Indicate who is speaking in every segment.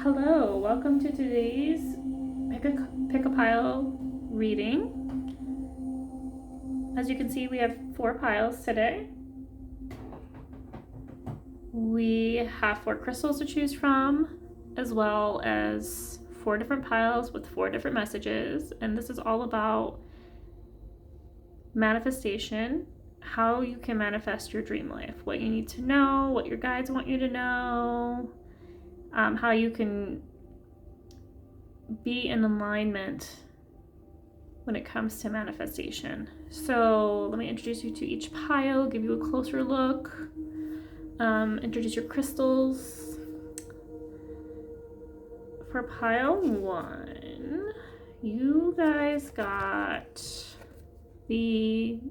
Speaker 1: Hello, welcome to today's pick a pile reading. As you can see, we have 4 piles today. We have 4 crystals to choose from, as well as 4 different piles with 4 different messages. And this is all about manifestation, how you can manifest your dream life, what you need to know, what your guides want you to know, how you can be in alignment when it comes to manifestation. So let me introduce you to each pile, give you a closer look, introduce your crystals. For pile 1, you guys got the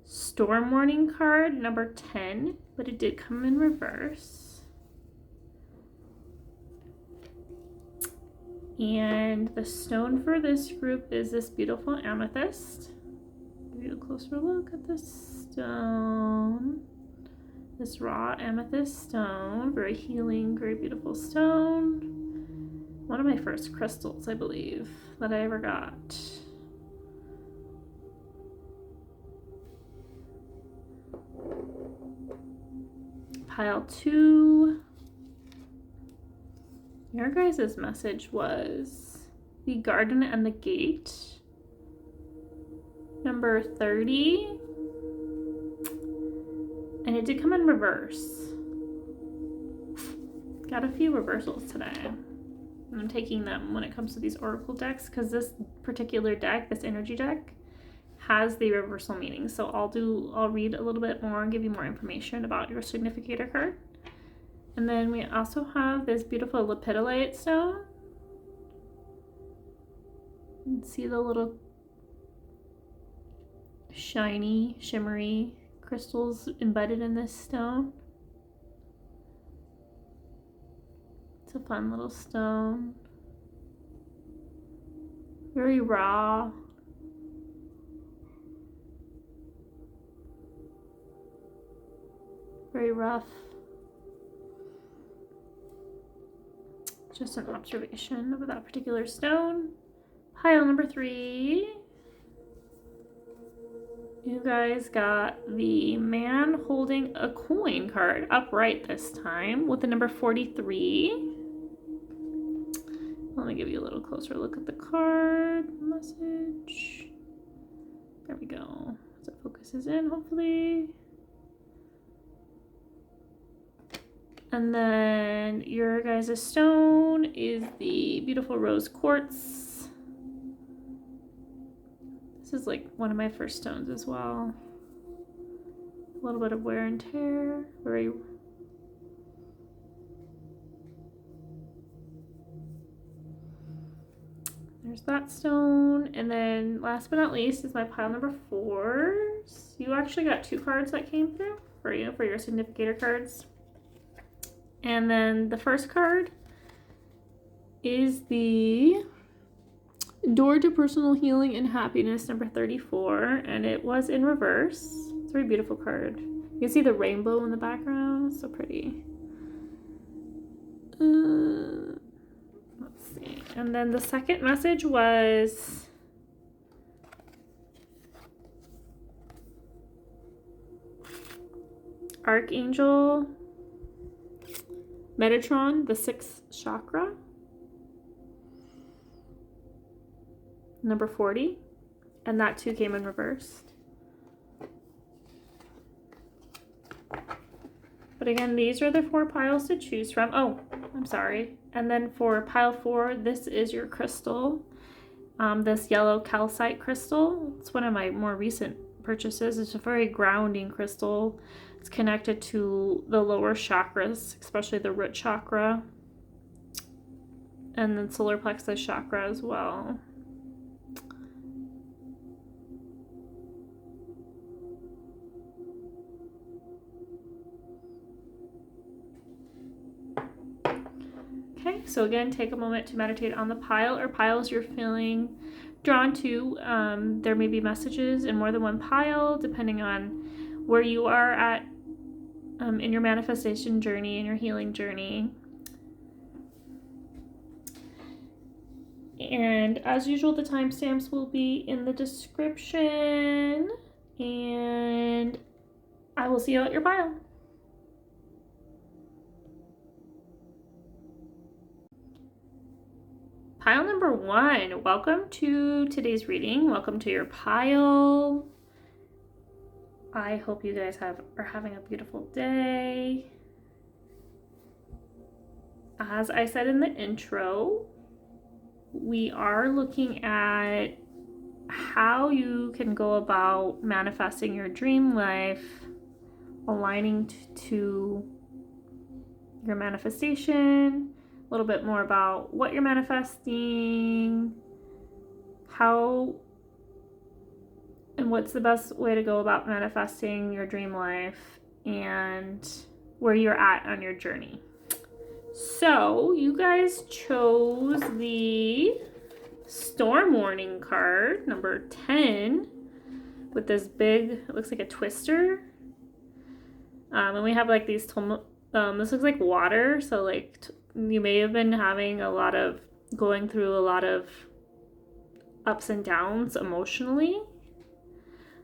Speaker 1: Storm Warning card, number 10, but it did come in reverse. And the stone for this group is this beautiful amethyst. Give you a closer look at this stone. This raw amethyst stone, very healing, very beautiful stone. One of my first crystals, I believe, that I ever got. Pile 2. Your guys' message was the garden and the gate, number 30, and it did come in reverse. Got a few reversals today. And I'm taking them when it comes to these oracle decks because this particular deck, this energy deck, has the reversal meaning. So I'll read a little bit more and give you more information about your significator card. And then we also have this beautiful lepidolite stone. You can see the little shiny, shimmery crystals embedded in this stone. It's a fun little stone. Very raw. Very rough. Just an observation of that particular stone. Pile number 3. You guys got the man holding a coin card upright this time with the number 43. Let me give you a little closer look at the card message. There we go. As it focuses in, hopefully. And then your guys' stone is the beautiful rose quartz. This is like one of my first stones as well. A little bit of wear and tear. There's that stone. And then last but not least is my pile number 4. You actually got 2 cards that came through for your significator cards. And then the first card is the Door to Personal Healing and Happiness, number 34, and it was in reverse. It's a very beautiful card. You can see the rainbow in the background. It's so pretty. Let's see. And then the second message was Archangel Metatron, the 6th chakra, number 40, and that too came in reverse. But again, these are the 4 piles to choose from. Oh, I'm sorry. And then for pile 4, this is your crystal, this yellow calcite crystal. It's one of my more recent purchases. It's a very grounding crystal. It's connected to the lower chakras, especially the root chakra, and then solar plexus chakra as well. Okay, so again, take a moment to meditate on the pile or piles you're feeling drawn to. There may be messages in more than one pile, depending on where you are at in your manifestation journey and your healing journey. And as usual, the timestamps will be in the description. And I will see you at your pile. Pile number 1, welcome to today's reading. Welcome to your pile. I hope you guys are having a beautiful day. As I said in the intro, we are looking at how you can go about manifesting your dream life, aligning to your manifestation, a little bit more about what you're manifesting, how and what's the best way to go about manifesting your dream life, and where you're at on your journey. So you guys chose the storm warning card, number 10, with this big, it looks like a twister. And we have like these, this looks like water. So like you may have been going through a lot of ups and downs emotionally.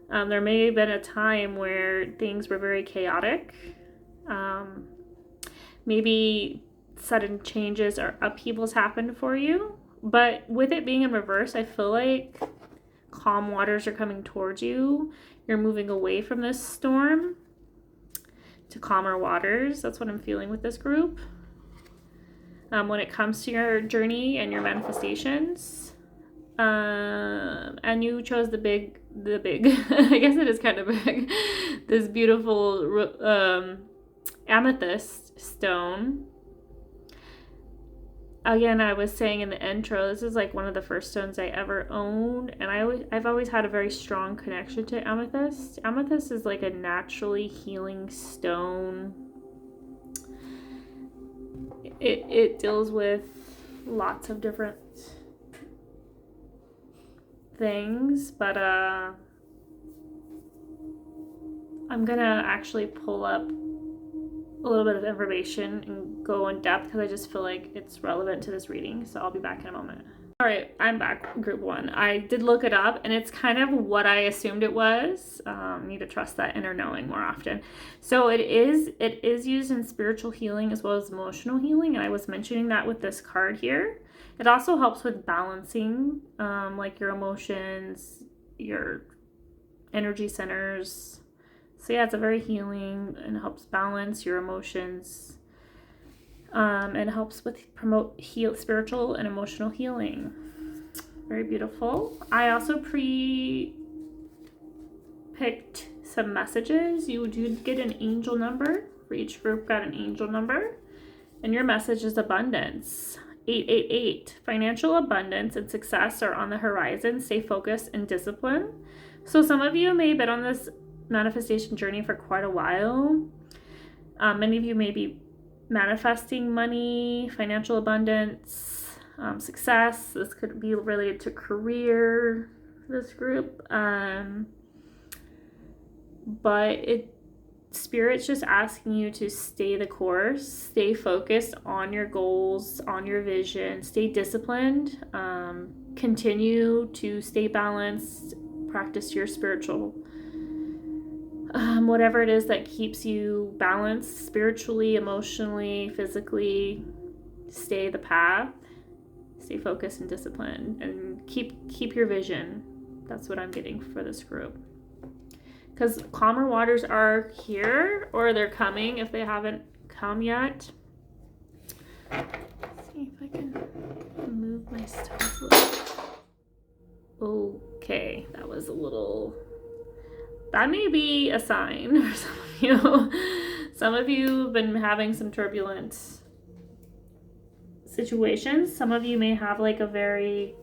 Speaker 1: There may have been a time where things were very chaotic. Maybe sudden changes or upheavals happened for you. But with it being in reverse, I feel like calm waters are coming towards you. You're moving away from this storm to calmer waters. That's what I'm feeling with this group. When it comes to your journey and your manifestations. And you chose the big, I guess it is kind of big, this beautiful amethyst stone. Again, I was saying in the intro, this is like one of the first stones I ever owned, and I've always had a very strong connection to amethyst. Amethyst is like a naturally healing stone. It deals with lots of different things, but I'm gonna actually pull up a little bit of information and go in depth because I just feel like it's relevant to this reading. So I'll be back in a moment. All right, I'm back, group 1. I did look it up, and it's kind of what I assumed it was. Need to trust that inner knowing more often. So it is used in spiritual healing as well as emotional healing, and I was mentioning that with this card here. It also helps with balancing, like your emotions, your energy centers. So yeah, it's a very healing and helps balance your emotions, and helps promote spiritual and emotional healing. Very beautiful. I also picked some messages. You did get an angel number. For each group got an angel number. And your message is abundance. 888. Financial abundance and success are on the horizon. Stay focused and disciplined. So some of you may have been on this manifestation journey for quite a while. Many of you may be manifesting money, financial abundance, success. This could be related to career, this group. But Spirit's just asking you to stay the course, stay focused on your goals, on your vision, stay disciplined, continue to stay balanced, practice your spiritual whatever it is that keeps you balanced spiritually, emotionally, physically. Stay the path, stay focused and disciplined, and keep your vision. That's what I'm getting for this group. Because calmer waters are here, or they're coming if they haven't come yet. Let's see if I can move my stones a little. Okay, that was a little... That may be a sign for some of you. Some of you have been having some turbulent situations. Some of you may have like a very,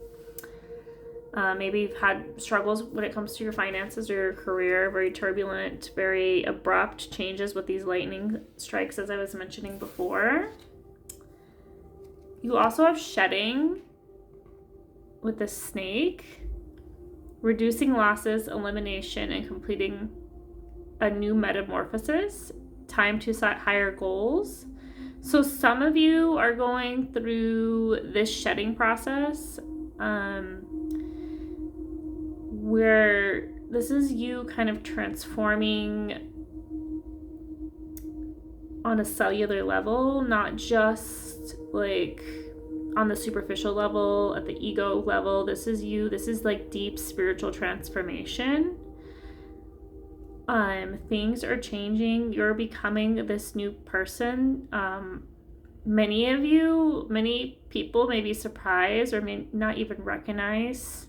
Speaker 1: maybe you've had struggles when it comes to your finances or your career, very turbulent, very abrupt changes with these lightning strikes, as I was mentioning before. You also have shedding with the snake. Reducing losses, elimination, and completing a new metamorphosis. Time to set higher goals. So some of you are going through this shedding process Where this is you kind of transforming on a cellular level, not just like on the superficial level, at the ego level. This is you. This is like deep spiritual transformation. Things are changing. You're becoming this new person. Many people may be surprised or may not even recognize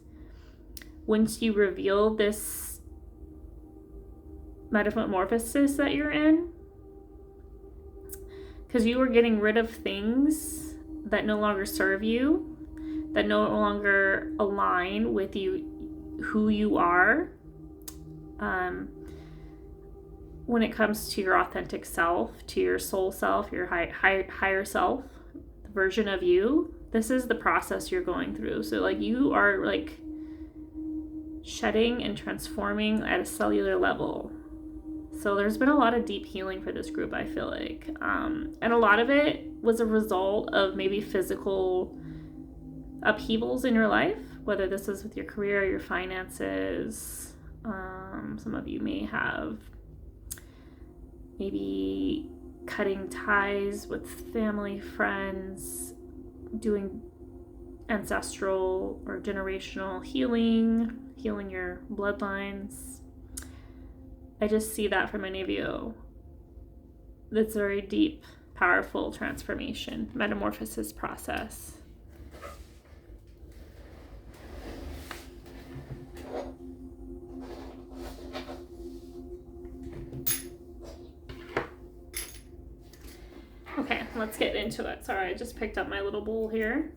Speaker 1: once you reveal this metamorphosis that you're in, because you are getting rid of things that no longer serve you, that no longer align with you, who you are. When it comes to your authentic self, to your soul self, your higher self, the version of you, this is the process you're going through. So like you are like shedding and transforming at a cellular level. So there's been a lot of deep healing for this group, I feel like. And a lot of it was a result of maybe physical upheavals in your life, whether this is with your career, your finances. Some of you may have maybe cutting ties with family, friends, doing ancestral or generational healing your bloodlines. I just see that for many of you. That's a very deep, powerful transformation, metamorphosis process. Okay, let's get into it. Sorry, I just picked up my little bowl here.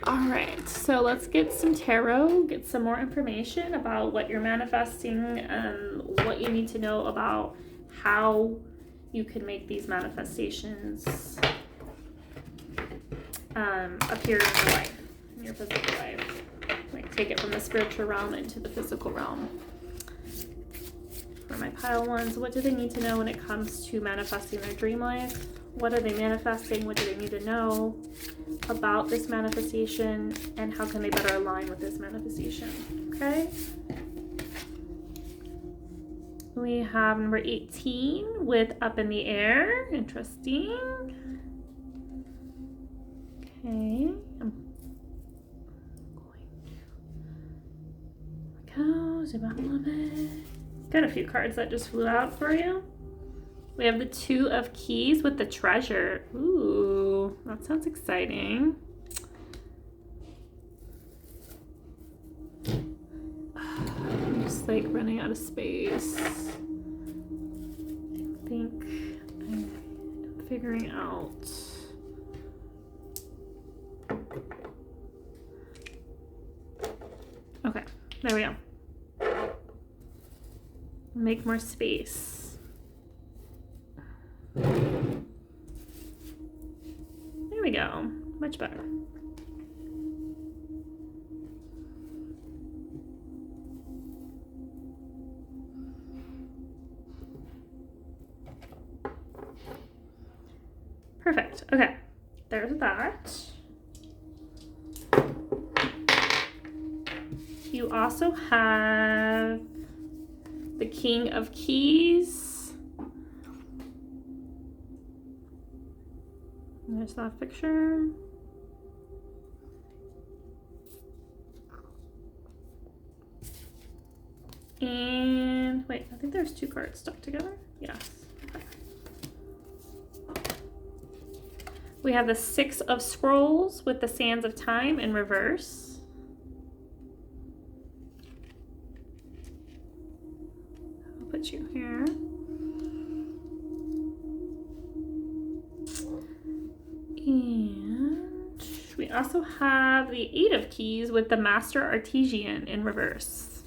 Speaker 1: All right, so let's get some tarot, get some more information about what you're manifesting and what you need to know about how you can make these manifestations appear in your life, in your physical life. Like take it from the spiritual realm into the physical realm. For my pile ones, what do they need to know when it comes to manifesting their dream life? What are they manifesting? What do they need to know about this manifestation? And how can they better align with this manifestation? Okay. We have number 18 with Up in the Air. Interesting. Okay. I'm going to go zoom out a little bit. Got a few cards that just flew out for you. We have the Two of Keys with the Treasure. Ooh, that sounds exciting. I'm just like running out of space. I think I'm figuring out. Okay, there we go. Make more space. There we go. Much better. Perfect. Okay. There's that. You also have the King of Keys. There's that picture. And wait, I think there's two cards stuck together. Yes. Okay. We have the Six of Scrolls with the Sands of Time in reverse. I'll put you here. And we also have the Eight of Keys with the Master Artesian in reverse.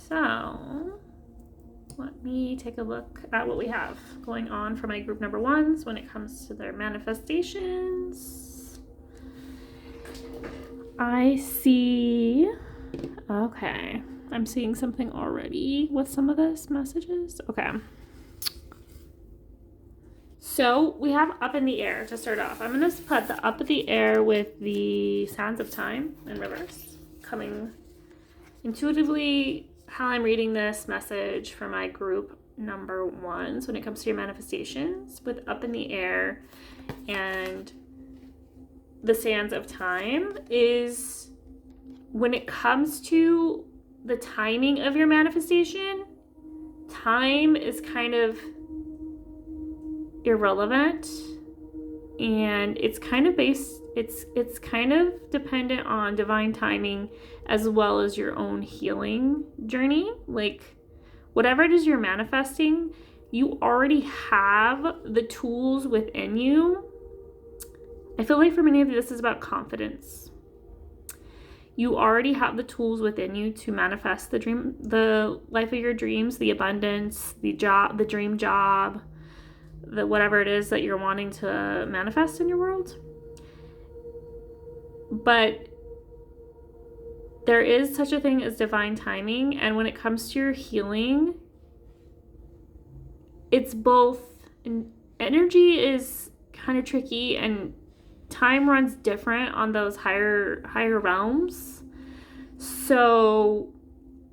Speaker 1: So let me take a look at what we have going on for my group number ones when it comes to their manifestations. I see, okay, I'm seeing something already with some of this messages. Okay. So we have up in the air to start off. I'm going to put the up in the air with the Sands of Time in reverse. Coming intuitively how I'm reading this message for my group number 1. So when it comes to your manifestations with up in the air and the Sands of Time is when it comes to the timing of your manifestation, time is kind of irrelevant, and it's kind of it's kind of dependent on divine timing as well as your own healing journey. Like whatever it is you're manifesting, you already have the tools within you. I feel like for many of you this is about confidence. You already have the tools within you to manifest the life of your dreams, the abundance, the job, the dream job, the whatever it is that you're wanting to manifest in your world. But there is such a thing as divine timing, and when it comes to your healing, it's both. Energy is kind of tricky, and time runs different on those higher realms. So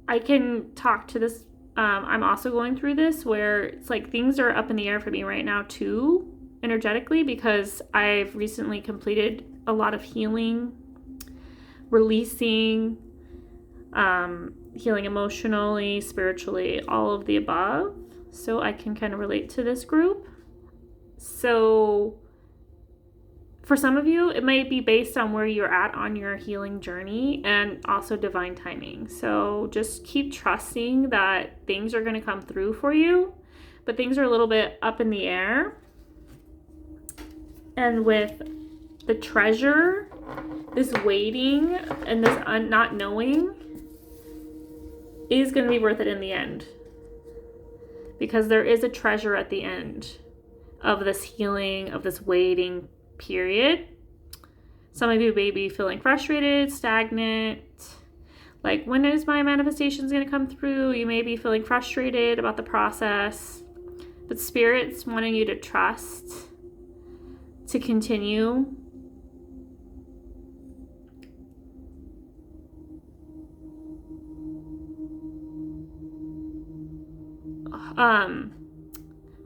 Speaker 1: I can talk to this. I'm also going through this where it's like things are up in the air for me right now too, energetically, because I've recently completed a lot of healing, releasing, healing emotionally, spiritually, all of the above. So I can kind of relate to this group. So for some of you, it might be based on where you're at on your healing journey and also divine timing. So just keep trusting that things are going to come through for you, but things are a little bit up in the air. And with the treasure, this waiting and this not knowing is going to be worth it in the end, because there is a treasure at the end of this healing, of this waiting period. Some of you may be feeling frustrated, stagnant, like when is my manifestations going to come through? You may be feeling frustrated about the process, but Spirit's wanting you to trust, to continue.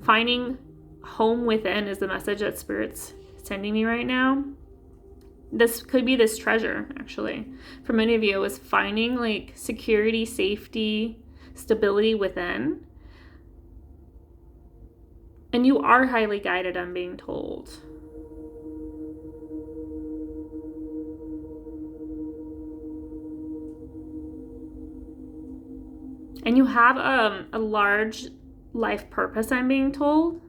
Speaker 1: Finding home within is the message that Spirit's sending me right now. This could be this treasure, actually. For many of you, it was finding like security, safety, stability within. And you are highly guided, I'm being told. And you have a large life purpose, I'm being told.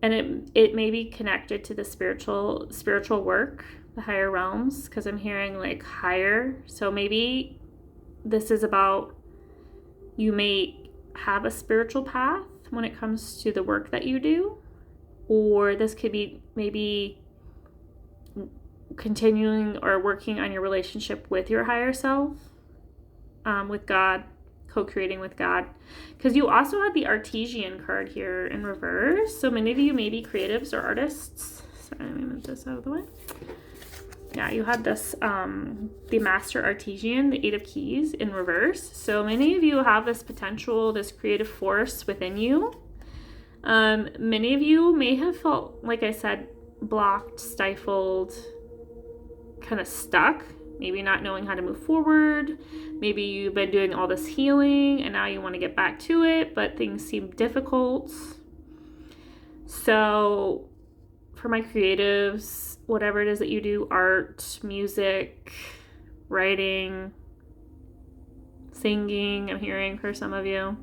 Speaker 1: And it may be connected to the spiritual work, the higher realms, because I'm hearing like higher. So maybe this is about, you may have a spiritual path when it comes to the work that you do, or this could be maybe continuing or working on your relationship with your higher self, with God, co-creating with God, because you also had the Artesian card here in reverse. So many of you may be creatives or artists. Sorry, let me move this out of the way. Yeah, you had this, the Master Artesian, the 8 of Keys in reverse. So many of you have this potential, this creative force within you. Many of you may have felt, like I said, blocked, stifled, kind of stuck. Maybe not knowing how to move forward. Maybe you've been doing all this healing and now you want to get back to it, but things seem difficult. So for my creatives, whatever it is that you do, art, music, writing, singing, I'm hearing for some of you.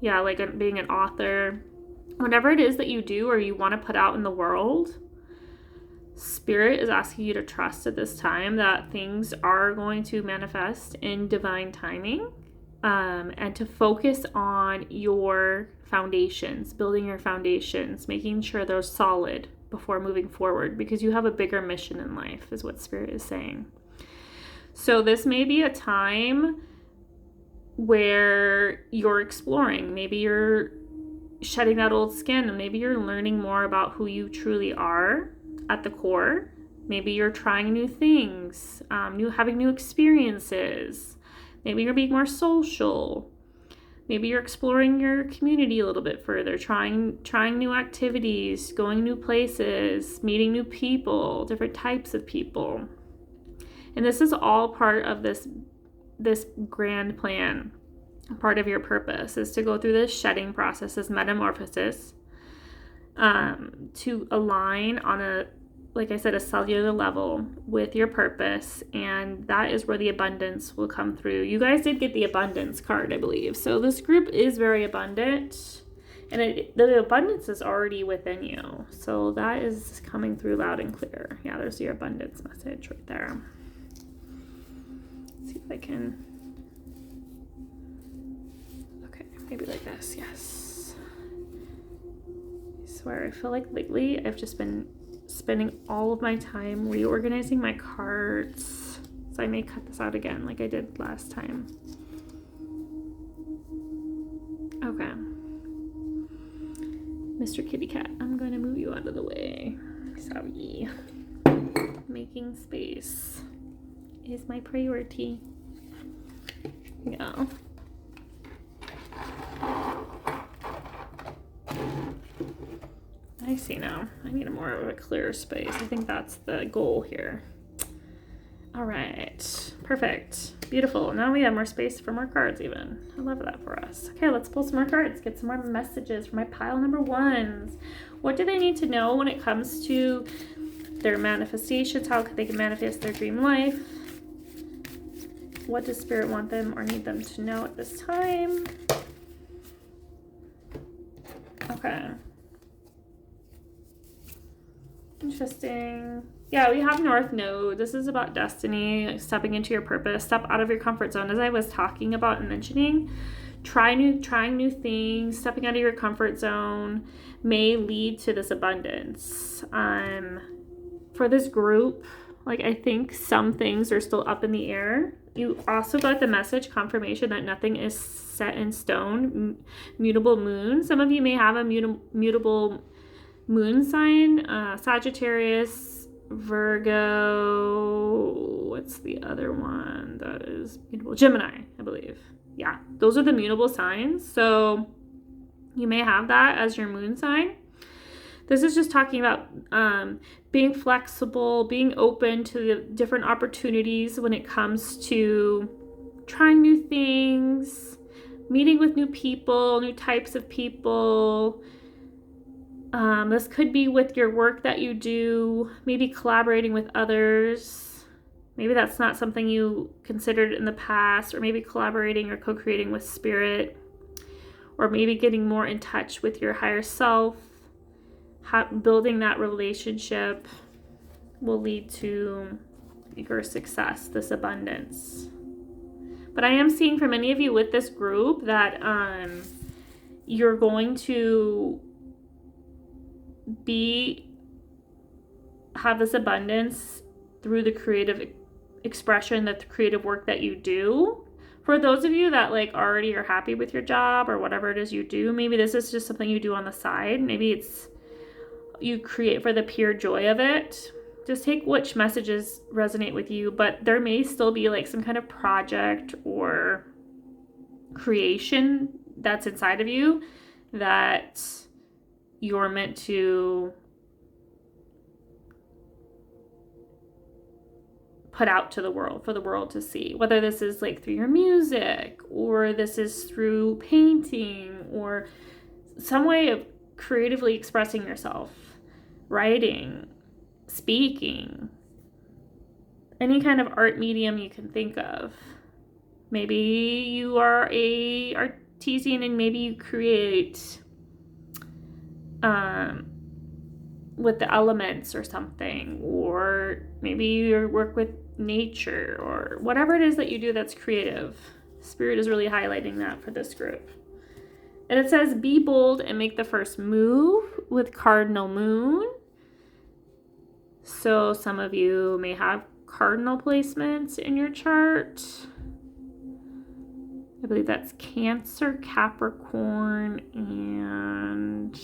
Speaker 1: Yeah, like being an author. Whatever it is that you do or you want to put out in the world, Spirit is asking you to trust at this time that things are going to manifest in divine timing, and to focus on your foundations, building your foundations, making sure they're solid before moving forward, because you have a bigger mission in life, is what Spirit is saying. So this may be a time where you're exploring. Maybe you're shedding that old skin, and maybe you're learning more about who you truly are at the core. Maybe you're trying new things, having new experiences. Maybe you're being more social. Maybe you're exploring your community a little bit further, trying new activities, going new places, meeting new people, different types of people. And this is all part of this grand plan. Part of your purpose is to go through this shedding process, this metamorphosis, to align on a, like I said, a cellular level with your purpose. And that is where the abundance will come through. You guys did get the abundance card, I believe. So this group is very abundant, and the abundance is already within you. So that is coming through loud and clear. Yeah, there's your abundance message right there. Let's see if I can. Okay, maybe like this. Yes. I swear, I feel like lately I've just been spending all of my time reorganizing my cards, so I may cut this out again like I did last time. Okay, Mr. Kitty Cat, I'm going to move you out of the way. Sorry. Making space is my priority. Yeah. I see now. I need more of a clear space. I think that's the goal here. All right. Perfect. Beautiful. Now we have more space for more cards even. I love that for us. Okay, let's pull some more cards. Get some more messages for my pile number ones. What do they need to know when it comes to their manifestations? How they can manifest their dream life? What does Spirit want them or need them to know at this time? Okay. Interesting. Yeah, we have North Node. This is about destiny, stepping into your purpose, step out of your comfort zone. As I was talking about and mentioning, trying new things, stepping out of your comfort zone may lead to this abundance. For this group, like, I think some things are still up in the air. You also got the message confirmation that nothing is set in stone. Mutable moon. Some of you may have a mutable moon sign, Sagittarius, Virgo, what's the other one that is mutable? Gemini, I believe. Yeah, those are the mutable signs. So you may have that as your moon sign. This is just talking about being flexible, being open to the different opportunities when it comes to trying new things, meeting with new people, new types of people. This could be with your work that you do, maybe collaborating with others. Maybe that's not something you considered in the past, or maybe collaborating or co-creating with Spirit, or maybe getting more in touch with your higher self. Building that relationship will lead to your success, this abundance. But I am seeing for many of you with this group that you're going to have this abundance through the creative expression, the creative work that you do. For those of you that like already are happy with your job or whatever it is you do, maybe this is just something you do on the side. Maybe it's you create for the pure joy of it. Just take which messages resonate with you, but there may still be like some kind of project or creation that's inside of you that you're meant to put out to the world, for the world to see. Whether this is like through your music, or this is through painting, or some way of creatively expressing yourself, writing, speaking, any kind of art medium you can think of. Maybe you are a artisan and maybe you create with the elements or something, or maybe you work with nature, or whatever it is that you do that's creative. Spirit is really highlighting that for this group. And it says, be bold and make the first move with cardinal moon. So some of you may have cardinal placements in your chart. I believe that's Cancer, Capricorn, and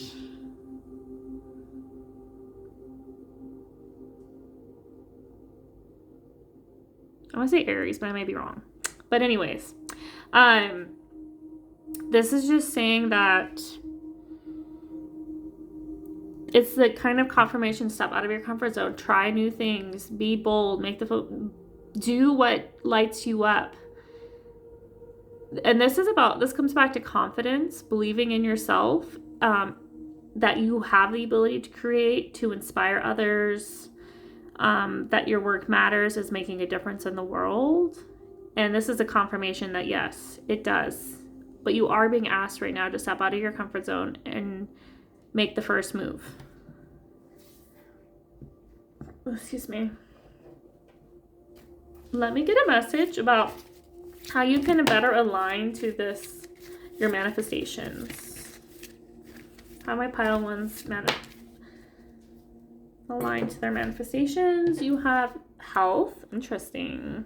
Speaker 1: I want to say Aries, but I may be wrong. But anyways, this is just saying that it's the kind of confirmation, step out of your comfort zone, try new things, be bold, do what lights you up. And this comes back to confidence, believing in yourself, that you have the ability to create, to inspire others, that your work matters, is making a difference in the world. And this is a confirmation that yes, it does. But you are being asked right now to step out of your comfort zone and make the first move. Excuse me. Let me get a message about how you can better align to your manifestations. How my pile ones align to their manifestations. You have health. Interesting.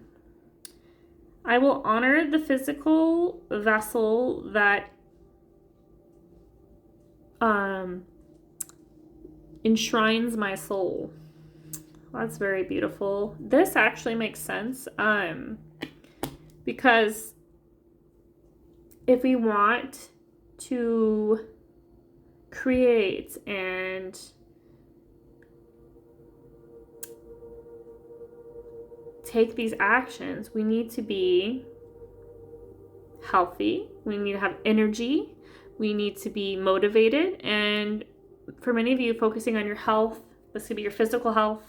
Speaker 1: I will honor the physical vessel that enshrines my soul. That's very beautiful. This actually makes sense, because if we want to create and take these actions, we need to be healthy. We need to have energy. We need to be motivated. And for many of you, focusing on your health, this could be your physical health,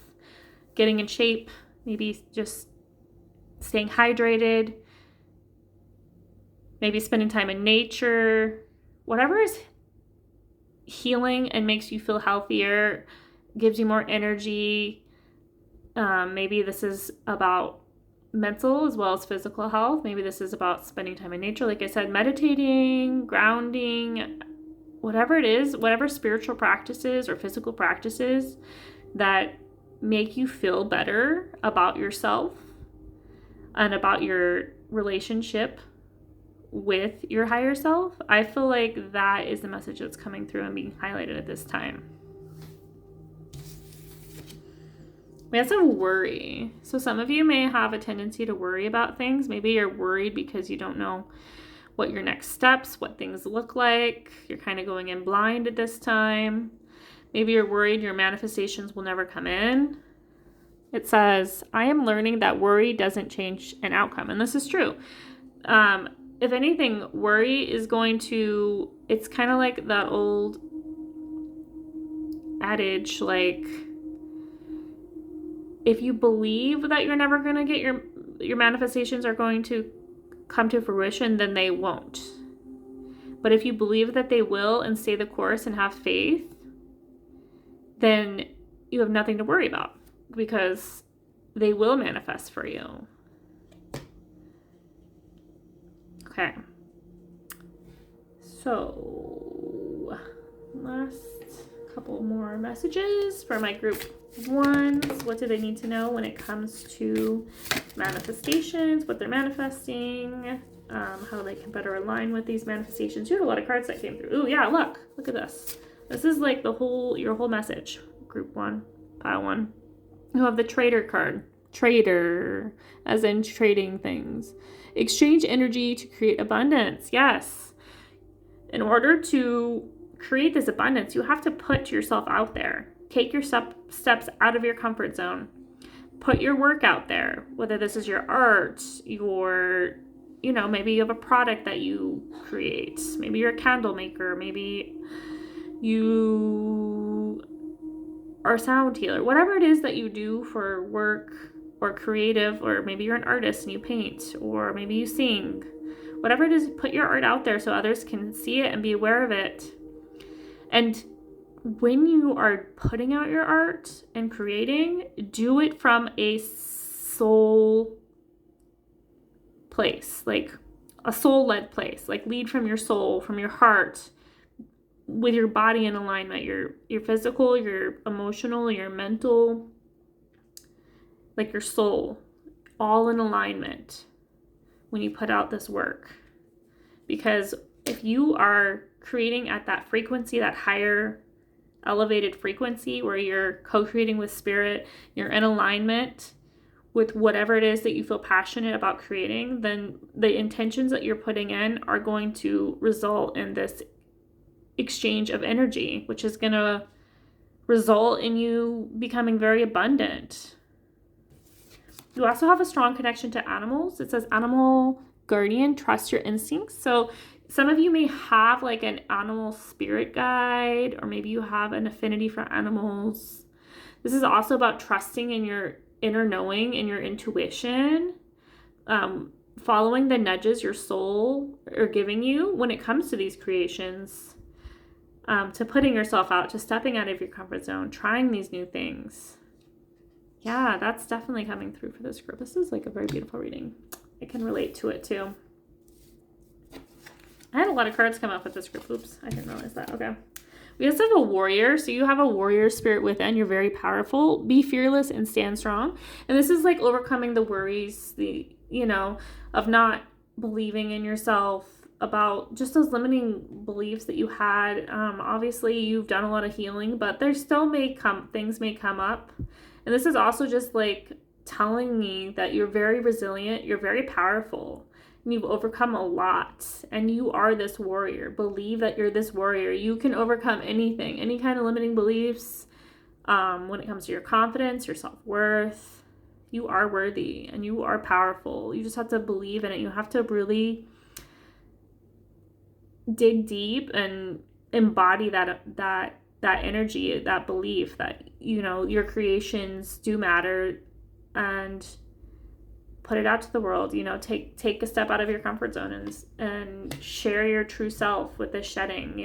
Speaker 1: getting in shape, maybe just staying hydrated, maybe spending time in nature, whatever is healing and makes you feel healthier, gives you more energy. Maybe this is about mental as well as physical health. Maybe this is about spending time in nature. Like I said, meditating, grounding, whatever it is, whatever spiritual practices or physical practices that make you feel better about yourself and about your relationship with your higher self. I feel like that is the message that's coming through and being highlighted at this time. We have some worry. So some of you may have a tendency to worry about things. Maybe you're worried because you don't know what your next steps, what things look like. You're kind of going in blind at this time. Maybe you're worried your manifestations will never come in. It says, I am learning that worry doesn't change an outcome. And this is true. If anything, worry is going to, it's kind of like that old adage, like, if you believe that you're never going to get your manifestations are going to come to fruition, then they won't. But if you believe that they will and stay the course and have faith, then you have nothing to worry about because they will manifest for you. Okay. So, last couple more messages for my group ones. What do they need to know when it comes to manifestations, what they're manifesting, how they can better align with these manifestations. You have a lot of cards that came through. Ooh, yeah, look at this. This is like your whole message. Group one, pile one. You have the trader card. Trader, as in trading things. Exchange energy to create abundance. Yes. In order to create this abundance, you have to put yourself out there. Take your steps out of your comfort zone. Put your work out there, whether this is your art, maybe you have a product that you create. Maybe you're a candle maker. Maybe you are a sound healer. Whatever it is that you do for work or creative, or maybe you're an artist and you paint, or maybe you sing. Whatever it is, put your art out there so others can see it and be aware of it. And when you are putting out your art and creating, do it from a soul place, like a soul-led place, like lead from your soul, from your heart, with your body in alignment, your physical, your emotional, your mental, your soul, all in alignment when you put out this work. because if you are creating at that frequency, that higher elevated frequency where you're co-creating with spirit, you're in alignment with whatever it is that you feel passionate about creating, then the intentions that you're putting in are going to result in this exchange of energy, which is going to result in you becoming very abundant. You also have a strong connection to animals. It says animal guardian, trust your instincts. So some of you may have like an animal spirit guide, or maybe you have an affinity for animals. This is also about trusting in your inner knowing and your intuition, following the nudges your soul are giving you when it comes to these creations, to putting yourself out, to stepping out of your comfort zone, trying these new things. Yeah, that's definitely coming through for this group. This is like a very beautiful reading. I can relate to it too. I had a lot of cards come up with this group. Oops, I didn't realize that. Okay. We also have a warrior. So you have a warrior spirit within. You're very powerful. Be fearless and stand strong. And this is like overcoming the worries, of not believing in yourself, about just those limiting beliefs that you had. Obviously, you've done a lot of healing, but there still things may come up. And this is also just like telling me that you're very resilient, you're very powerful, and you've overcome a lot, and you are this warrior. Believe that you're this warrior. You can overcome anything, any kind of limiting beliefs. When it comes to your confidence, your self-worth, you are worthy and you are powerful. You just have to believe in it. You have to really dig deep and embody that energy, that belief that, your creations do matter, and put it out to the world. Take a step out of your comfort zone and share your true self with this shedding.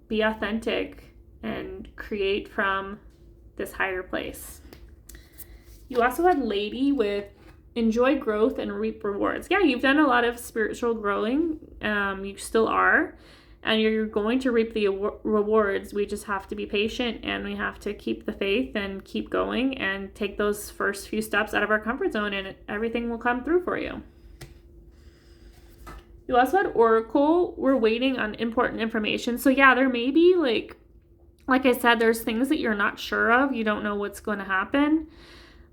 Speaker 1: Be authentic and create from this higher place. You also had lady with enjoy growth and reap rewards. Yeah, you've done a lot of spiritual growing. You still are. And you're going to reap the rewards. We just have to be patient, and we have to keep the faith and keep going and take those first few steps out of our comfort zone, and everything will come through for you. You also had oracle. We're waiting on important information. So yeah, there may be like I said, there's things that you're not sure of. You don't know what's going to happen.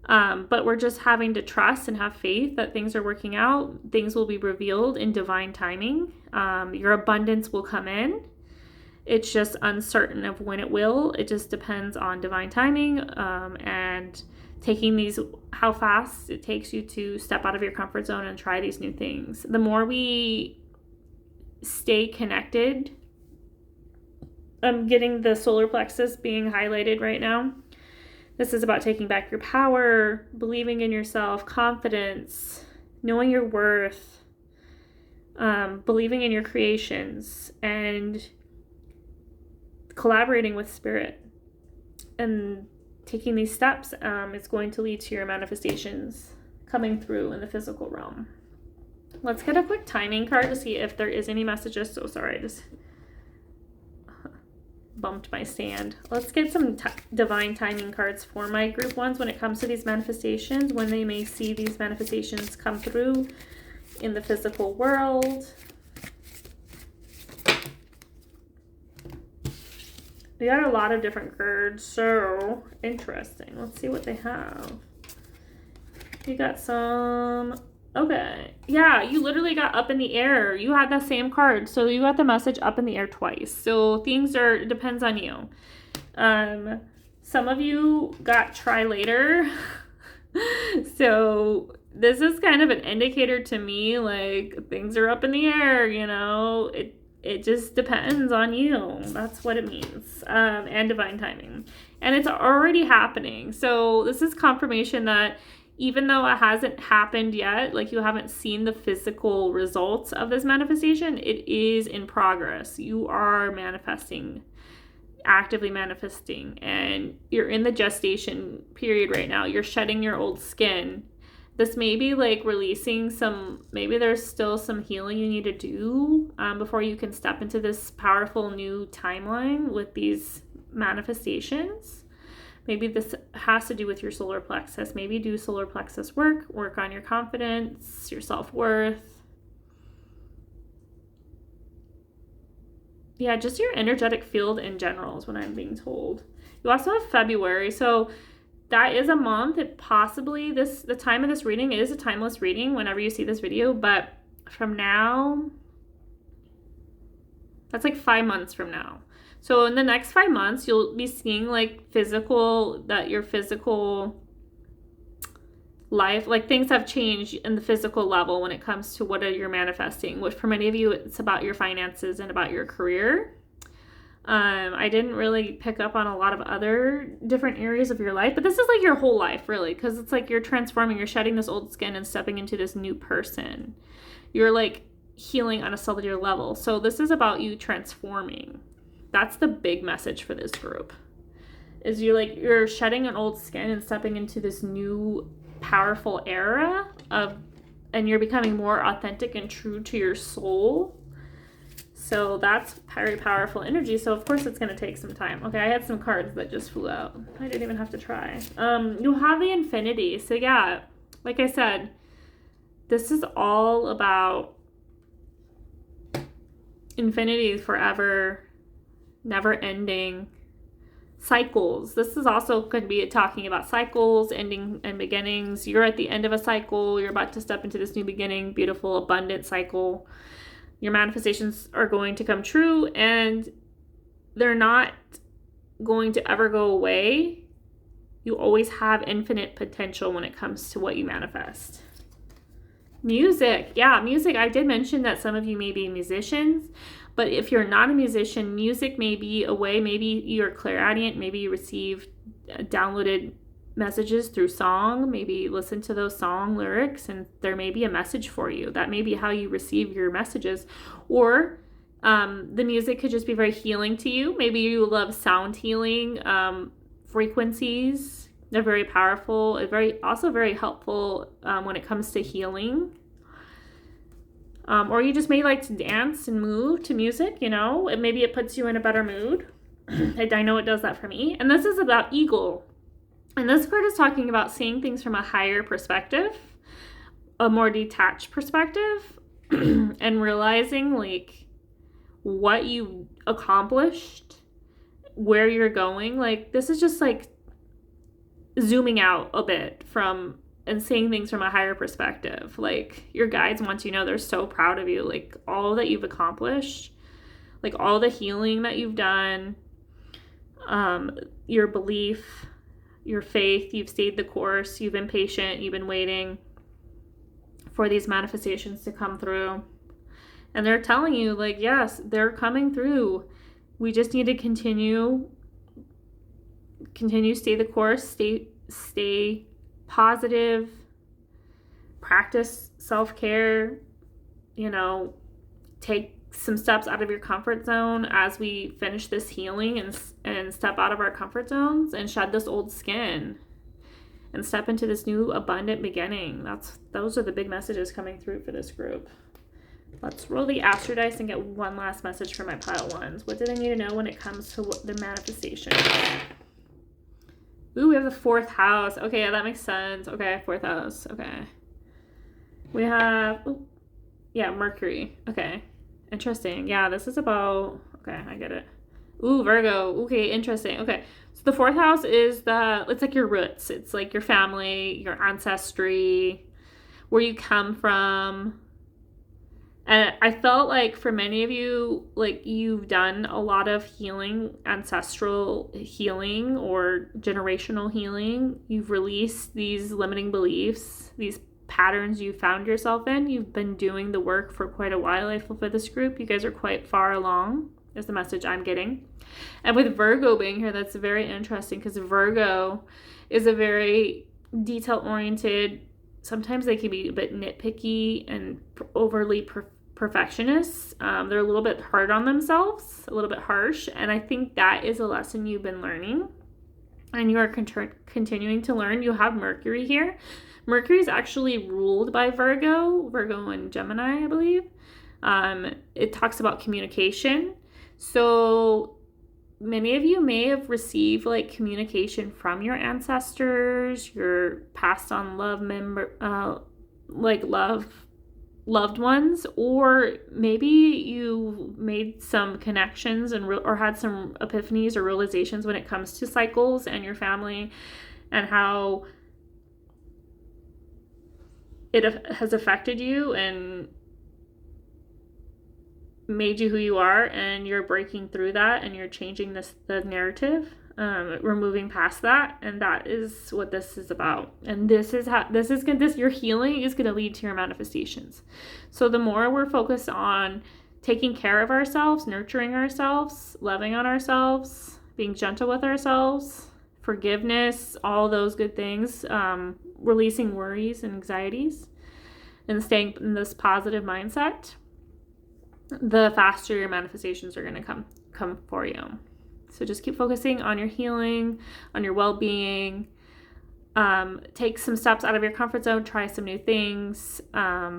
Speaker 1: But we're just having to trust and have faith that things are working out. Things will be revealed in divine timing. Your abundance will come in. It's just uncertain of when it will. It just depends on divine timing, and how fast it takes you to step out of your comfort zone and try these new things. The more we stay connected, I'm getting the solar plexus being highlighted right now. This is about taking back your power, believing in yourself, confidence, knowing your worth, believing in your creations, and collaborating with spirit. And taking these steps is going to lead to your manifestations coming through in the physical realm. Let's get a quick timing card to see if there is any messages. So sorry, I just bumped my stand. Let's get some divine timing cards for my group ones when it comes to these manifestations, when they may see these manifestations come through in the physical world. We got a lot of different cards, so interesting. Let's see what they have. You got some. Okay. Yeah, you literally got up in the air. You had that same card. So you got the message up in the air twice. So it depends on you. Some of you got try later. So this is kind of an indicator to me, like things are up in the air, It just depends on you. That's what it means. And divine timing. And it's already happening. So this is confirmation that even though it hasn't happened yet, like you haven't seen the physical results of this manifestation, it is in progress. You are manifesting, actively manifesting, and you're in the gestation period right now. You're shedding your old skin. This may be like releasing maybe there's still some healing you need to do before you can step into this powerful new timeline with these manifestations. Maybe this has to do with your solar plexus. Maybe do solar plexus work on your confidence, your self-worth. yeah, just your energetic field in general is what I'm being told. You also have February. So that is a month. It possibly, the time of this reading is a timeless reading whenever you see this video. But from now, that's like 5 months from now. So in the next 5 months, you'll be seeing like your physical life, like things have changed in the physical level when it comes to what you're manifesting, which for many of you, it's about your finances and about your career. I didn't really pick up on a lot of other different areas of your life, but this is like your whole life, really, because it's like you're transforming, you're shedding this old skin and stepping into this new person. You're like healing on a cellular level. So this is about you transforming. That's the big message for this group. Is you're shedding an old skin and stepping into this new powerful era and you're becoming more authentic and true to your soul. So that's very powerful energy. So of course it's going to take some time. Okay, I had some cards that just flew out. I didn't even have to try. You'll have the Infinity. So yeah, like I said, this is all about infinity, forever, never ending cycles. This is also going to be talking about cycles, ending and beginnings. You're at the end of a cycle. You're about to step into this new beginning, beautiful, abundant cycle. Your manifestations are going to come true and they're not going to ever go away. You always have infinite potential when it comes to what you manifest. Music. Yeah, music. I did mention that some of you may be musicians, but if you're not a musician, music may be a way. Maybe you're clairaudient. Maybe you receive downloaded messages through song. Maybe listen to those song lyrics and there may be a message for you. That may be how you receive your messages. Or the music could just be very healing to you. Maybe you love sound healing frequencies. They're very powerful. Also very helpful when it comes to healing. Or you just may like to dance and move to music, and maybe it puts you in a better mood. I know it does that for me. And this is about eagle. And this card is talking about seeing things from a higher perspective, a more detached perspective, and realizing like what you accomplished, where you're going. Like this is just like zooming out a bit from and seeing things from a higher perspective. Like your guides want you to know they're so proud of you, like all that you've accomplished, like all the healing that you've done, your belief, your faith, you've stayed the course, you've been patient, you've been waiting for these manifestations to come through. And they're telling you like, yes, they're coming through. We just need to continue, stay the course, stay positive, practice self-care, take some steps out of your comfort zone as we finish this healing and step out of our comfort zones and shed this old skin and step into this new abundant beginning. Those are the big messages coming through for this group. Let's roll the Astro Dice and get one last message for my pile ones. What do they need to know when it comes to the manifestation? Ooh, we have the 4th house. Okay, yeah, that makes sense. Okay, 4th house. Okay. We have, Mercury. Okay. Interesting. Yeah, this is about, okay, I get it. Ooh, Virgo. Okay, interesting. Okay. So the 4th house is it's like your roots. It's like your family, your ancestry, where you come from. And I felt like for many of you, like you've done a lot of healing, ancestral healing or generational healing. You've released these limiting beliefs, these patterns you found yourself in. You've been doing the work for quite a while. I feel for this group, you guys are quite far along is the message I'm getting. And with Virgo being here, that's very interesting because Virgo is a very detail-oriented, sometimes they can be a bit nitpicky and overly perfectionists. They're a little bit hard on themselves, a little bit harsh. And I think that is a lesson you've been learning and you are continuing to learn. You have Mercury here. Mercury is actually ruled by Virgo and Gemini, I believe. It talks about communication. So many of you may have received like communication from your ancestors, your passed on love love loved ones, or maybe you made some connections or had some epiphanies or realizations when it comes to cycles and your family and how it has affected you and made you who you are, and you're breaking through that and you're changing the narrative. We're moving past that, and that is what this is about. And this your healing is going to lead to your manifestations. So the more we're focused on taking care of ourselves, nurturing ourselves, loving on ourselves, being gentle with ourselves, forgiveness, all those good things, releasing worries and anxieties, and staying in this positive mindset, the faster your manifestations are going to come for you. So just keep focusing on your healing, on your well-being. Take some steps out of your comfort zone, try some new things,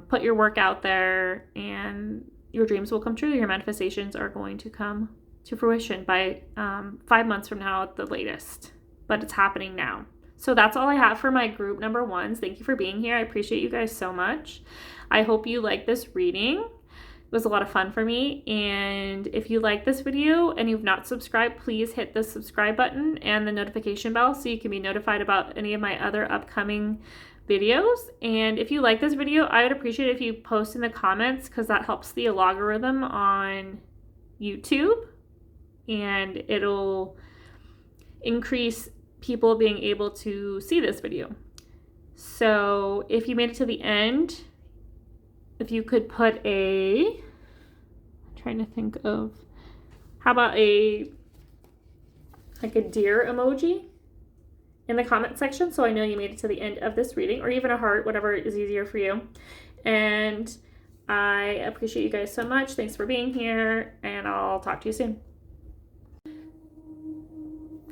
Speaker 1: put your work out there, and your dreams will come true. Your manifestations are going to come to fruition by 5 months from now at the latest, but it's happening now. So that's all I have for my group number ones. Thank you for being here. I appreciate you guys so much. I hope you like this reading. It was a lot of fun for me. And if you like this video and you've not subscribed, please hit the subscribe button and the notification bell so you can be notified about any of my other upcoming videos. And if you like this video, I would appreciate it if you post in the comments, because that helps the algorithm on YouTube and it'll increase people being able to see this video. So if you made it to the end, if you could put I'm trying to think of, how about a deer emoji in the comment section, so I know you made it to the end of this reading, or even a heart, whatever is easier for you. And I appreciate you guys so much. Thanks for being here, and I'll talk to you soon.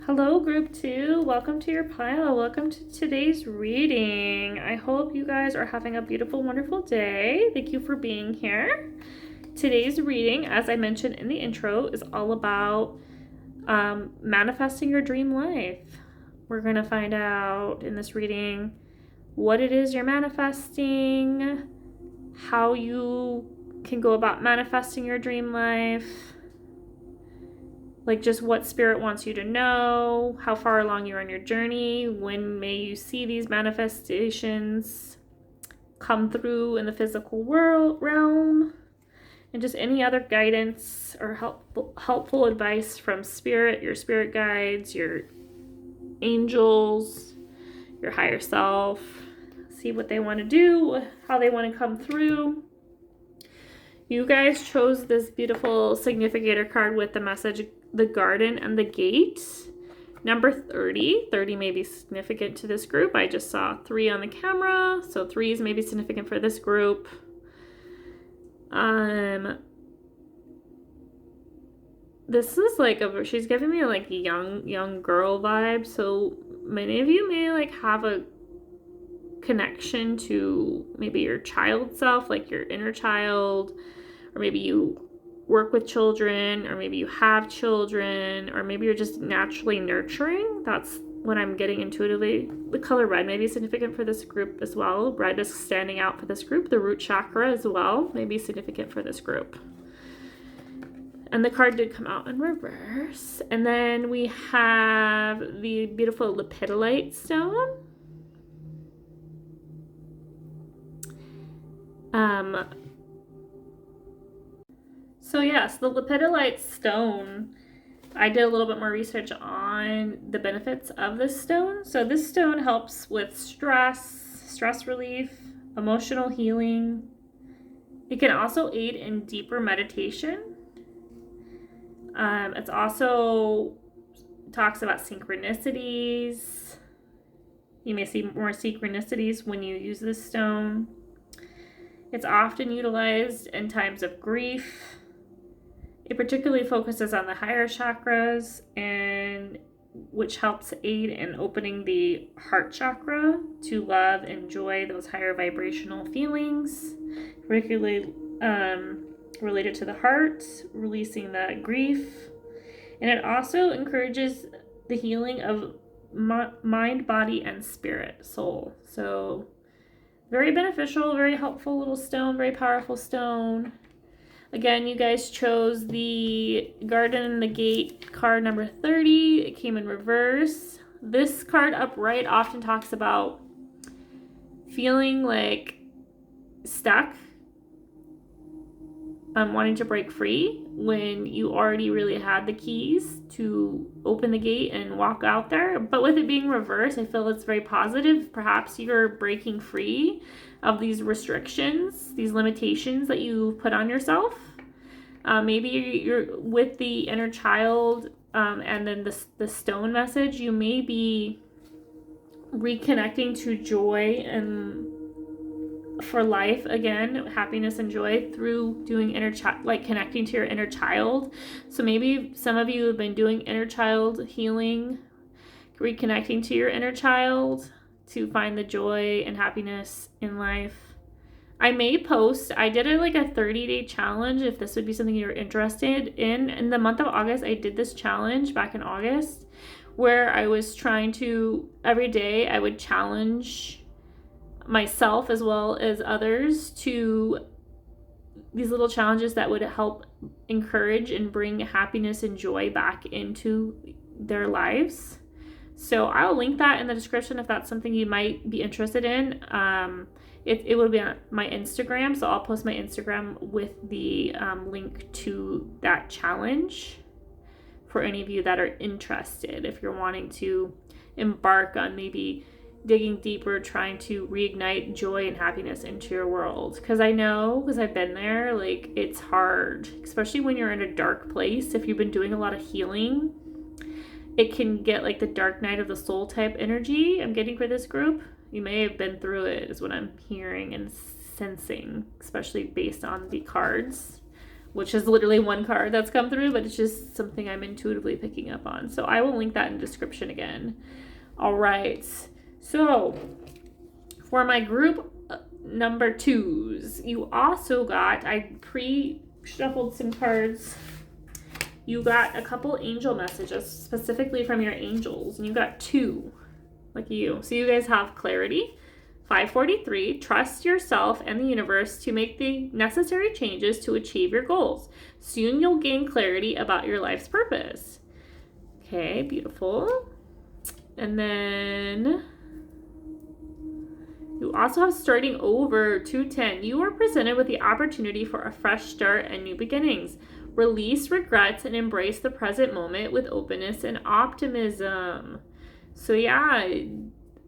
Speaker 1: Hello, group 2. Welcome to your pile. Welcome to today's reading. I hope you guys are having a beautiful, wonderful day. Thank you for being here. Today's reading, as I mentioned in the intro, is all about manifesting your dream life. We're going to find out in this reading what it is you're manifesting, how you can go about manifesting your dream life, like just what spirit wants you to know, how far along you're on your journey, when may you see these manifestations come through in the physical realm, and just any other guidance or helpful advice from spirit, your spirit guides, your angels, your higher self. See what they want to do, how they want to come through. You guys chose this beautiful significator card with the message, the garden and the gate. Number 30. 30 may be significant to this group. I just saw 3 on the camera, so 3s may be significant for this group. This is like she's giving me like a young girl vibe, so many of you may like have a connection to maybe your child self, like your inner child, or maybe you work with children, or maybe you have children, or maybe you're just naturally nurturing. That's what I'm getting intuitively. The color red may be significant for this group as well. Red is standing out for this group. The root chakra as well may be significant for this group. And the card did come out in reverse. And then we have the beautiful lepidolite stone. So yes, the lepidolite stone, I did a little bit more research on the benefits of this stone. So this stone helps with stress relief, emotional healing. It can also aid in deeper meditation. It's also talks about synchronicities. You may see more synchronicities when you use this stone. It's often utilized in times of grief. It particularly focuses on the higher chakras, and which helps aid in opening the heart chakra to love and enjoy those higher vibrational feelings, particularly related to the heart, releasing the grief. And it also encourages the healing of mind, body, and spirit, soul. So Very beneficial, very helpful little stone, very powerful stone. Again, you guys chose the Garden and the Gate card number 30. It came in reverse. This card upright often talks about feeling like stuck, wanting to break free when you already really had the keys to open the gate and walk out there. But with it being reversed, I feel it's very positive. Perhaps you're breaking free of these restrictions, these limitations that you put on yourself. Maybe you're with the inner child, and then the stone message, you may be reconnecting to joy and for life again, happiness and joy through doing like connecting to your inner child. So maybe some of you have been doing inner child healing, reconnecting to your inner child to find the joy and happiness in life. I may post, I did a 30-day challenge if this would be something you're interested in. In the month of August, I did this challenge back in August where I was trying to, every day I would challenge myself as well as others to these little challenges that would help encourage and bring happiness and joy back into their lives. So I'll link that in the description if that's something you might be interested in. It will be on my Instagram, so I'll post my Instagram with the link to that challenge for any of you that are interested. If you're wanting to embark on maybe digging deeper, trying to reignite joy and happiness into your world. Because I know, because I've been there, it's hard, especially when you're in a dark place. If you've been doing a lot of healing, it can get the dark night of the soul type energy I'm getting for this group. You may have been through it, is what I'm hearing and sensing, especially based on the cards, which is literally one card that's come through, but it's just something I'm intuitively picking up on. So I will link that in the description again. All right. So for my group number 2s, you also got, I pre-shuffled some cards. You got a couple angel messages specifically from your angels, and you got 2, like you. So you guys have clarity. 543, trust yourself and the universe to make the necessary changes to achieve your goals. Soon you'll gain clarity about your life's purpose. Okay, beautiful. And then you also have starting over, 210. You are presented with the opportunity for a fresh start and new beginnings. Release regrets and embrace the present moment with openness and optimism. So yeah,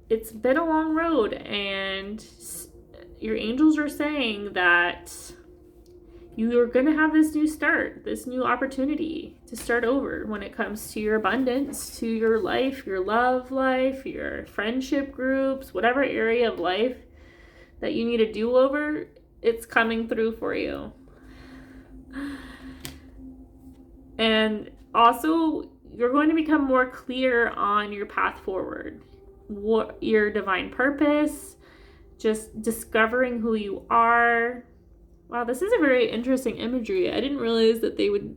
Speaker 1: it's been a long road, and your angels are saying that you are going to have this new start, this new opportunity to start over when it comes to your abundance, to your life, your love life, your friendship groups, whatever area of life that you need a do-over, it's coming through for you. And also, you're going to become more clear on your path forward, what your divine purpose, just discovering who you are. Wow, this is a very interesting imagery. I didn't realize that they would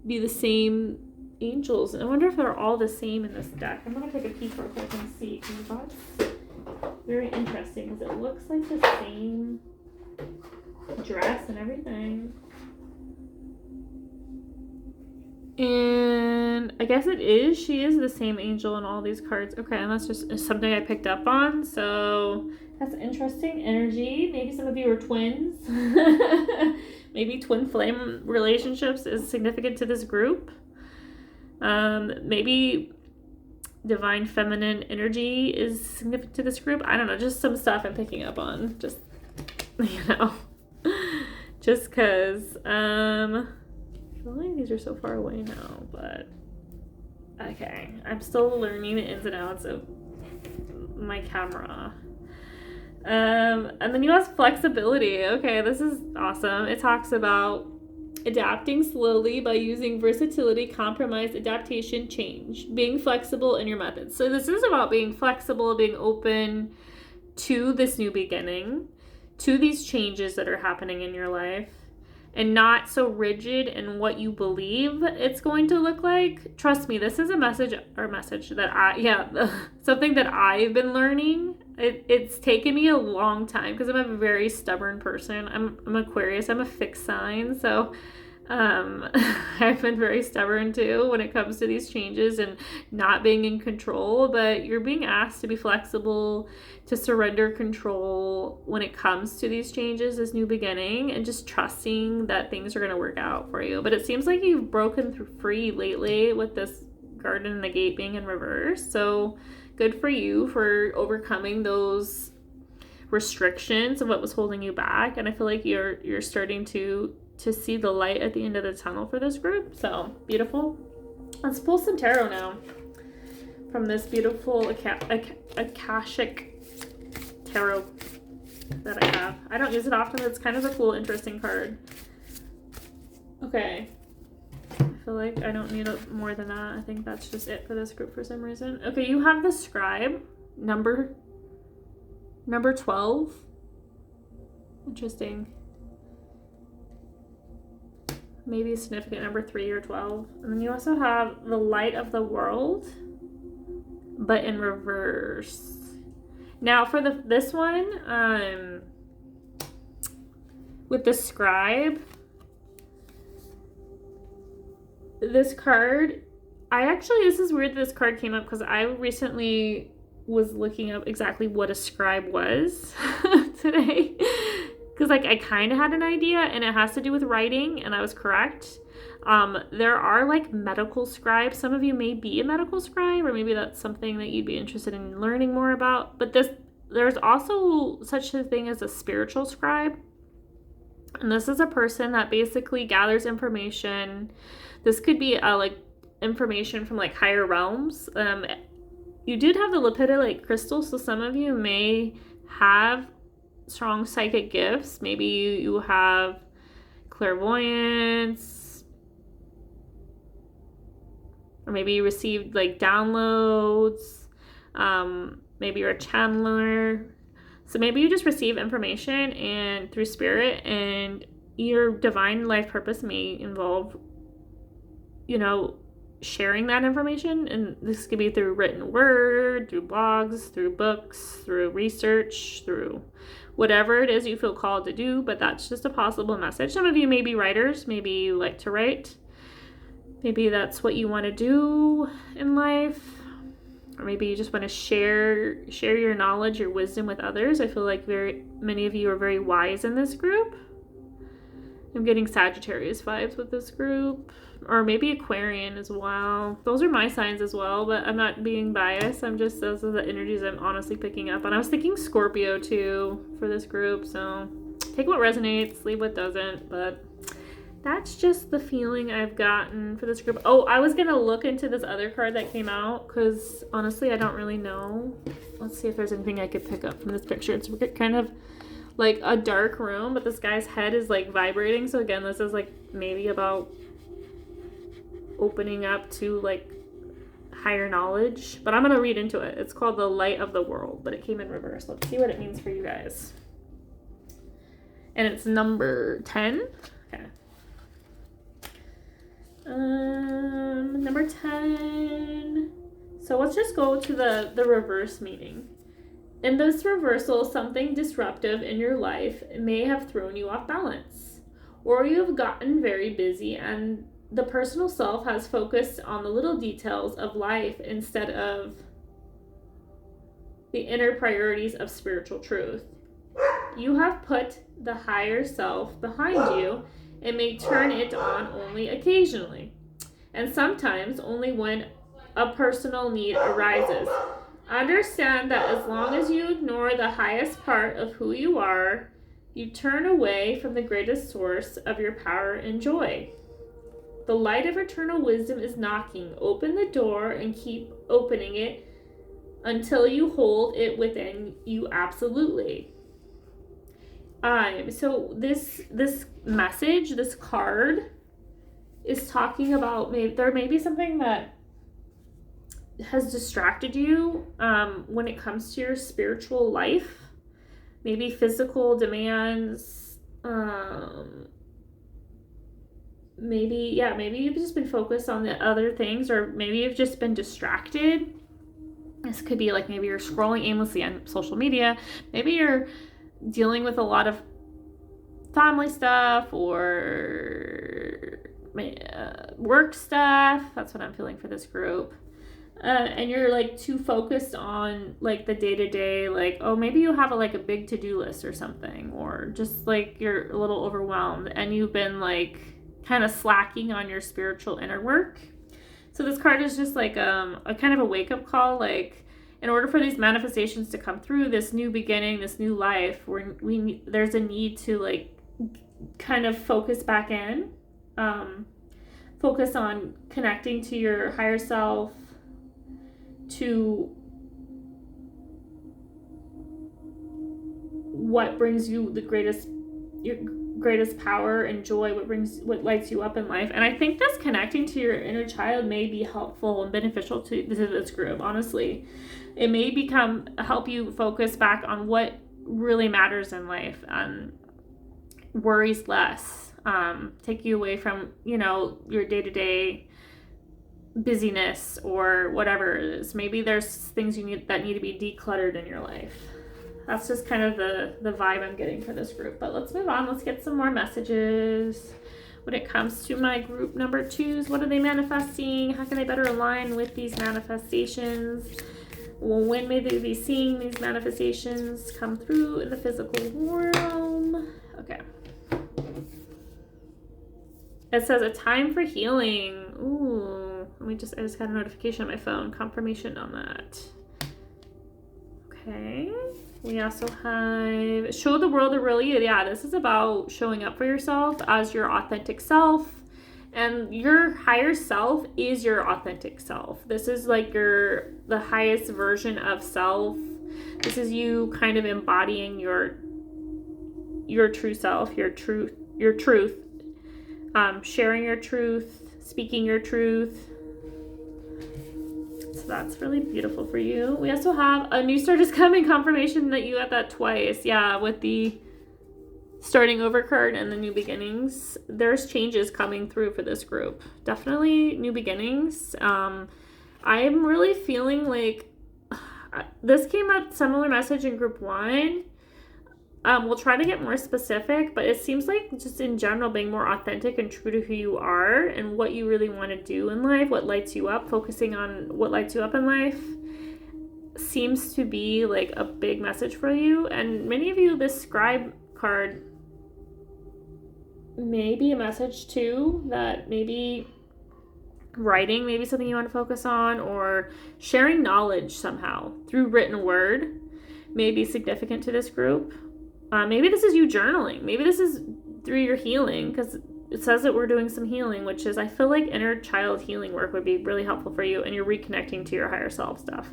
Speaker 1: be the same angels. I wonder if they're all the same in this deck. I'm going to take a peek real quick and see, because that's very interesting, because it looks like the same dress and everything. And I guess it is. She is the same angel in all these cards. Okay, and that's just something I picked up on. So that's interesting energy. Maybe some of you are twins. Maybe twin flame relationships is significant to this group. Maybe divine feminine energy is significant to this group. I don't know. Just some stuff I'm picking up on. Just, just because. I feel like these are so far away now, but okay. I'm still learning the ins and outs of my camera. And then you have flexibility. Okay, this is awesome. It talks about adapting slowly by using versatility, compromise, adaptation, change, being flexible in your methods. So this is about being flexible, being open to this new beginning, to these changes that are happening in your life, and not so rigid in what you believe it's going to look like. Trust me, this is a message that something that I've been learning It's taken me a long time because I'm a very stubborn person. I'm Aquarius. I'm a fixed sign, so I've been very stubborn too when it comes to these changes and not being in control. But you're being asked to be flexible, to surrender control when it comes to these changes, this new beginning, and just trusting that things are going to work out for you. But it seems like you've broken through free lately with this Garden and the Gate being in reverse. So good for you for overcoming those restrictions of what was holding you back. And I feel like you're starting to see the light at the end of the tunnel for this group. So beautiful. Let's pull some tarot now from this beautiful Akashic tarot that I have. I don't use it often, but it's kind of a cool, interesting card. Okay. I feel like I don't need more than that. I think that's just it for this group for some reason. Okay, you have the Scribe, number 12. Interesting. Maybe significant number 3 or 12. And then you also have the Light of the World, but in reverse. Now for this one, with the Scribe, this card, this is weird that this card came up because I recently was looking up exactly what a scribe was today. Because I kind of had an idea, and it has to do with writing, and I was correct. There are medical scribes. Some of you may be a medical scribe, or maybe that's something that you'd be interested in learning more about. But there's also such a thing as a spiritual scribe. And this is a person that basically gathers information. This could be information from higher realms. You did have the lepidolite crystal, so some of you may have strong psychic gifts. Maybe you have clairvoyance, or maybe you received downloads. Maybe you're a channeler. So maybe you just receive information and through spirit, and your divine life purpose may involve, sharing that information. And this could be through written word, through blogs, through books, through research, through whatever it is you feel called to do. But that's just a possible message. Some of you may be writers. Maybe you like to write. Maybe that's what you want to do in life. Or maybe you just want to share your knowledge, your wisdom with others. I feel like very many of you are very wise in this group. I'm getting Sagittarius vibes with this group. Or maybe Aquarian as well. Those are my signs as well, but I'm not being biased. Those are the energies I'm honestly picking up on. I was thinking Scorpio too for this group, so take what resonates, leave what doesn't, but that's just the feeling I've gotten for this group. Oh, I was going to look into this other card that came out because honestly, I don't really know. Let's see if there's anything I could pick up from this picture. It's kind of like a dark room, but this guy's head is vibrating. So again, this is maybe about opening up to higher knowledge. But I'm going to read into it. It's called the Light of the World, but it came in reverse. Let's see what it means for you guys. And it's number 10. Okay. Number 10. So let's just go to the reverse meaning. In this reversal, something disruptive in your life may have thrown you off balance, or you have gotten very busy and the personal self has focused on the little details of life instead of the inner priorities of spiritual truth. You have put the higher self behind you and may turn it on only occasionally, and sometimes only when a personal need arises. Understand that as long as you ignore the highest part of who you are, you turn away from the greatest source of your power and joy. The light of eternal wisdom is knocking. Open the door and keep opening it until you hold it within you absolutely. So this message, this card, is talking about there may be something that has distracted you when it comes to your spiritual life. Maybe physical demands. Maybe you've just been focused on the other things, or maybe you've just been distracted. This could be like maybe you're scrolling aimlessly on social media. Maybe you're dealing with a lot of family stuff or work stuff. That's what I'm feeling for this group. And you're like too focused on like the day-to-day, like, oh, maybe you have a big to-do list or something, or just like you're a little overwhelmed and you've been like kind of slacking on your spiritual inner work. So this card is just like a kind of a wake-up call, like in order for these manifestations to come through, this new beginning, this new life, there's a need to like kind of focus back in, focus on connecting to your higher self, to what brings you your greatest power and joy, what lights you up in life. And I think this connecting to your inner child may be helpful and beneficial to this group. Honestly, it may help you focus back on what really matters in life, worries less, take you away from your day-to-day busyness or whatever it is. Maybe there's things that need to be decluttered in your life. That's just kind of the vibe I'm getting for this group. But let's move on. Let's get some more messages. When it comes to my group number 2s, what are they manifesting? How can they better align with these manifestations? Well, when may they be seeing these manifestations come through in the physical realm? Okay. It says a time for healing. Ooh. I just got a notification on my phone, confirmation on that. Okay. We also have show the world the real you. Yeah, this is about showing up for yourself as your authentic self. And your higher self is your authentic self. This is like the highest version of self. This is you kind of embodying your true self, your truth, sharing your truth, speaking your truth. So that's really beautiful for you. We also have a new start is coming, confirmation that you got that twice. Yeah, with the starting over card and the new beginnings. There's changes coming through for this group. Definitely new beginnings. I'm really feeling like this came up similar message in group 1. We'll try to get more specific, but it seems like just in general being more authentic and true to who you are and what you really want to do in life, what lights you up, focusing on what lights you up in life seems to be like a big message for you. And many of you, this scribe card may be a message too, that maybe writing may be something you want to focus on, or sharing knowledge somehow through written word may be significant to this group. Maybe this is you journaling. Maybe this is through your healing, because it says that we're doing some healing, which is, I feel like inner child healing work would be really helpful for you, and you're reconnecting to your higher self stuff.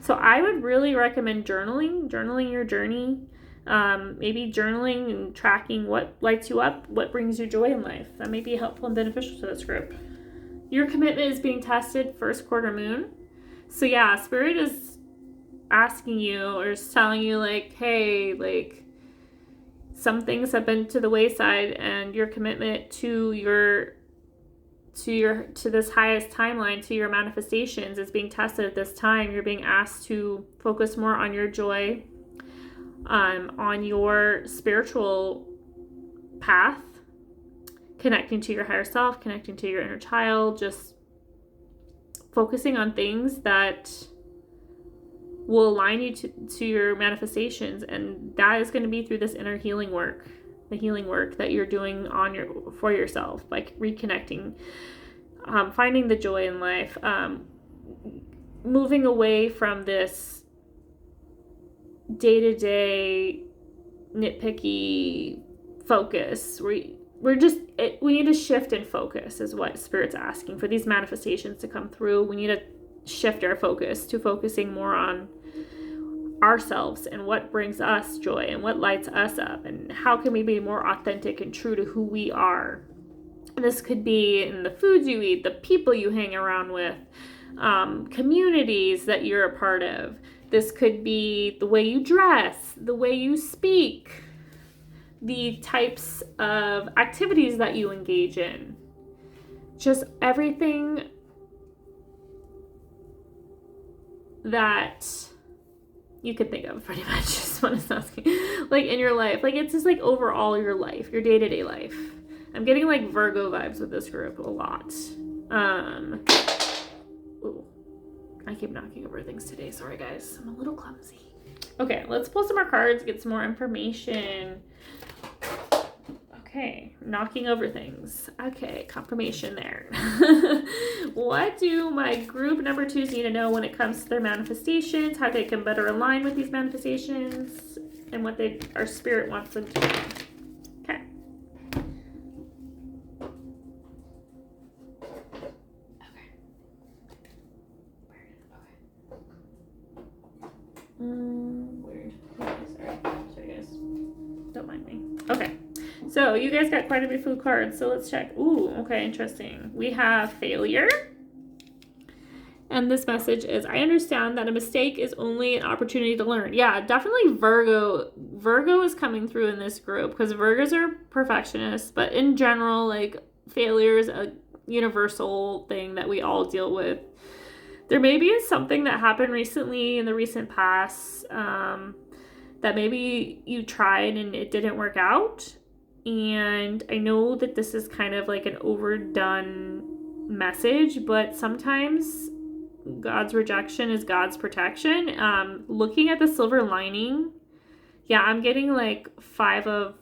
Speaker 1: So I would really recommend journaling your journey. Maybe journaling and tracking what lights you up, what brings you joy in life. That may be helpful and beneficial to this group. Your commitment is being tested first quarter moon. So yeah, Spirit is asking you or is telling you like, hey, like, some things have been to the wayside, and your commitment to this highest timeline, to your manifestations, is being tested at this time. You're being asked to focus more on your joy, on your spiritual path, connecting to your higher self, connecting to your inner child, just focusing on things that will align you to your manifestations. And that is going to be through this inner healing work, the healing work that you're doing for yourself, like reconnecting, finding the joy in life, moving away from this day-to-day nitpicky focus. We need a shift in focus is what Spirit's asking for these manifestations to come through. We need to shift our focus to focusing more on ourselves and what brings us joy and what lights us up, and how can we be more authentic and true to who we are. This could be in the foods you eat, the people you hang around with, communities that you're a part of. This could be the way you dress, the way you speak, the types of activities that you engage in, just everything that you could think of pretty much is what it's asking. Like in your life. Like it's just like overall your life, your day-to-day life. I'm getting like Virgo vibes with this group a lot. Ooh, I keep knocking over things today. Sorry guys, I'm a little clumsy. Okay, let's pull some more cards, get some more information. Okay, knocking over things. Okay, confirmation there. What do my group number 2s need to know when it comes to their manifestations, how they can better align with these manifestations, and what our spirit wants them to do? Okay. Weird. Sorry guys. Don't mind me. Okay. So you guys got quite a bit of cards. So let's check. Ooh, okay, interesting. We have failure. And this message is, I understand that a mistake is only an opportunity to learn. Yeah, definitely Virgo. Virgo is coming through in this group because Virgos are perfectionists. But in general, like failure is a universal thing that we all deal with. There maybe is something that happened recently in the recent past that maybe you tried and it didn't work out. And I know that this is kind of like an overdone message, but sometimes God's rejection is God's protection. Looking at the silver lining, yeah, I'm getting like Five of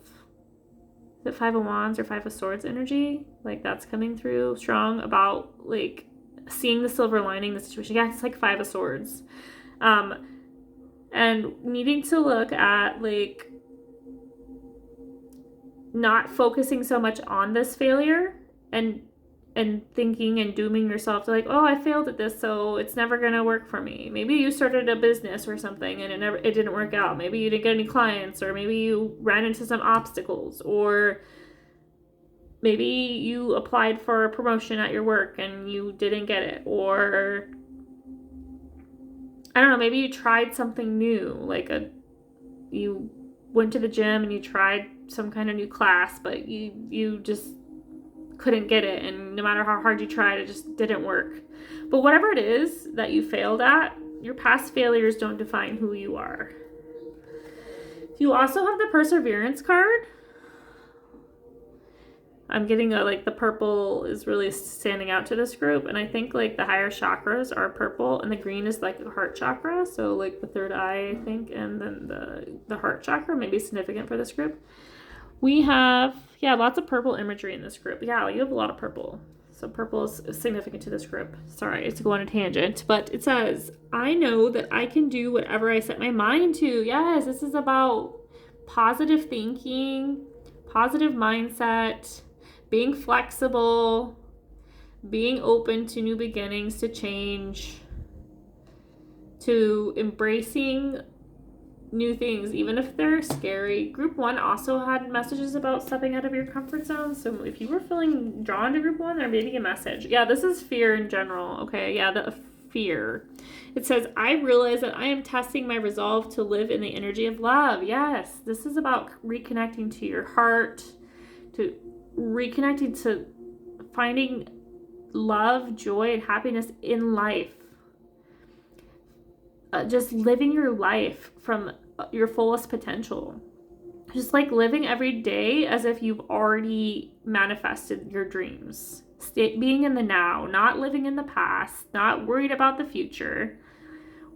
Speaker 1: Wands or Five of Swords energy. Like that's coming through strong about like seeing the silver lining in the situation. Yeah, it's like Five of Swords. And needing to look at like not focusing so much on this failure and thinking and dooming yourself to like, oh, I failed at this, so it's never gonna work for me. Maybe you started a business or something and it didn't work out. Maybe you didn't get any clients, or maybe you ran into some obstacles, or maybe you applied for a promotion at your work and you didn't get it, or I don't know, maybe you tried something new, like you went to the gym and you tried some kind of new class, but you just couldn't get it, and no matter how hard you tried, it just didn't work. But whatever it is that you failed at, your past failures don't define who you are. You also have the Perseverance card. I'm getting like the purple is really standing out to this group, and I think like the higher chakras are purple, and the green is like the heart chakra, so like the third eye, I think, and then the heart chakra may be significant for this group. We have, yeah, lots of purple imagery in this group. Yeah, you have a lot of purple. So purple is significant to this group. Sorry, it's going on a tangent, but it says, I know that I can do whatever I set my mind to. Yes, this is about positive thinking, positive mindset, being flexible, being open to new beginnings, to change, to embracing new things, even if they're scary. Group 1 also had messages about stepping out of your comfort zone. So if you were feeling drawn to group 1, there may be a message. Yeah, this is fear in general. Okay, yeah, the fear. It says, I realize that I am testing my resolve to live in the energy of love. Yes, this is about reconnecting to your heart, to reconnecting to finding love, joy, and happiness in life. Just living your life from your fullest potential. Just like living every day as if you've already manifested your dreams. Being in the now, not living in the past, not worried about the future.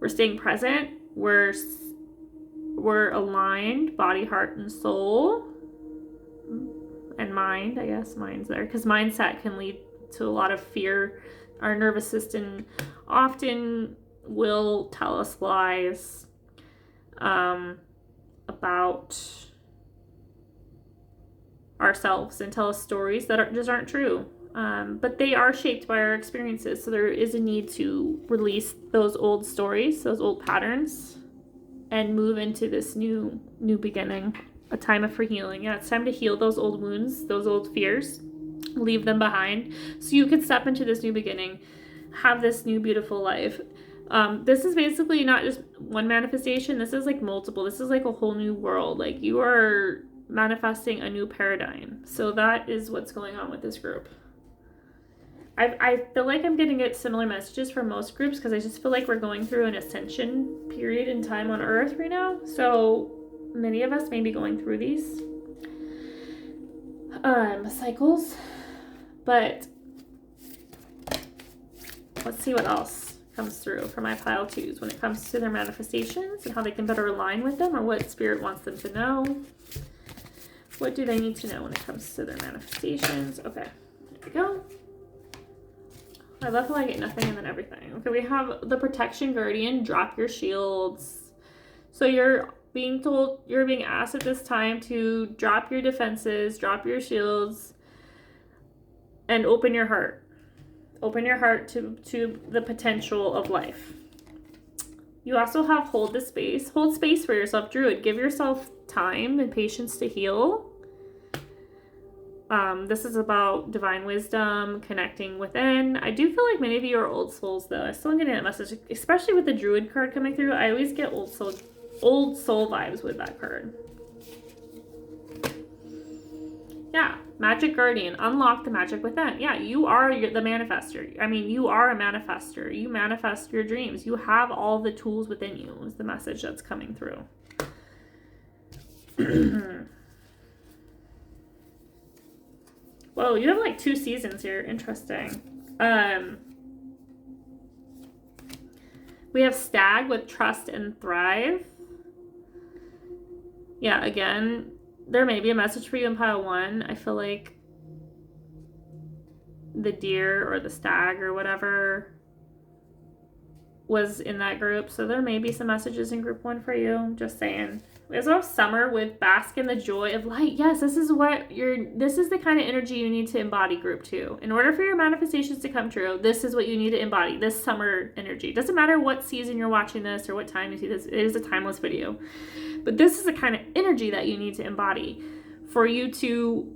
Speaker 1: We're staying present. We're aligned, body, heart, and soul. And mind, I guess mind's there. Because mindset can lead to a lot of fear. Our nervous system often will tell us lies about ourselves and tell us stories that just aren't true. But they are shaped by our experiences. So there is a need to release those old stories, those old patterns, and move into this new beginning, a time for healing. Yeah, it's time to heal those old wounds, those old fears, leave them behind, so you can step into this new beginning, have this new beautiful life. This is basically not just one manifestation. This is like multiple. This is like a whole new world. Like you are manifesting a new paradigm. So that is what's going on with this group. I feel like I'm getting similar messages from most groups because I just feel like we're going through an ascension period in time on Earth right now. So many of us may be going through these cycles. But let's see what else comes through for my pile twos when it comes to their manifestations and how they can better align with them, or what Spirit wants them to know. What do they need to know when it comes to their manifestations? Okay, there we go. I love how I get nothing and then everything. Okay, we have the Protection Guardian, drop your shields. So you're being told, you're being asked at this time to drop your defenses, drop your shields, and open your heart. Open your heart to the potential of life. You also have hold the space. Hold space for yourself, Druid. Give yourself time and patience to heal. This is about divine wisdom, connecting within. I do feel like many of you are old souls, though. I still am getting that message, especially with the Druid card coming through. I always get old soul vibes with that card. Yeah, Magic Guardian, unlock the magic within. Yeah, you are the manifester. I mean, you are a manifester. You manifest your dreams. You have all the tools within you, is the message that's coming through. Whoa, you have like 2 seasons here. Interesting. We have Stag with Trust and Thrive. Yeah, again, there may be a message for you in pile 1. I feel like the deer or the stag or whatever was in that group. So there may be some messages in group 1 for you. Just saying. We also have Summer with Bask in the Joy of Light. Yes, this is the kind of energy you need to embody, group 2. In order for your manifestations to come true, this is what you need to embody, this summer energy. Doesn't matter what season you're watching this or what time you see this. It is a timeless video. But this is the kind of energy that you need to embody for you to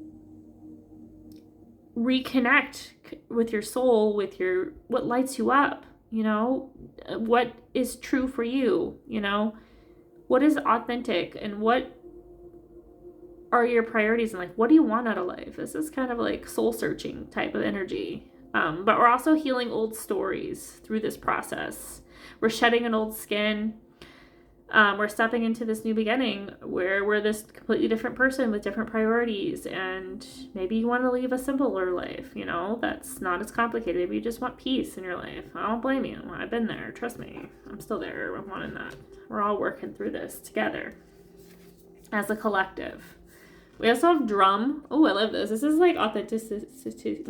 Speaker 1: reconnect with your soul, with what lights you up, what is true for you, what is authentic, and what are your priorities, and like, what do you want out of life? This is kind of like soul searching type of energy. But we're also healing old stories through this process. We're shedding an old skin. We're stepping into this new beginning where we're this completely different person with different priorities, and maybe you want to live a simpler life, that's not as complicated. Maybe you just want peace in your life. I don't blame you. I've been there. Trust me. I'm still there. I'm wanting that. We're all working through this together as a collective. We also have Drum. Oh, I love this. This is like authenticity.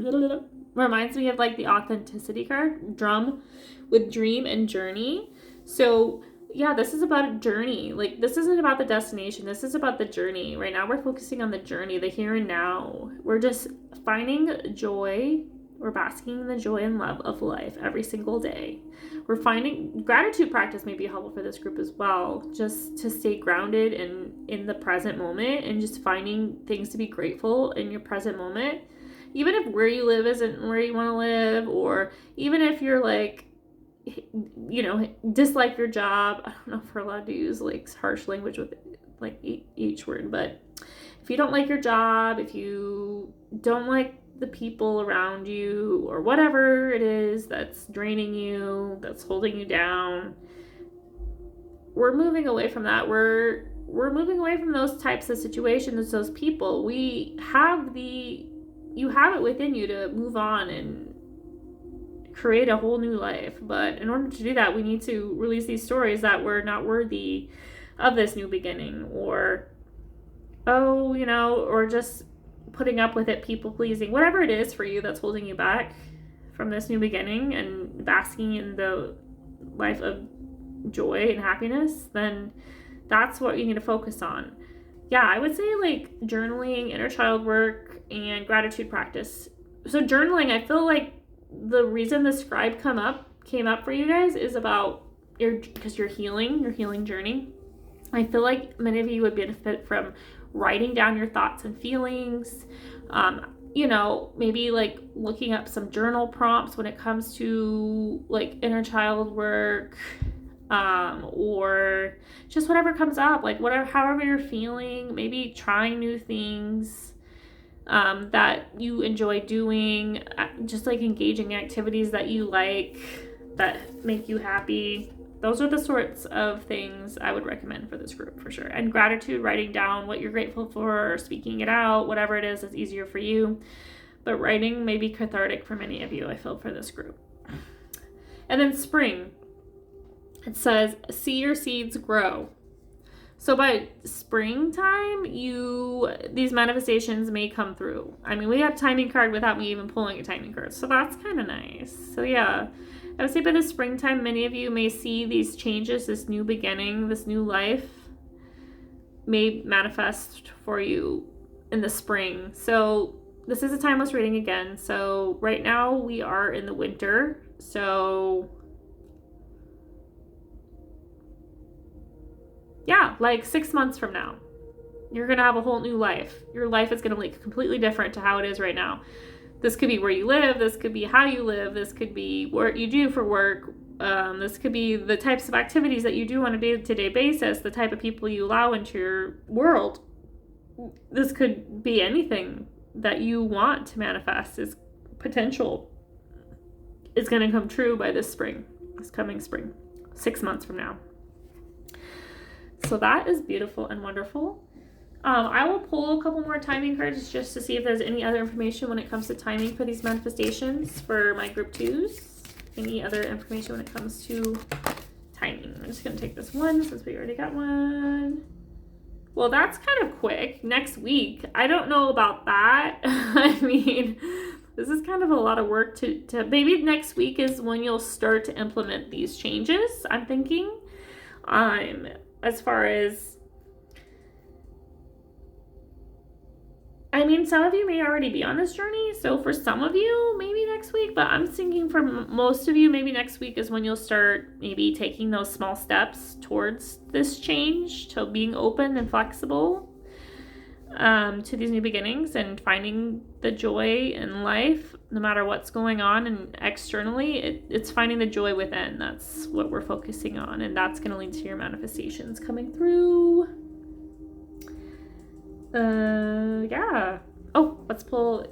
Speaker 1: Reminds me of like the authenticity card. Drum with Dream and Journey. So yeah, this is about a journey. Like, this isn't about the destination. This is about the journey. Right now, we're focusing on the journey, the here and now. We're just finding joy. We're basking in the joy and love of life every single day. We're finding gratitude practice may be helpful for this group as well, just to stay grounded in the present moment and just finding things to be grateful in your present moment. Even if where you live isn't where you want to live, or even if you're like, dislike your job. I don't know if we're allowed to use like harsh language with like each word, but if you don't like your job, if you don't like the people around you, or whatever it is that's draining you, that's holding you down, we're moving away from that. We're moving away from those types of situations, those people. You have it within you to move on and create a whole new life. But in order to do that, we need to release these stories that we're not worthy of this new beginning, or or just putting up with it, people pleasing, whatever it is for you that's holding you back from this new beginning and basking in the life of joy and happiness. Then that's what you need to focus on. Yeah, I would say like journaling, inner child work, and gratitude practice. So journaling, I feel like the reason the scribe came up for you guys is about because your healing journey. I feel like many of you would benefit from writing down your thoughts and feelings. Maybe like looking up some journal prompts when it comes to like inner child work, or just whatever comes up, like however you're feeling. Maybe trying new things. that you enjoy doing, just like engaging activities that you like, that make you happy. Those are the sorts of things I would recommend for this group for sure. And gratitude, writing down what you're grateful for, or speaking it out, whatever it is that's easier for you. But writing may be cathartic for many of you, I feel, for this group. And then spring, it says, see your seeds grow. So by springtime, these manifestations may come through. I mean, we got a timing card without me even pulling a timing card. So that's kind of nice. So yeah, I would say by the springtime, many of you may see these changes, this new beginning, this new life may manifest for you in the spring. So this is a timeless reading again. So right now we are in the winter. So yeah, like 6 months from now, you're going to have a whole new life. Your life is going to look completely different to how it is right now. This could be where you live. This could be how you live. This could be what you do for work. This could be the types of activities that you do on a day-to-day basis, the type of people you allow into your world. This could be anything that you want to manifest. Is potential is going to come true by this spring, this coming spring, 6 months from now. So that is beautiful and wonderful. I will pull a couple more timing cards just to see if there's any other information when it comes to timing for these manifestations for my group 2s. Any other information when it comes to timing. I'm just going to take this one since we already got one. Well, that's kind of quick. Next week. I don't know about that. I mean, this is kind of a lot of work to maybe next week is when you'll start to implement these changes, I'm thinking. As far as, I mean, some of you may already be on this journey. So for some of you, maybe next week, but I'm thinking for most of you, maybe next week is when you'll start maybe taking those small steps towards this change, to being open and flexible to these new beginnings and finding the joy in life, no matter what's going on. And externally, it's finding the joy within. That's what we're focusing on. And that's going to lead to your manifestations coming through. Yeah. Oh, let's pull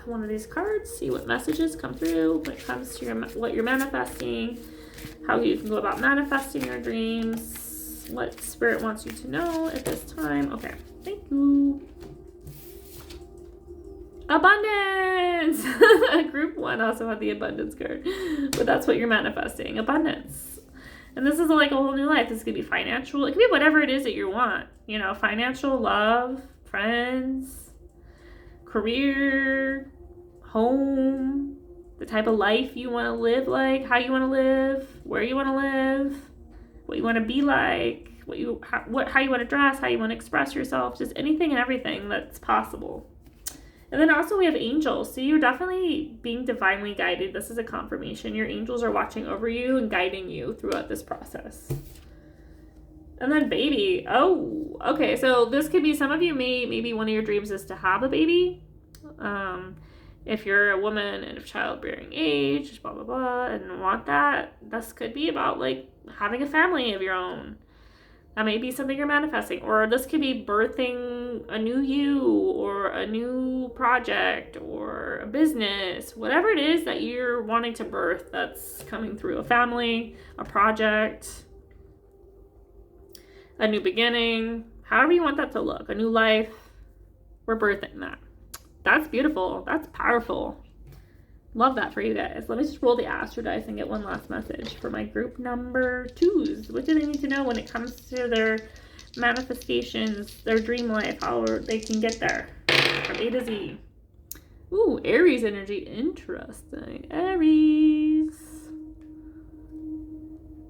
Speaker 1: one of these cards, see what messages come through when it comes to what you're manifesting, how you can go about manifesting your dreams, what Spirit wants you to know at this time. Okay, thank you. Abundance! Group 1 also had the abundance card, but that's what you're manifesting, abundance. And this is like a whole new life. This could be financial. It could be whatever it is that you want. You know, financial, love, friends, career, home, the type of life you want to live, like how you want to live, where you want to live, what you want to be like, how you want to dress, how you want to express yourself, just anything and everything that's possible. And then also we have angels. So you're definitely being divinely guided. This is a confirmation. Your angels are watching over you and guiding you throughout this process. And then baby. Oh, okay. So this could be, some of you maybe one of your dreams is to have a baby. If you're a woman and of childbearing age, blah, blah, blah, and want that, this could be about like having a family of your own. That may be something you're manifesting. Or this could be birthing a new you, or a new project, or a business. Whatever it is that you're wanting to birth that's coming through. A family, a project, a new beginning. However you want that to look. A new life. We're birthing that. That's beautiful. That's powerful. Love that for you guys. Let me just roll the astro dice and get one last message for my group number 2s. What do they need to know when it comes to their manifestations, their dream life, how they can get there from A to Z? Ooh, Aries energy. Interesting. Aries.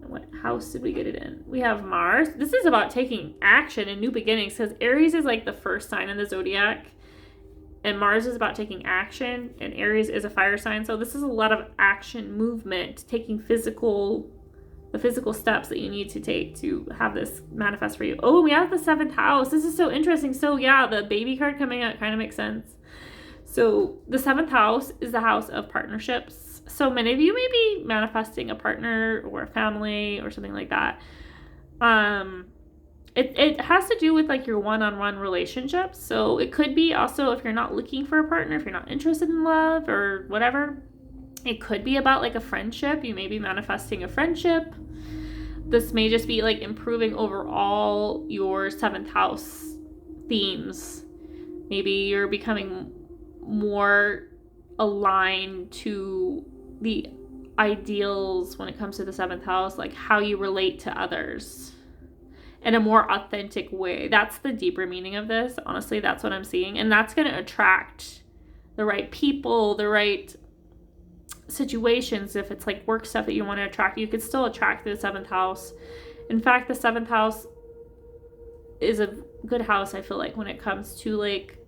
Speaker 1: What house did we get it in? We have Mars. This is about taking action and new beginnings, because Aries is like the first sign in the zodiac. And Mars is about taking action, and Aries is a fire sign. So this is a lot of action, movement, taking the physical steps that you need to take to have this manifest for you. Oh, we have the 7th house. This is so interesting. So yeah, the baby card coming out kind of makes sense. So the 7th house is the house of partnerships. So many of you may be manifesting a partner or a family or something like that. it has to do with like your one-on-one relationships. So it could be also if you're not looking for a partner, if you're not interested in love or whatever, it could be about like a friendship. You may be manifesting a friendship. This may just be like improving overall your 7th house themes. Maybe you're becoming more aligned to the ideals when it comes to the 7th house, like how you relate to others in a more authentic way. That's the deeper meaning of this. Honestly, that's what I'm seeing. And that's going to attract the right people, the right situations. If it's like work stuff that you want to attract, you could still attract the 7th house. In fact, the 7th house is a good house, I feel like, when it comes to like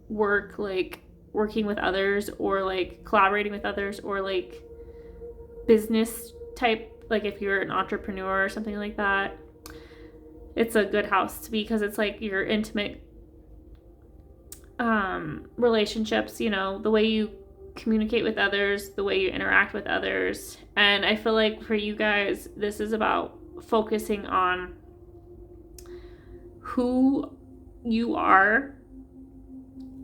Speaker 1: work, like working with others or like collaborating with others or like business type, like if you're an entrepreneur or something like that. It's a good house to be because it's like your intimate relationships, you know, the way you communicate with others, the way you interact with others. And I feel like for you guys, this is about focusing on who you are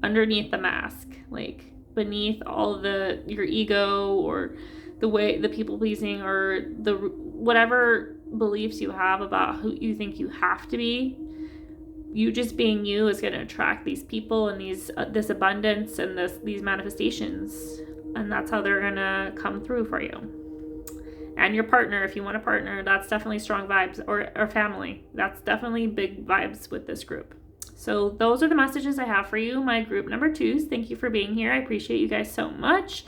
Speaker 1: underneath the mask, like beneath all the your ego or the way the people pleasing or the whatever beliefs you have about who you think you have to be. You just being you is going to attract these people and these this abundance and these manifestations, and that's how they're going to come through for you. And your partner, if you want a partner, that's definitely strong vibes, or family. That's definitely big vibes with this group. So those are the messages I have for you, my group number 2s. Thank you for being here. I appreciate you guys so much.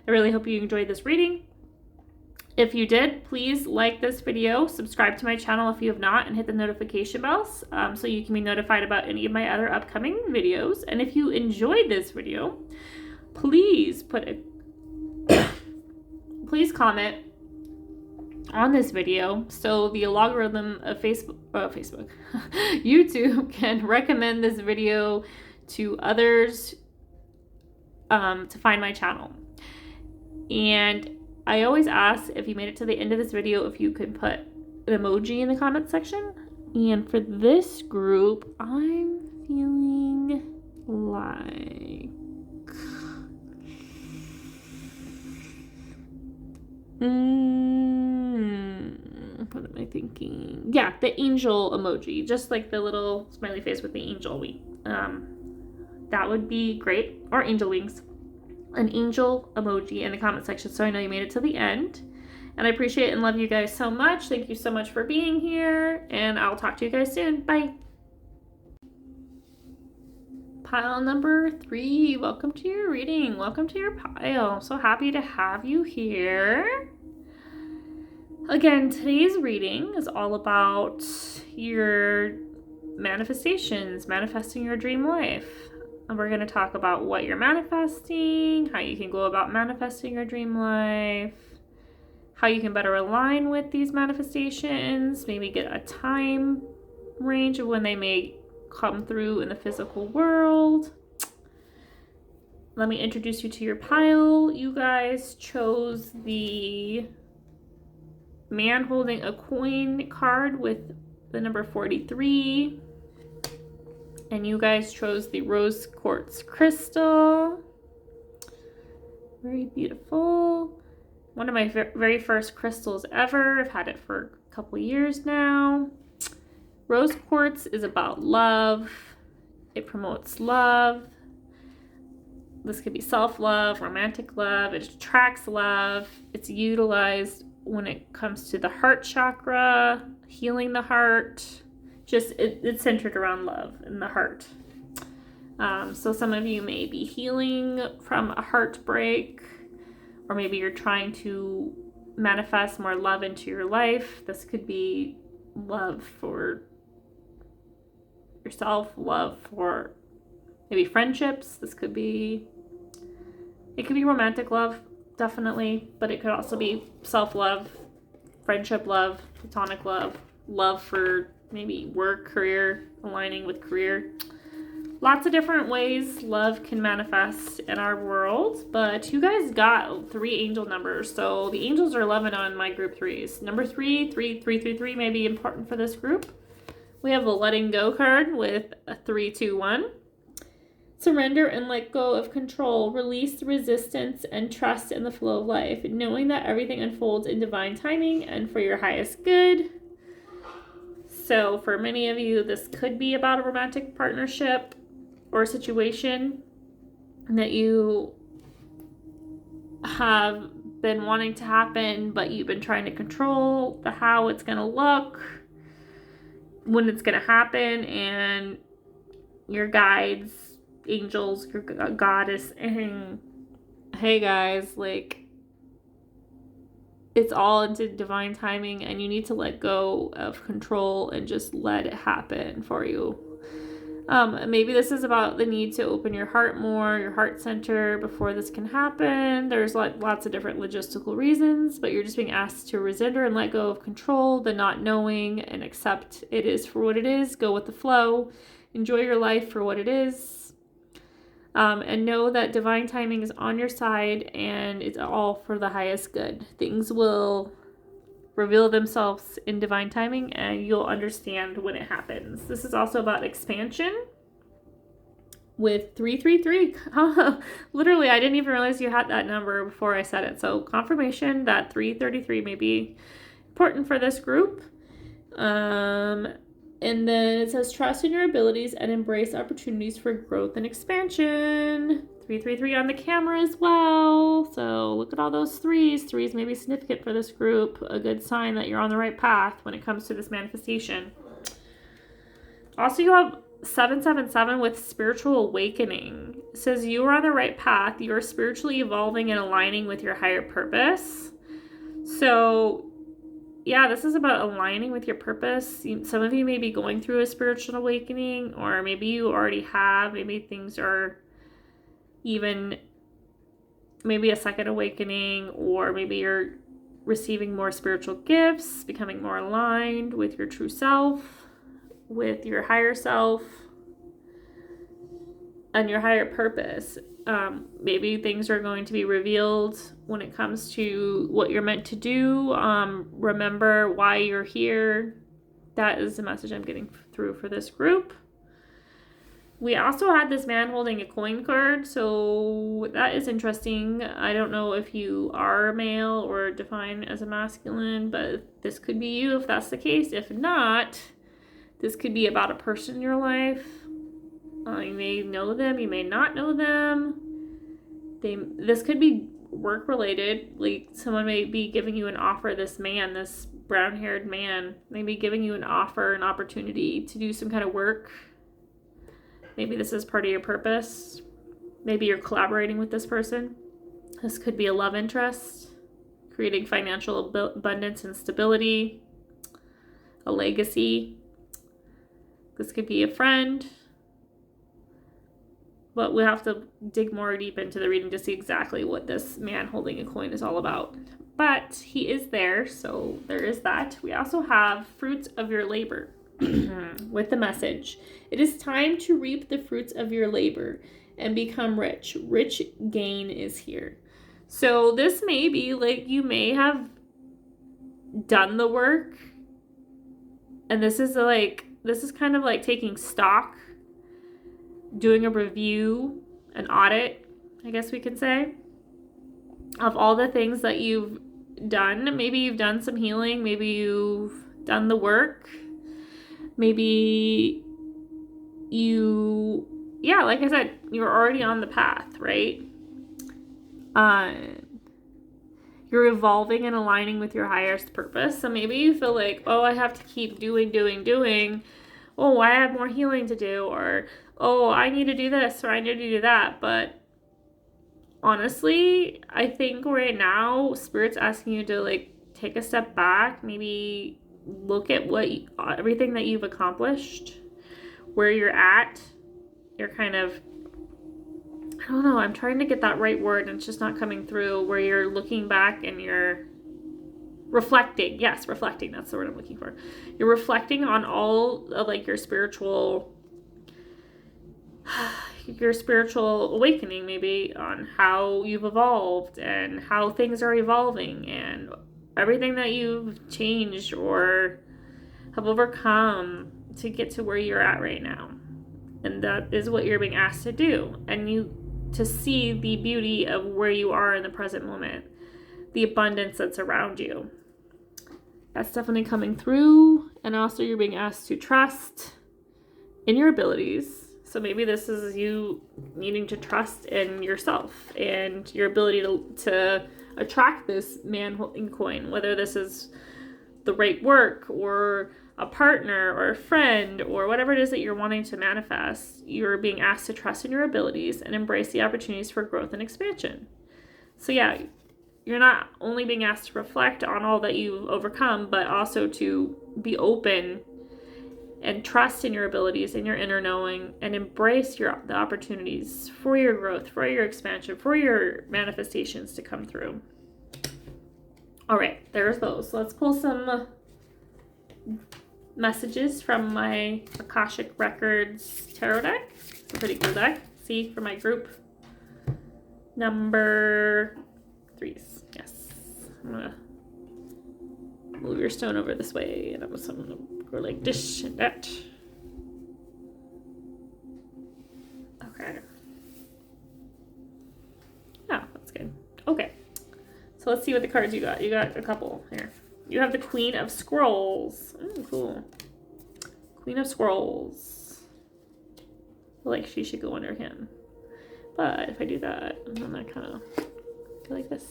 Speaker 1: I really hope you enjoyed this reading. If you did, please like this video, subscribe to my channel if you have not, and hit the notification bells so you can be notified about any of my other upcoming videos. And if you enjoyed this video, please please comment on this video so the algorithm of Facebook, YouTube can recommend this video to others to find my channel. And I always ask, if you made it to the end of this video, if you could put an emoji in the comment section. And for this group, I'm feeling like what am I thinking? Yeah, the angel emoji, just like the little smiley face with the angel wing. That would be great, or angel wings. An angel emoji in the comment section so I know you made it to the end. And I appreciate and love you guys so much. Thank you so much for being here, and I'll talk to you guys soon. Bye. Pile number 3, welcome to your reading. Welcome to your pile. So happy to have you here. Again, today's reading is all about your manifestations, manifesting your dream life. And we're going to talk about what you're manifesting, how you can go about manifesting your dream life, how you can better align with these manifestations, maybe get a time range of when they may come through in the physical world. Let me introduce you to your pile. You guys chose the man holding a coin card with the number 43. And you guys chose the rose quartz crystal. Very beautiful. One of my very first crystals ever. I've had it for a couple years now. Rose quartz is about love. It promotes love. This could be self-love, romantic love. It attracts love. It's utilized when it comes to the heart chakra, healing the heart. Just it's centered around love and the heart. So some of you may be healing from a heartbreak, or maybe you're trying to manifest more love into your life. This could be love for yourself, love for maybe friendships. It could be romantic love, definitely, but it could also be self-love, friendship love, platonic love, love for maybe work, career, aligning with career. Lots of different ways love can manifest in our world, but you guys got 3 angel numbers, so the angels are loving on my group 3s. Number 3, 3, 3, 3, 3 may be important for this group. We have a letting go card with a 3, 2, 1. Surrender and let go of control. Release resistance and trust in the flow of life, knowing that everything unfolds in divine timing and for your highest good. So for many of you, this could be about a romantic partnership or situation that you have been wanting to happen, but you've been trying to control the how it's going to look, when it's going to happen, and your guides, angels, your goddess, and hey guys, like, it's all into divine timing, and you need to let go of control and just let it happen for you. Maybe this is about the need to open your heart more, your heart center, before this can happen. There's lots of different logistical reasons, but you're just being asked to surrender and let go of control, the not knowing, and accept it is for what it is. Go with the flow. Enjoy your life for what it is. And know that divine timing is on your side, and it's all for the highest good. Things will reveal themselves in divine timing, and you'll understand when it happens. This is also about expansion with 333. Literally, I didn't even realize you had that number before I said it. So confirmation that 333 may be important for this group. And then it says, trust in your abilities and embrace opportunities for growth and expansion. 333 on the camera as well. So look at all those threes. Threes may be significant for this group. A good sign that you're on the right path when it comes to this manifestation. Also, you have 777 with spiritual awakening. It says you are on the right path. You're spiritually evolving and aligning with your higher purpose. So yeah, this is about aligning with your purpose. Some of you may be going through a spiritual awakening, or maybe you already have. Maybe things are even maybe a second awakening, or maybe you're receiving more spiritual gifts, becoming more aligned with your true self, with your higher self, and your higher purpose. Maybe things are going to be revealed when it comes to what you're meant to do. Remember why you're here. That is the message I'm getting through for this group. We also had this man holding a coin card, so that is interesting. I don't know if you are male or defined as a masculine, but this could be you if that's the case. If not, this could be about a person in your life. You may know them, you may not know them. This could be work related. Like, someone may be giving you an offer. This man, this brown-haired man, may be giving you an offer, an opportunity to do some kind of work. Maybe this is part of your purpose. Maybe you're collaborating with this person. This could be a love interest, creating financial abundance and stability, a legacy. This could be a friend. But we have to dig more deep into the reading to see exactly what this man holding a coin is all about. But he is there, so there is that. We also have fruits of your labor with the message. It is time to reap the fruits of your labor and become rich. Rich gain is here. So this may be like you may have done the work, and this is kind of like taking stock, doing a review, an audit, I guess we could say, of all the things that you've done. Maybe you've done some healing. Maybe you've done the work. Maybe like I said, you're already on the path, right? You're evolving and aligning with your highest purpose. So maybe you feel like, oh, I have to keep doing. Oh, I have more healing to do, or oh, I need to do this, or I need to do that. But honestly, I think right now, Spirit's asking you to like take a step back, maybe look at everything that you've accomplished, where you're at. You're kind of, I don't know, I'm trying to get that right word and it's just not coming through, where you're looking back and you're reflecting. Yes, reflecting, that's the word I'm looking for. You're reflecting on all of like your spiritual awakening, maybe on how you've evolved and how things are evolving and everything that you've changed or have overcome. to get to where you're at right now. And that is what you're being asked to do. And to see the beauty of where you are in the present moment, the abundance that's around you. That's definitely coming through. And also you're being asked to trust in your abilities. So maybe this is you needing to trust in yourself and your ability to attract this man holding coin, whether this is the right work or a partner or a friend or whatever it is that you're wanting to manifest. You're being asked to trust in your abilities and embrace the opportunities for growth and expansion. So yeah, you're not only being asked to reflect on all that you've overcome, but also to be open and trust in your abilities and your inner knowing and embrace the opportunities for your growth, for your expansion, for your manifestations to come through. All right, there's those. So let's pull some messages from my Akashic Records tarot deck. It's a pretty cool deck. See, for my group number 3s. Yes. I'm going to move your stone over this way, and I'm going to go like this and that. Okay. Yeah, that's good. Okay. So let's see what the cards you got. You got a couple here. You have the Queen of Scrolls. Cool. Queen of Scrolls. I feel like she should go under him. But if I do that, then I kind of go like this.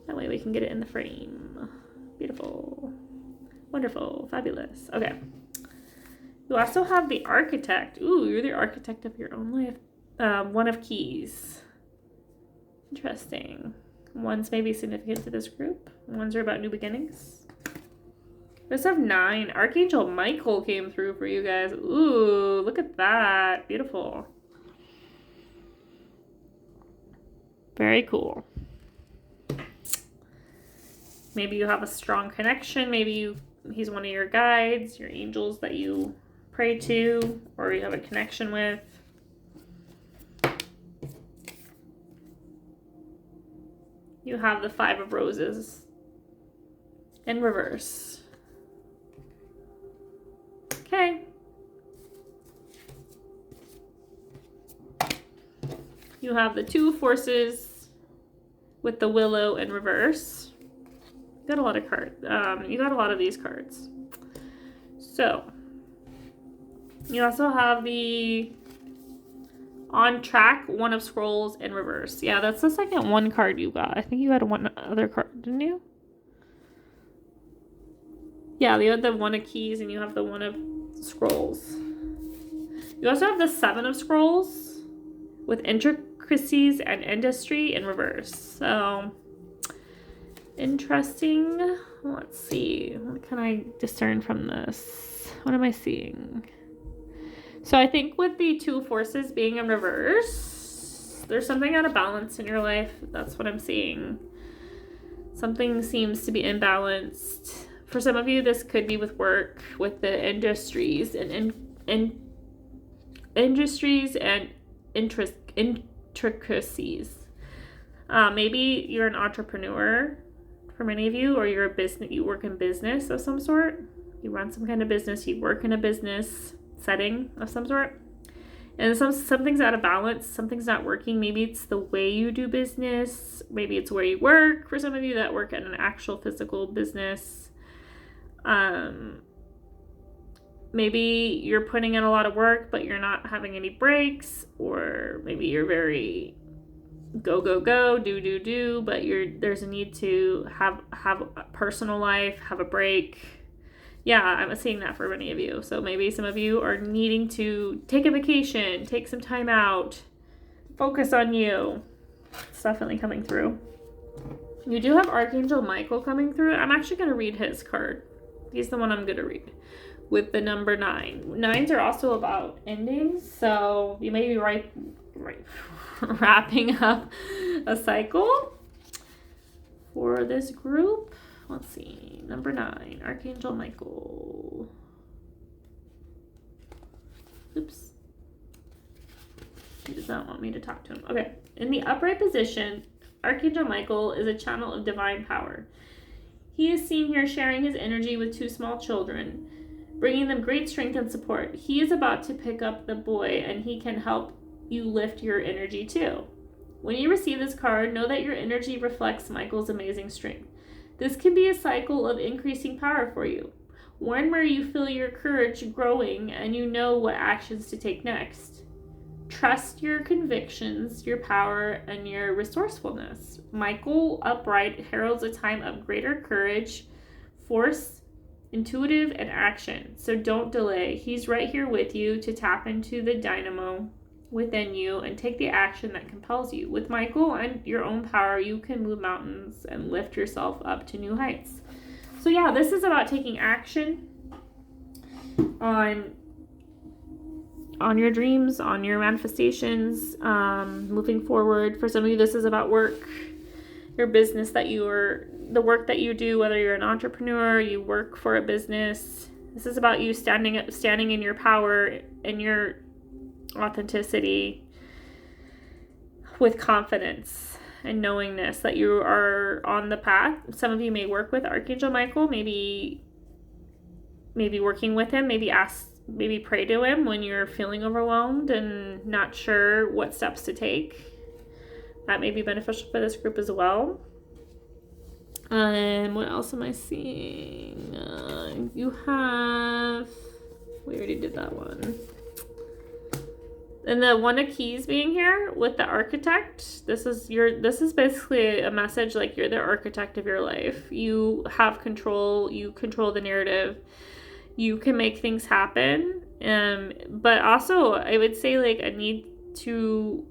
Speaker 1: That way we can get it in the frame. Beautiful. Wonderful. Fabulous. Okay. You also have the Architect. Ooh, you're the architect of your own life. One of Keys. Interesting. One's maybe significant to this group. Ones are about new beginnings. We also have 9. Archangel Michael came through for you guys. Ooh, look at that. Beautiful. Very cool. Maybe you have a strong connection. Maybe he's one of your guides, your angels that you pray to, or you have a connection with. You have the 5 of Roses in reverse. Okay. You have the 2 of Forces with the Willow in reverse. You got a lot of cards. You got a lot of these cards. So, you also have the On Track, 1 of Scrolls in reverse. Yeah, that's the second 1 card you got. I think you had one other card, didn't you? Yeah, you had the 1 of Keys and you have the 1 of Scrolls. You also have the 7 of Scrolls with Intricacies and Industry in reverse. So, interesting. Let's see. What can I discern from this? What am I seeing? So I think with the 2 Forces being in reverse, there's something out of balance in your life. That's what I'm seeing. Something seems to be imbalanced. For some of you, this could be with work, with the industries and industries and intricacies. Maybe you're an entrepreneur for many of you, or you're a business. You work in business of some sort. You run some kind of business. You work in a business setting of some sort, and something's out of balance. Something's not working. Maybe it's the way you do business. Maybe it's where you work. For some of you that work at an actual physical business. Maybe you're putting in a lot of work, but you're not having any breaks, or maybe you're very go, do, but there's a need to have a personal life, have a break. Yeah, I'm seeing that for many of you. So maybe some of you are needing to take a vacation, take some time out, focus on you. It's definitely coming through. You do have Archangel Michael coming through. I'm actually going to read his card. He's the one I'm going to read with the number 9. 9s are also about endings. So you may be wrapping up a cycle for this group. Let's see. Number 9, Archangel Michael. Oops. He does not want me to talk to him. Okay. In the upright position, Archangel Michael is a channel of divine power. He is seen here sharing his energy with 2 small children. bringing them great strength and support. He is about to pick up the boy, and he can help you lift your energy too. When you receive this card, know that your energy reflects Michael's amazing strength. This can be a cycle of increasing power for you, one where you feel your courage growing and you know what actions to take next. Trust your convictions, your power, and your resourcefulness. Michael upright heralds a time of greater courage, force, intuitive, and action. So don't delay. He's right here with you to tap into the dynamo within you and take the action that compels you. With Michael and your own power, you can move mountains and lift yourself up to new heights. So yeah, this is about taking action on your dreams, on your manifestations, moving forward. For some of you, this is about work, your business the work that you do, whether you're an entrepreneur, you work for a business. This is about you standing in your power and your authenticity with confidence and knowingness that you are on the path. Some of you may work with Archangel Michael, maybe working with him, maybe pray to him when you're feeling overwhelmed and not sure what steps to take. That may be beneficial for this group as well. What else am I seeing? We already did that one. And the One of Keys being here with the Architect, this is basically a message like you're the architect of your life. You have control, you control the narrative, you can make things happen. But also I would say like a need to,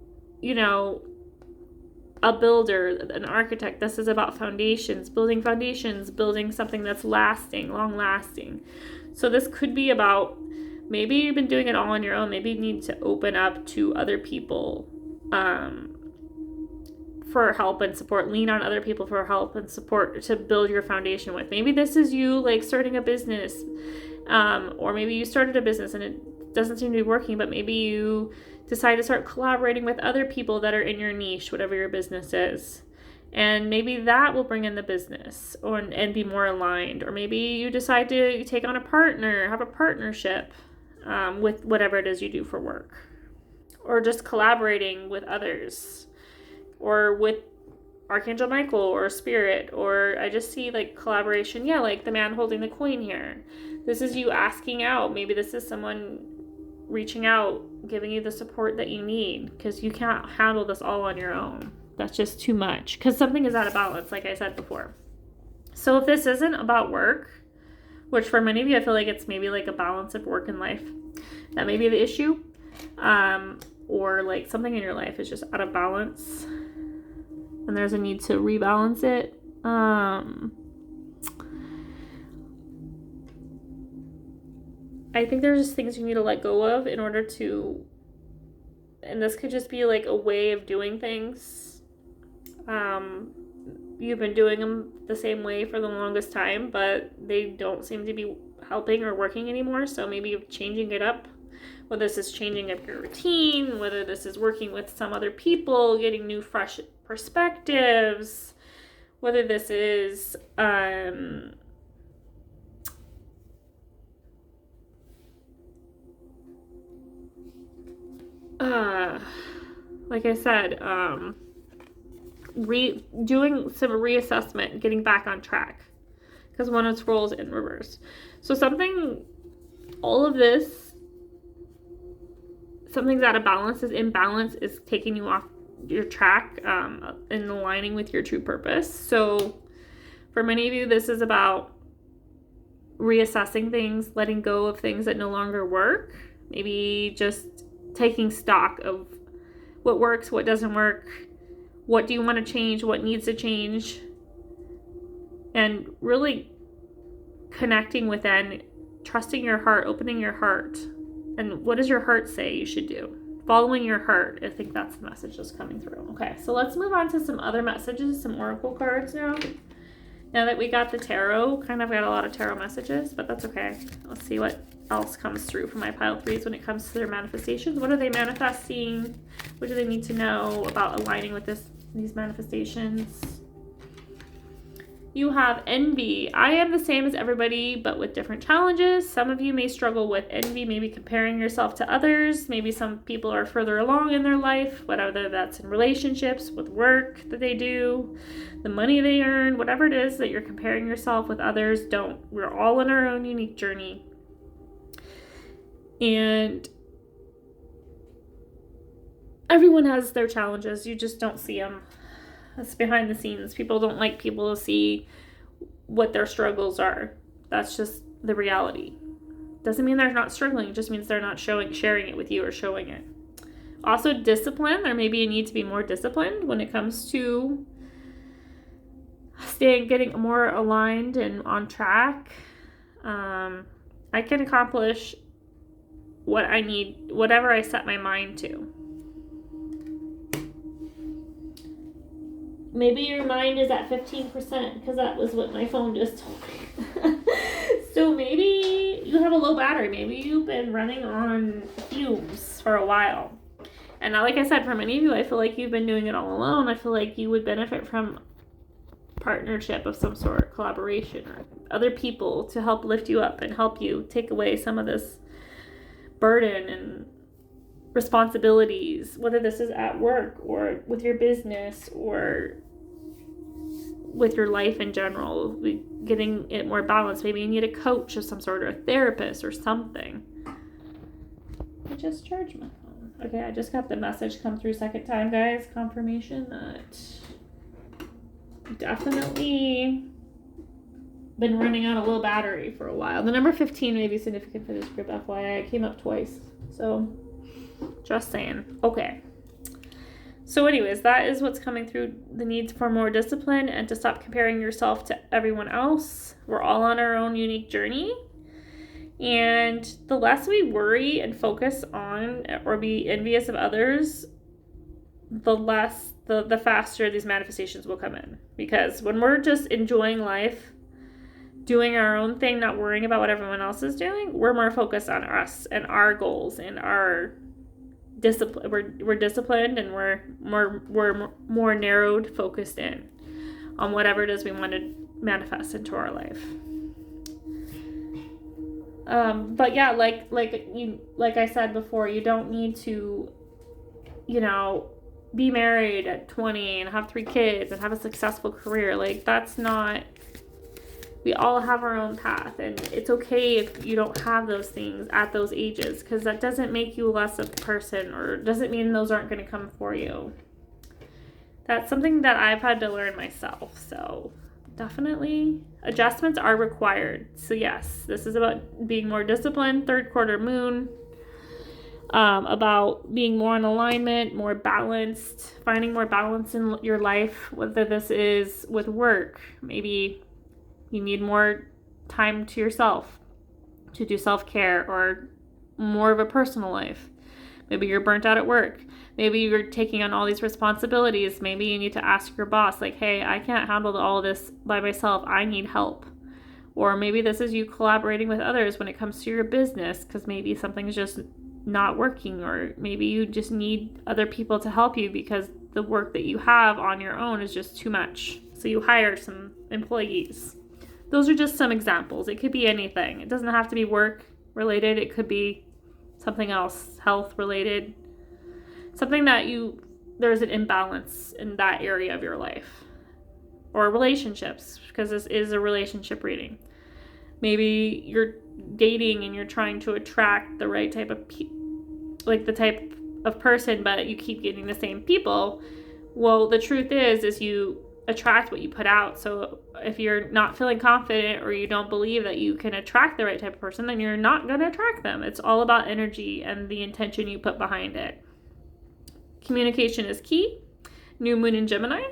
Speaker 1: a builder, an architect. This is about foundations, building something that's lasting, long lasting. So this could be about, maybe you've been doing it all on your own. Maybe you need to open up to other people for help and support. Lean on other people for help and support to build your foundation with. Maybe this is you like starting a business, or maybe you started a business and it doesn't seem to be working, but maybe you decide to start collaborating with other people that are in your niche, whatever your business is. And maybe that will bring in the business and be more aligned. Or maybe you decide to take on a partner, have a partnership with whatever it is you do for work. Or just collaborating with others. Or with Archangel Michael or Spirit. Or I just see like collaboration. Yeah, like the man holding the coin here. This is you asking out. Maybe this is someone reaching out, giving you the support that you need. Because you can't handle this all on your own. That's just too much. Because something is out of balance, like I said before. So if this isn't about work, which for many of you, I feel like it's maybe like a balance of work and life. That may be the issue. Or like something in your life is just out of balance. And there's a need to rebalance it. I think there's just things you need to let go of in order to, and this could just be like a way of doing things. You've been doing them the same way for the longest time, but they don't seem to be helping or working anymore. So maybe you're changing it up. Whether this is changing up your routine, whether this is working with some other people, getting new, fresh perspectives, whether this is, like I said, doing some reassessment, getting back on track, because one of its roles in reverse. So all of this, something's out of balance, is imbalance, is taking you off your track, and aligning with your true purpose. So for many of you, this is about reassessing things, letting go of things that no longer work, maybe just taking stock of what works, what doesn't work, what do you want to change, what needs to change, and really connecting within, trusting your heart, opening your heart, and what does your heart say you should do? Following your heart. I think that's the message that's coming through. Okay, so let's move on to some other messages, some oracle cards now. Now that we got the tarot, kind of got a lot of tarot messages, but that's okay. Let's see what else comes through for my pile threes when it comes to their manifestations. What are they manifesting? What do they need to know about aligning with these manifestations? You have envy. I am the same as everybody, but with different challenges. Some of you may struggle with envy, maybe comparing yourself to others. Maybe some people are further along in their life, whether that's in relationships, with work that they do, the money they earn, whatever it is that you're comparing yourself with others. Don't. We're all on our own unique journey. And everyone has their challenges. You just don't see them. That's behind the scenes. People don't like people to see what their struggles are. That's just the reality. Doesn't mean they're not struggling. It just means they're not sharing it with you or showing it. Also, discipline. There may be a need to be more disciplined when it comes to getting more aligned and on track. I can accomplish what I need, whatever I set my mind to. Maybe your mind is at 15%, because that was what my phone just told me. So maybe you have a low battery. Maybe you've been running on fumes for a while. And like I said, for many of you, I feel like you've been doing it all alone. I feel like you would benefit from partnership of some sort, collaboration, or other people to help lift you up and help you take away some of this burden and responsibilities, whether this is at work or with your business or with your life in general, getting it more balanced. Maybe you need a coach of some sort or a therapist or something. I just charged my phone. Okay, I just got the message come through second time, guys. Confirmation that definitely been running out of low battery for a while. The number 15 may be significant for this group, FYI. It came up twice. So, just saying. Okay. So anyways, that is what's coming through, the need for more discipline and to stop comparing yourself to everyone else. We're all on our own unique journey. And the less we worry and focus on or be envious of others, the faster these manifestations will come in. Because when we're just enjoying life, doing our own thing, not worrying about what everyone else is doing, we're more focused on us and our goals and our discipline. We're disciplined, and we're more narrowed, focused in on whatever it is we want to manifest into our life. But yeah, like I said before, you don't need to, be married at 20 and have 3 kids and have a successful career. Like, that's not. We all have our own path, and it's okay if you don't have those things at those ages, because that doesn't make you less of a person, or doesn't mean those aren't going to come for you. That's something that I've had to learn myself. So definitely adjustments are required. So yes, this is about being more disciplined, third quarter moon, about being more in alignment, more balanced, finding more balance in your life, whether this is with work, maybe you need more time to yourself to do self-care, or more of a personal life. Maybe you're burnt out at work. Maybe you're taking on all these responsibilities. Maybe you need to ask your boss, like, hey, I can't handle all of this by myself. I need help. Or maybe this is you collaborating with others when it comes to your business, because maybe something's just not working, or maybe you just need other people to help you because the work that you have on your own is just too much. So you hire some employees. Those are just some examples. It could be anything. It doesn't have to be work related. It could be something else, health related. Something that there's an imbalance in that area of your life. Or relationships, because this is a relationship reading. Maybe you're dating and you're trying to attract the right type of the type of person, but you keep getting the same people. Well, the truth is you attract what you put out. So if you're not feeling confident, or you don't believe that you can attract the right type of person, then you're not going to attract them. It's all about energy and the intention you put behind it. Communication is key. New moon in Gemini.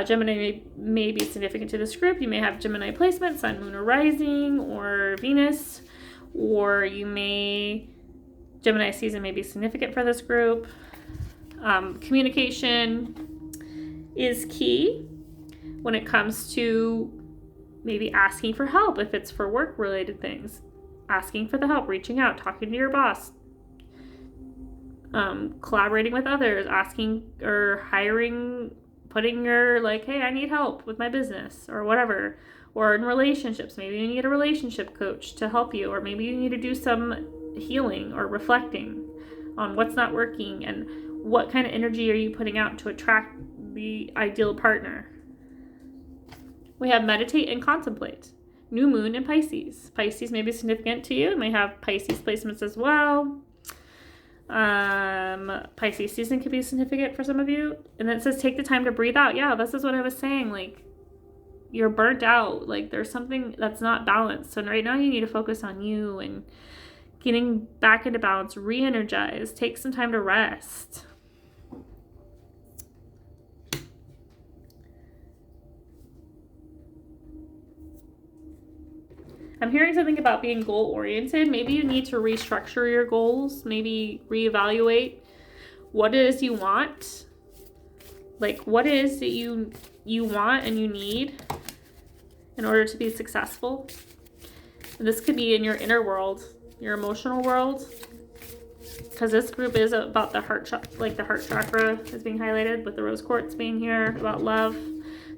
Speaker 1: Gemini may be significant to this group. You may have Gemini placement, sun, moon, or rising, or Venus, or Gemini season may be significant for this group. Communication is key when it comes to maybe asking for help if it's for work related things. Asking for the help, reaching out, talking to your boss, collaborating with others, asking or hiring, putting your, like, hey, I need help with my business or whatever. Or in relationships, maybe you need a relationship coach to help you, or maybe you need to do some healing or reflecting on what's not working and what kind of energy are you putting out to attract the ideal partner. We have meditate and contemplate. New moon in Pisces. Pisces may be significant to you. It may have Pisces placements as well. Pisces season could be significant for some of you. And then it says take the time to breathe out. Yeah, this is what I was saying. Like, you're burnt out. Like, there's something that's not balanced. So right now you need to focus on you and getting back into balance, re-energize, take some time to rest. I'm hearing something about being goal-oriented. Maybe you need to restructure your goals, maybe reevaluate what it is you want. Like, what it is that you want and you need in order to be successful. And this could be in your inner world, your emotional world, because this group is about the heart like the heart chakra is being highlighted with the rose quartz being here, about love.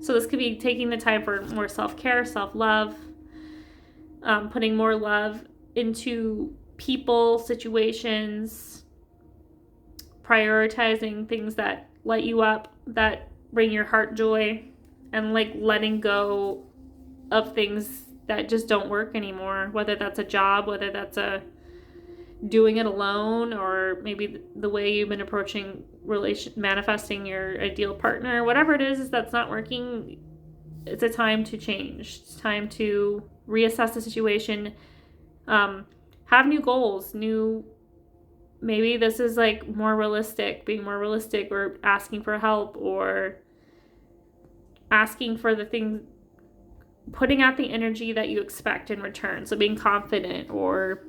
Speaker 1: So this could be taking the time for more self-care, self-love, putting more love into people, situations, prioritizing things that light you up, that bring your heart joy, and like letting go of things that just don't work anymore, whether that's a job, whether that's doing it alone, or maybe the way you've been approaching manifesting your ideal partner, whatever it is that's not working. It's a time to change. It's time to reassess the situation, have new goals, maybe this is like more realistic, being more realistic, or asking for help, or asking for the things, putting out the energy that you expect in return. So being confident or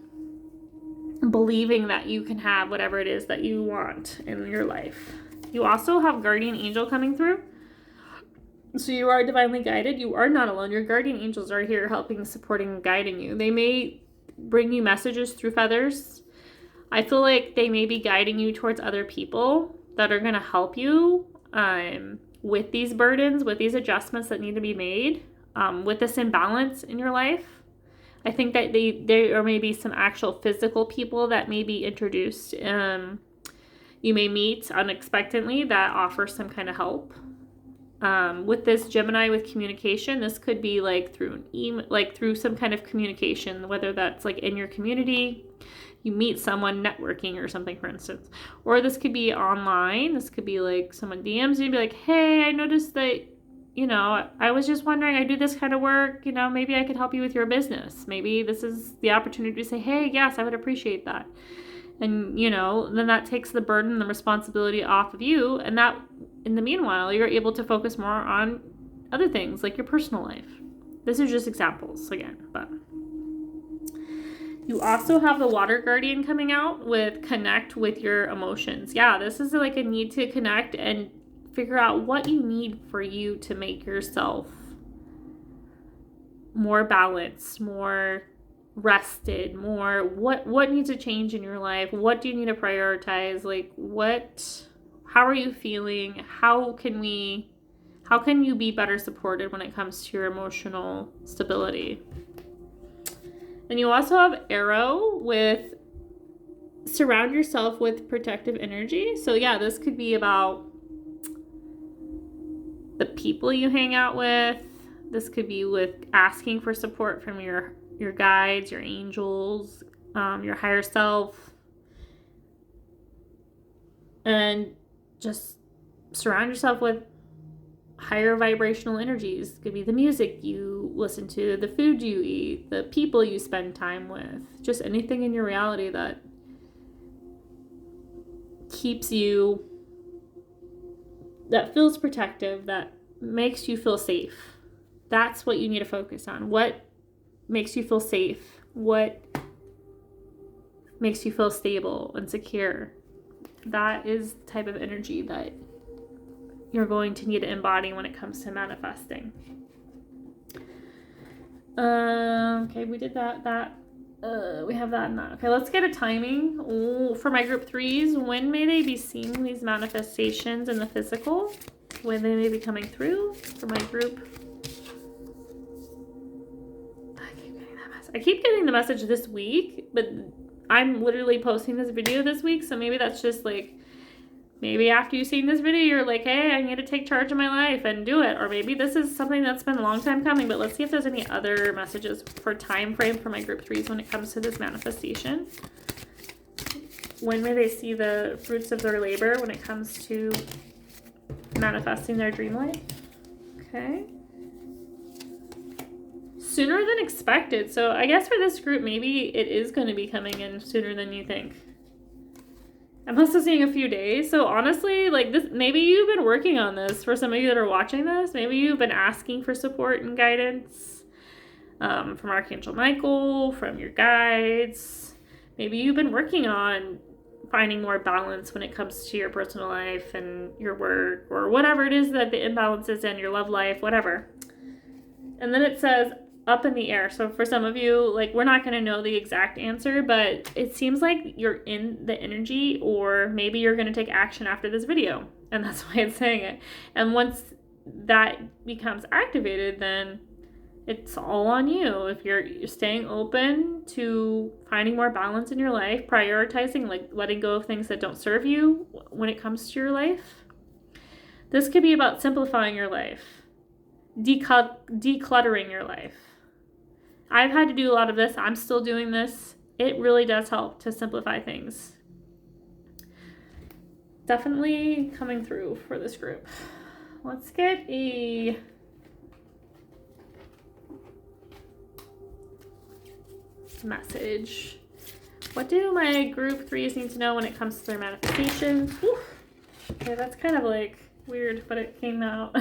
Speaker 1: believing that you can have whatever it is that you want in your life. You also have guardian angel coming through. So you are divinely guided. You are not alone. Your guardian angels are here helping, supporting, guiding you. They may bring you messages through feathers. I feel like they may be guiding you towards other people that are going to help you with these burdens, with these adjustments that need to be made, with this imbalance in your life. I think that there are maybe some actual physical people that may be introduced. You may meet unexpectedly that offer some kind of help. With this Gemini with communication, this could be like through an email, like through some kind of communication, whether that's like in your community, you meet someone networking or something, for instance, or this could be online. This could be like someone DMs you and be like, hey, I noticed that, I was just wondering, I do this kind of work, maybe I could help you with your business. Maybe this is the opportunity to say, hey, yes, I would appreciate that. And, then that takes the burden and the responsibility off of you. And that, in the meanwhile, you're able to focus more on other things like your personal life. This is just examples again, but you also have the water guardian coming out with connect with your emotions. Yeah, this is like a need to connect and figure out what you need for you to make yourself more balanced, more rested, more what needs to change in your life. What do you need to prioritize? Like, how are you feeling? How can you be better supported when it comes to your emotional stability? Then you also have arrow with surround yourself with protective energy. So yeah, this could be about the people you hang out with. This could be with asking for support from your guides, your angels, your higher self, and just surround yourself with higher vibrational energies. It could be the music you listen to, the food you eat, the people you spend time with, just anything in your reality that keeps you, that feels protective, that makes you feel safe. That's what you need to focus on. What makes you feel safe? What makes you feel stable and secure? That is the type of energy that you're going to need to embody when it comes to manifesting. Okay, we did that. We have that and that. Okay, let's get a timing for my group 3s. When may they be seeing these manifestations in the physical? when they may be coming through for my group. I keep getting the message this week, but I'm literally posting this video this week, so maybe that's just like, maybe after you've seen this video, you're like, hey, I need to take charge of my life and do it. Or maybe this is something that's been a long time coming, but let's see if there's any other messages for time frame for my group 3s when it comes to this manifestation. When may they see the fruits of their labor when it comes to manifesting their dream life? Okay. Sooner than expected. So I guess for this group, maybe it is going to be coming in sooner than you think. I'm also seeing a few days. So honestly, like this, maybe you've been working on this. For some of you that are watching this, maybe you've been asking for support and guidance from Archangel Michael, from your guides. Maybe you've been working on finding more balance when it comes to your personal life and your work, or whatever it is that the imbalance is in your love life, whatever. And then it says up in the air. So for some of you, like, we're not going to know the exact answer, but it seems like you're in the energy, or maybe you're going to take action after this video. And that's why it's saying it. And once that becomes activated, then it's all on you. If you're staying open to finding more balance in your life, prioritizing, like letting go of things that don't serve you when it comes to your life. This could be about simplifying your life, decluttering your life. I've had to do a lot of this. I'm still doing this. It really does help to simplify things. Definitely coming through for this group. Let's get a message. What do my group 3s need to know when it comes to their manifestations? Okay, that's kind of like weird, but it came out.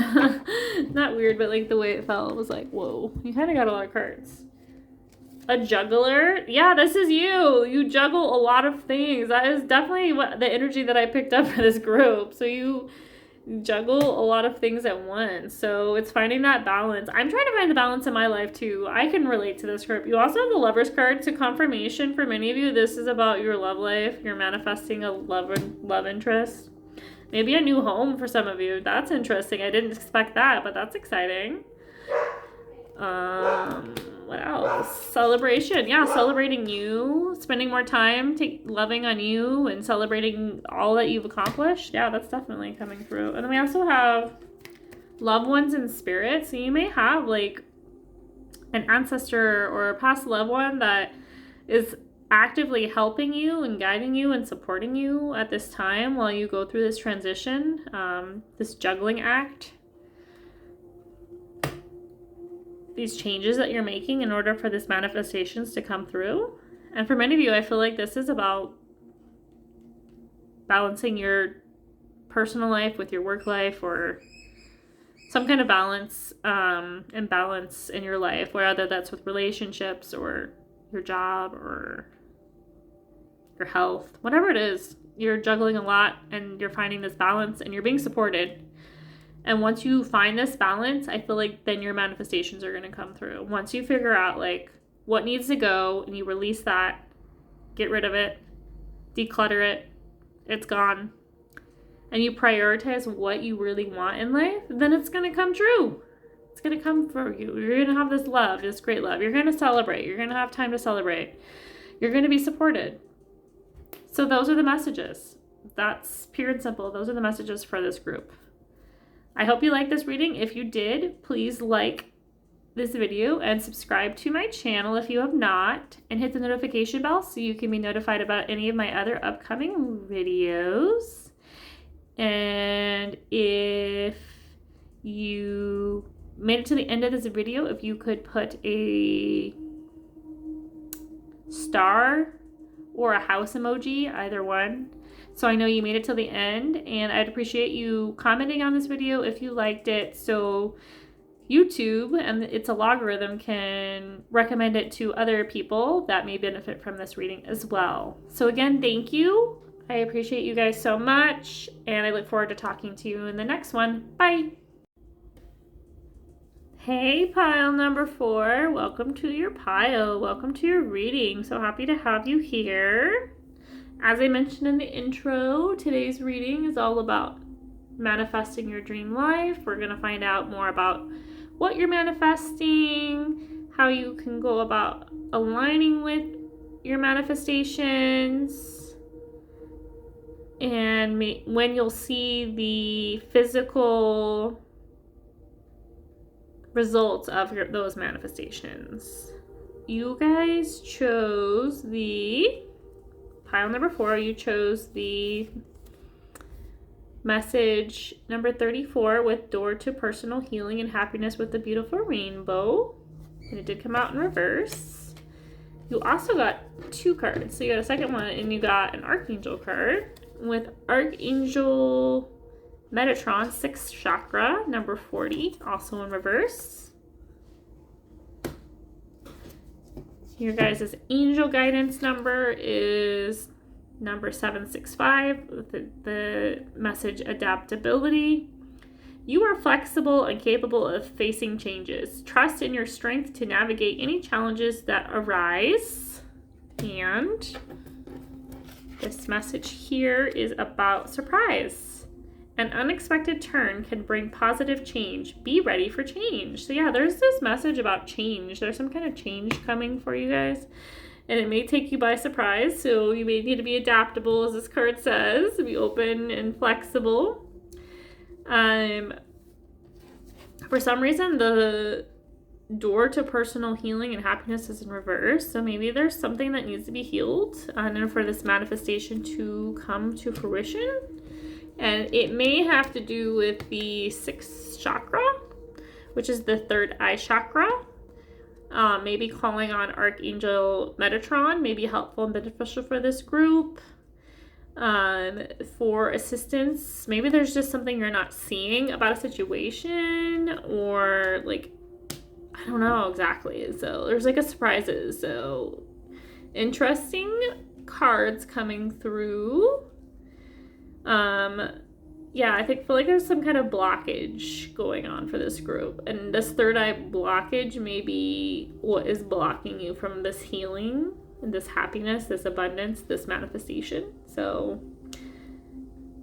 Speaker 1: Not weird, but like the way it felt was like, whoa, you kind of got a lot of cards. A juggler? Yeah, this is you. You juggle a lot of things. That is definitely what the energy that I picked up for this group. So you juggle a lot of things at once. So it's finding that balance. I'm trying to find the balance in my life too. I can relate to this group. You also have the Lover's card. So confirmation for many of you, this is about your love life. You're manifesting a love interest. Maybe a new home for some of you. That's interesting. I didn't expect that, but that's exciting. What else? Celebration. Yeah, celebrating you, spending more time loving on you and celebrating all that you've accomplished. Yeah, that's definitely coming through. And then we also have loved ones in spirit. So you may have like an ancestor or a past loved one that is actively helping you and guiding you and supporting you at this time while you go through this transition, this juggling act. These changes that you're making in order for this manifestations to come through. And for many of you, I feel like this is about balancing your personal life with your work life, or some kind of balance and balance in your life, whether that's with relationships or your job or your health, whatever it is. You're juggling a lot and you're finding this balance and you're being supported. And once you find this balance, I feel like then your manifestations are going to come through. Once you figure out like what needs to go and you release that, get rid of it, declutter it, it's gone, and you prioritize what you really want in life, then it's going to come true. It's going to come for you. You're going to have this love, this great love. You're going to celebrate. You're going to have time to celebrate. You're going to be supported. So those are the messages. That's pure and simple. Those are the messages for this group. I hope you liked this reading. If you did, please like this video and subscribe to my channel if you have not, and hit the notification bell so you can be notified about any of my other upcoming videos. And if you made it to the end of this video, if you could put a star or a house emoji, either one, so I know you made it till the end. And I'd appreciate you commenting on this video if you liked it, so YouTube and its algorithm can recommend it to other people that may benefit from this reading as well. So again, thank you. I appreciate you guys so much, and I look forward to talking to you in the next one. Bye. Hey, pile number 4. Welcome to your pile. Welcome to your reading. So happy to have you here. As I mentioned in the intro, today's reading is all about manifesting your dream life. We're going to find out more about what you're manifesting, how you can go about aligning with your manifestations, and when you'll see the physical results of those manifestations. You guys chose the pile number 4. You chose the message number 34 with door to personal healing and happiness with the beautiful rainbow. And it did come out in reverse. You also got 2 cards. So you got a second one and you got an Archangel card with Archangel Metatron, 6th chakra, number 40, also in reverse. Your guys' angel guidance number is number 765 with the message adaptability. You are flexible and capable of facing changes. Trust in your strength to navigate any challenges that arise. And this message here is about surprise. An unexpected turn can bring positive change. Be ready for change. So yeah, there's this message about change. There's some kind of change coming for you guys. And it may take you by surprise. So you may need to be adaptable, as this card says. Be open and flexible. For some reason, the door to personal healing and happiness is in reverse. So maybe there's something that needs to be healed and for this manifestation to come to fruition. And it may have to do with the 6th chakra, which is the 3rd eye chakra. Maybe calling on Archangel Metatron may be helpful and beneficial for this group. For assistance, maybe there's just something you're not seeing about a situation, or like, I don't know exactly. So there's like a surprises. So interesting cards coming through. Yeah, I feel like there's some kind of blockage going on for this group. And this 3rd eye blockage may be what is blocking you from this healing and this happiness, this abundance, this manifestation. So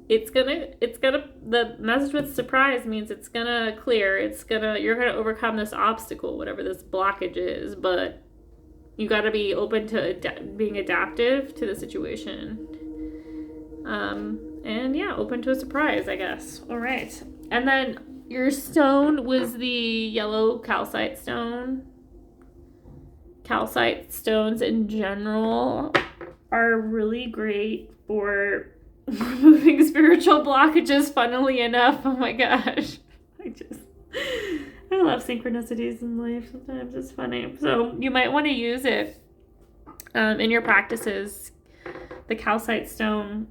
Speaker 1: the message with surprise means it's gonna clear. You're gonna overcome this obstacle, whatever this blockage is, but you gotta be open to being adaptive to the situation. And yeah, open to a surprise, I guess. All right. And then your stone was the yellow calcite stone. Calcite stones in general are really great for removing spiritual blockages, funnily enough. Oh my gosh. I love synchronicities in life. Sometimes it's funny. So you might want to use it in your practices. The calcite stone,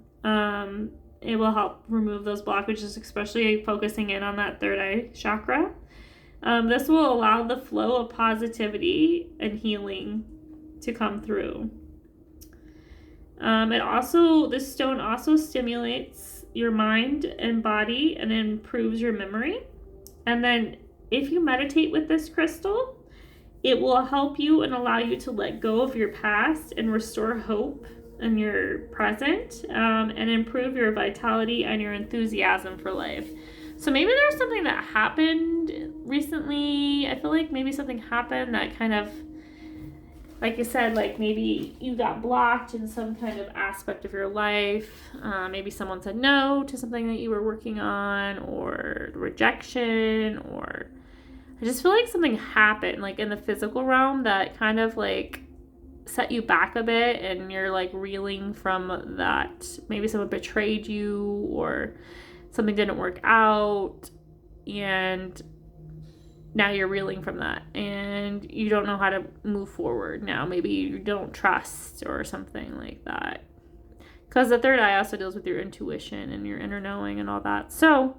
Speaker 1: it will help remove those blockages, especially focusing in on that 3rd eye chakra. This will allow the flow of positivity and healing to come through. This stone also stimulates your mind and body and improves your memory. And then if you meditate with this crystal, it will help you and allow you to let go of your past and restore hope in your present, and improve your vitality and your enthusiasm for life. So maybe there's something that happened recently. I feel like maybe something happened that kind of, like you said, like maybe you got blocked in some kind of aspect of your life. Maybe someone said no to something that you were working on, or rejection, or I just feel like something happened like in the physical realm that kind of like set you back a bit, and you're like reeling from that. Maybe someone betrayed you, or something didn't work out, and now you're reeling from that and you don't know how to move forward now. Maybe you don't trust or something like that, because the 3rd eye also deals with your intuition and your inner knowing and all that. So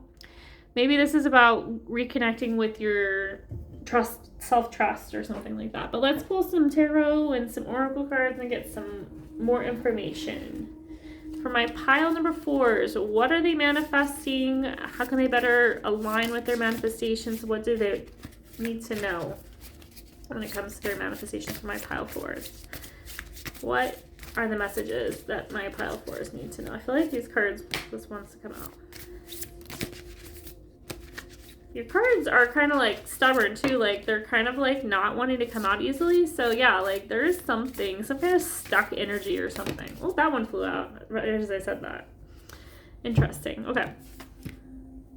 Speaker 1: maybe this is about reconnecting with your trust, self-trust, or something like that. But let's pull some tarot and some oracle cards and get some more information. For my pile number 4s, what are they manifesting? How can they better align with their manifestations? What do they need to know when it comes to their manifestations for my pile 4s? What are the messages that my pile 4s need to know? I feel like these cards, this wants to come out. Your cards are kind of like stubborn too. Like they're kind of like not wanting to come out easily. So yeah, like there's something, some kind of stuck energy or something. Oh, that one flew out right as I said that. Interesting. Okay.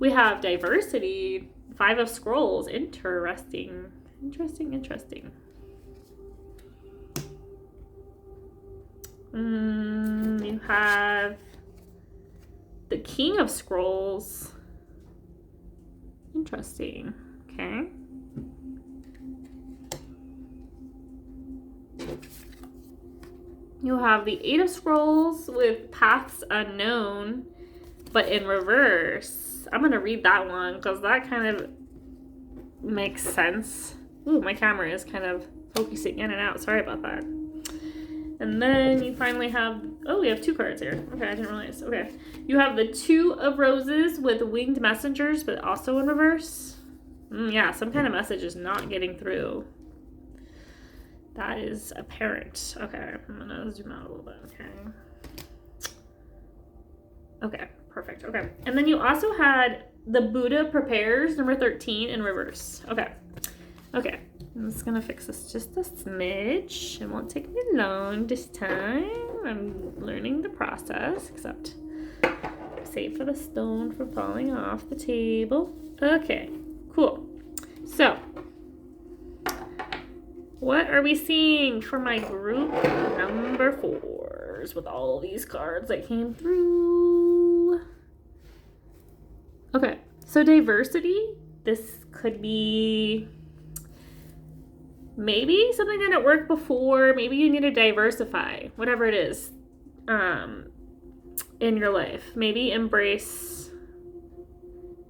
Speaker 1: We have diversity. 5 of Scrolls. Interesting. Interesting. You have the King of Scrolls. Interesting. Okay. You have the 8 of Scrolls with Paths Unknown, but in reverse. I'm going to read that one because that kind of makes sense. Ooh, my camera is kind of focusing in and out. Sorry about that. And then you finally have, oh, we have 2 cards here. Okay, I didn't realize. Okay. You have the 2 of Roses with Winged Messengers, but also in reverse. Yeah, some kind of message is not getting through. That is apparent. Okay, I'm going to zoom out a little bit. Okay, perfect. Okay. And then you also had the Buddha Prepares, number 13, in reverse. Okay. I'm just gonna fix this just a smidge. It won't take me long this time. I'm learning the process, except save for the stone from falling off the table. Okay, cool. So, what are we seeing for my group number 4s with all these cards that came through? Okay, so diversity. This could be maybe something didn't work before. Maybe you need to diversify, whatever it is, in your life. Maybe embrace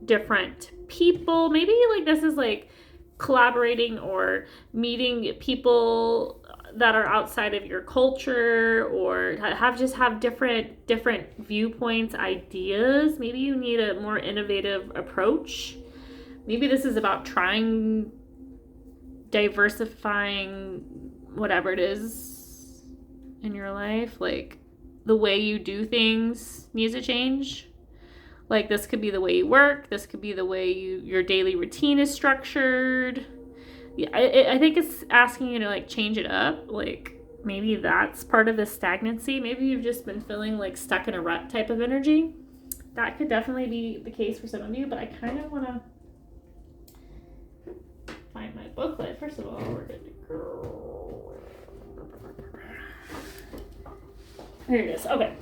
Speaker 1: different people. Maybe like this is like collaborating or meeting people that are outside of your culture, or have different viewpoints, ideas. Maybe you need a more innovative approach. Maybe this is about diversifying whatever it is in your life. Like the way you do things needs to change. Like this could be the way you work. This could be the way your daily routine is structured. Yeah, I think it's asking you to like change it up. Like maybe that's part of the stagnancy. Maybe you've just been feeling like stuck in a rut type of energy. That could definitely be the case for some of you, but I kind of want to find my booklet. First of all, we're good to go. Here it is. Okay.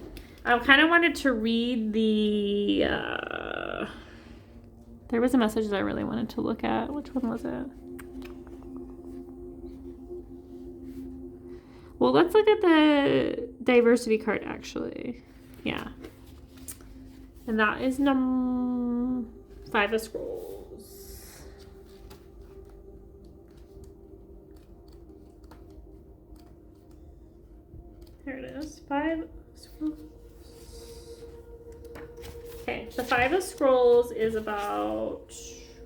Speaker 1: I kind of wanted to read the, there was a message that I really wanted to look at. Which one was it? Well, let's look at the diversity card, actually. Yeah. And that is 5 of Scrolls. There it is. 5 of Scrolls. Okay, the 5 of Scrolls is about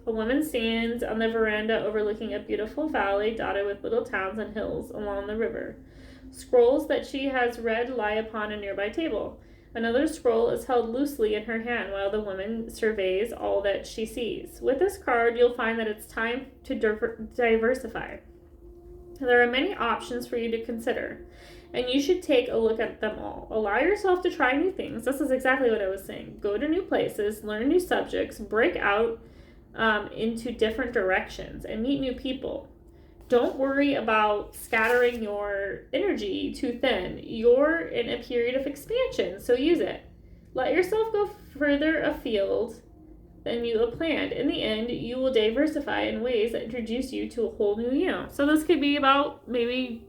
Speaker 1: a woman stands on the veranda overlooking a beautiful valley dotted with little towns and hills along the river. Scrolls that she has read lie upon a nearby table. Another scroll is held loosely in her hand while the woman surveys all that she sees. With this card, you'll find that it's time to diversify. There are many options for you to consider, and you should take a look at them all. Allow yourself to try new things. This is exactly what I was saying. Go to new places, learn new subjects, break out into different directions, and meet new people. Don't worry about scattering your energy too thin. You're in a period of expansion, so use it. Let yourself go further afield than you have planned. In the end, you will diversify in ways that introduce you to a whole new you. So this could be about maybe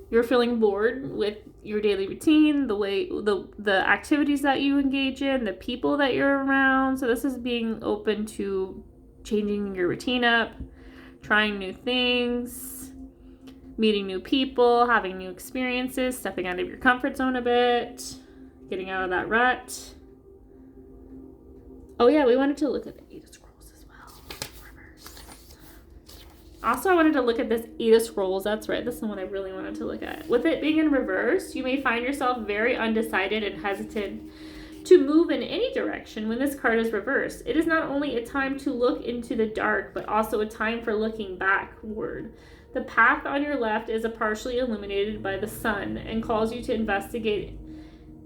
Speaker 1: you're feeling bored with your daily routine, the activities that you engage in, the people that you're around. So this is being open to changing your routine up, trying new things, meeting new people, having new experiences, stepping out of your comfort zone a bit, getting out of that rut. Oh yeah, we wanted to look at the 8 of Scrolls as well. Also, I wanted to look at this 8 of Scrolls. That's right, this is the one I really wanted to look at. With it being in reverse, you may find yourself very undecided and hesitant to move in any direction when this card is reversed. It is not only a time to look into the dark, but also a time for looking backward. The path on your left is partially illuminated by the sun and calls you to investigate.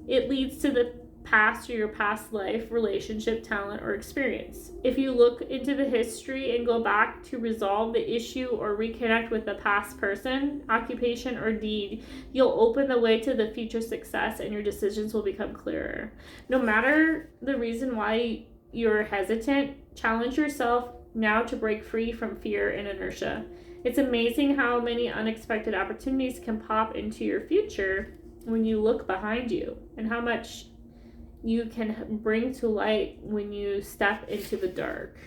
Speaker 1: It leads to the past or your past life, relationship, talent, or experience. If you look into the history and go back to resolve the issue or reconnect with the past person, occupation, or deed, you'll open the way to the future success and your decisions will become clearer. No matter the reason why you're hesitant, challenge yourself now to break free from fear and inertia. It's amazing how many unexpected opportunities can pop into your future when you look behind you, and how much you can bring to light when you step into the dark.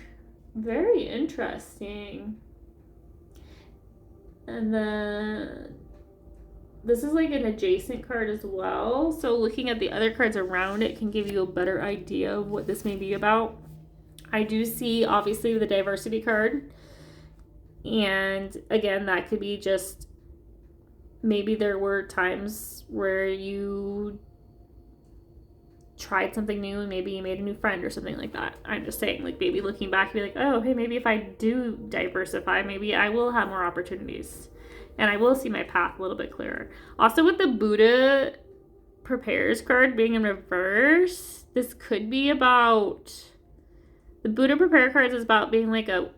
Speaker 1: Very interesting. And then this is like an adjacent card as well. So looking at the other cards around it can give you a better idea of what this may be about. I do see obviously the diversity card. And again, that could be just maybe there were times where you tried something new and maybe you made a new friend or something like that. I'm just saying, like, maybe looking back, be like, oh, hey, maybe if I do diversify, maybe I will have more opportunities and I will see my path a little bit clearer. Also, with the Buddha prepares card being in reverse, this could be about, the Buddha prepare cards is about being like a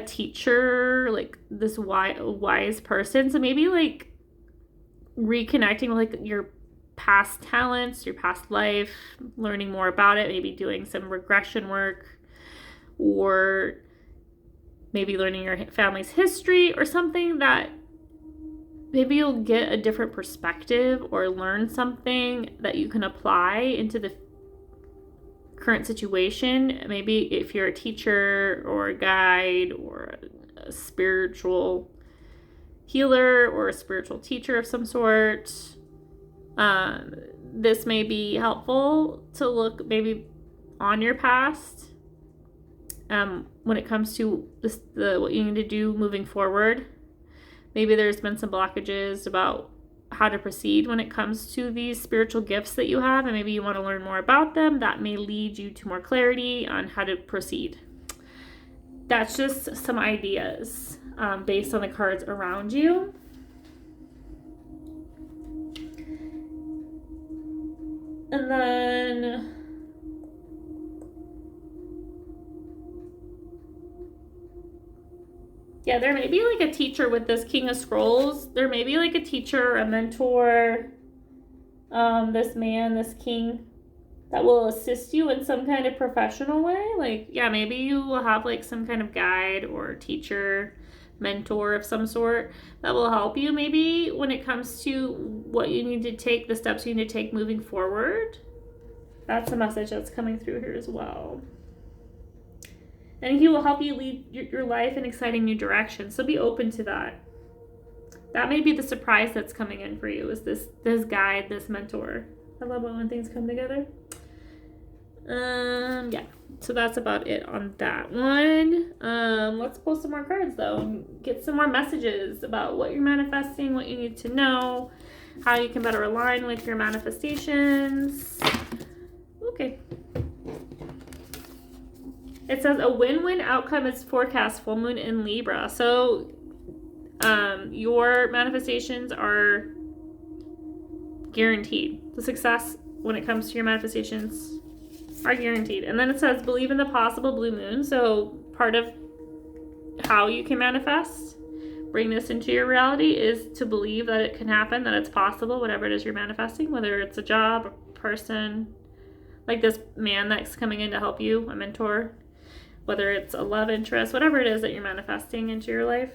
Speaker 1: teacher, like this wise person. So maybe like reconnecting with like your past talents, your past life, learning more about it, maybe doing some regression work, or maybe learning your family's history or something that maybe you'll get a different perspective or learn something that you can apply into the current situation. Maybe if you're a teacher or a guide or a spiritual healer or a spiritual teacher of some sort, this may be helpful to look maybe on your past when it comes to what you need to do moving forward. Maybe there's been some blockages about how to proceed when it comes to these spiritual gifts that you have, and maybe you want to learn more about them. That may lead you to more clarity on how to proceed. That's just some ideas based on the cards around you. And then yeah, there may be like a teacher with this King of Scrolls. There may be like a teacher, a mentor, this man, this king, that will assist you in some kind of professional way. Like, yeah, maybe you will have like some kind of guide or teacher, mentor of some sort that will help you maybe when it comes to what you need to take, the steps you need to take moving forward. That's a message that's coming through here as well. And he will help you lead your life in exciting new directions. So be open to that. That may be the surprise that's coming in for you, is this guide, this mentor. I love it when things come together. Yeah. So that's about it on that one. Let's pull some more cards though and get some more messages about what you're manifesting, what you need to know, how you can better align with your manifestations. Okay. It says a win-win outcome is forecast, full moon in Libra. So your manifestations are guaranteed. The success when it comes to your manifestations are guaranteed. And then it says believe in the possible blue moon. So part of how you can manifest, bring this into your reality, is to believe that it can happen, that it's possible, whatever it is you're manifesting, whether it's a job, a person, like this man that's coming in to help you, a mentor, whether it's a love interest, whatever it is that you're manifesting into your life.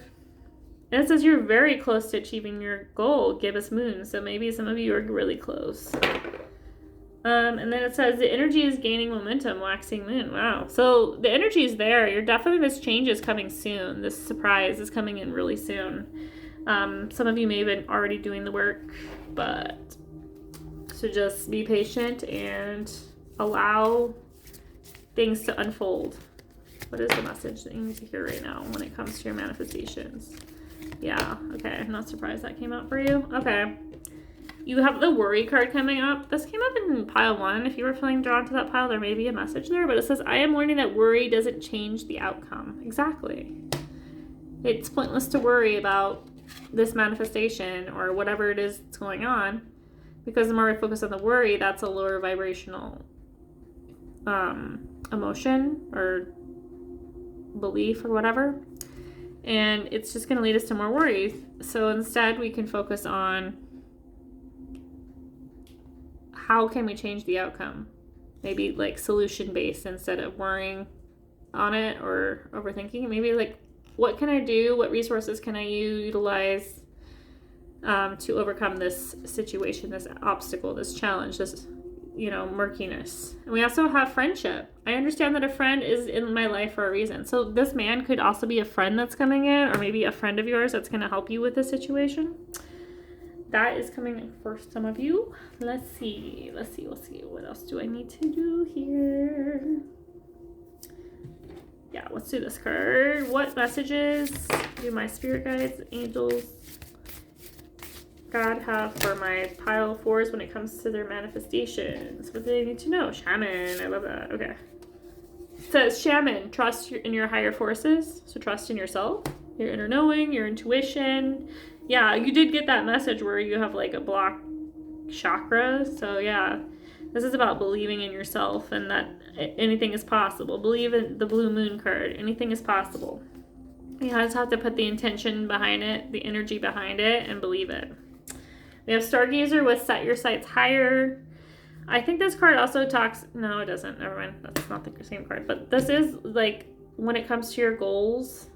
Speaker 1: And it says you're very close to achieving your goal, gibbous moon. So maybe some of you are really close. And then it says the energy is gaining momentum, waxing moon. Wow. So the energy is there. You're definitely, this change is coming soon. This surprise is coming in really soon. Some of you may have been already doing the work, but so just be patient and allow things to unfold. What is the message that you need to hear right now when it comes to your manifestations? Yeah, okay. I'm not surprised that came out for you. Okay. You have the worry card coming up. This came up in pile 1. If you were feeling drawn to that pile, there may be a message there, but it says, I am learning that worry doesn't change the outcome. Exactly. It's pointless to worry about this manifestation or whatever it is that's going on, because the more we focus on the worry, that's a lower vibrational emotion or belief or whatever, and it's just going to lead us to more worries. So instead we can focus on how can we change the outcome, maybe like solution based instead of worrying on it or overthinking. Maybe like, what can I do, what resources can I utilize to overcome this situation, this obstacle, this challenge, this murkiness. And we also have friendship. I understand that a friend is in my life for a reason. So this man could also be a friend that's coming in, or maybe a friend of yours that's going to help you with this situation. That is coming in for some of you. Let's see. What else do I need to do here? Yeah, let's do this card. What messages do my spirit guides, angels, God have for my pile of 4s when it comes to their manifestations? What do they need to know? Shaman. I love that. Okay. It says, Shaman, trust in your higher forces. So trust in yourself, your inner knowing, your intuition. Yeah, you did get that message where you have like a blocked chakra. So yeah, this is about believing in yourself and that anything is possible. Believe in the blue moon card. Anything is possible. You just have to put the intention behind it, the energy behind it, and believe it. We have Stargazer with Set Your Sights Higher. I think this card also talks... No, it doesn't. Never mind. That's not the same card. But this is like when it comes to your goals,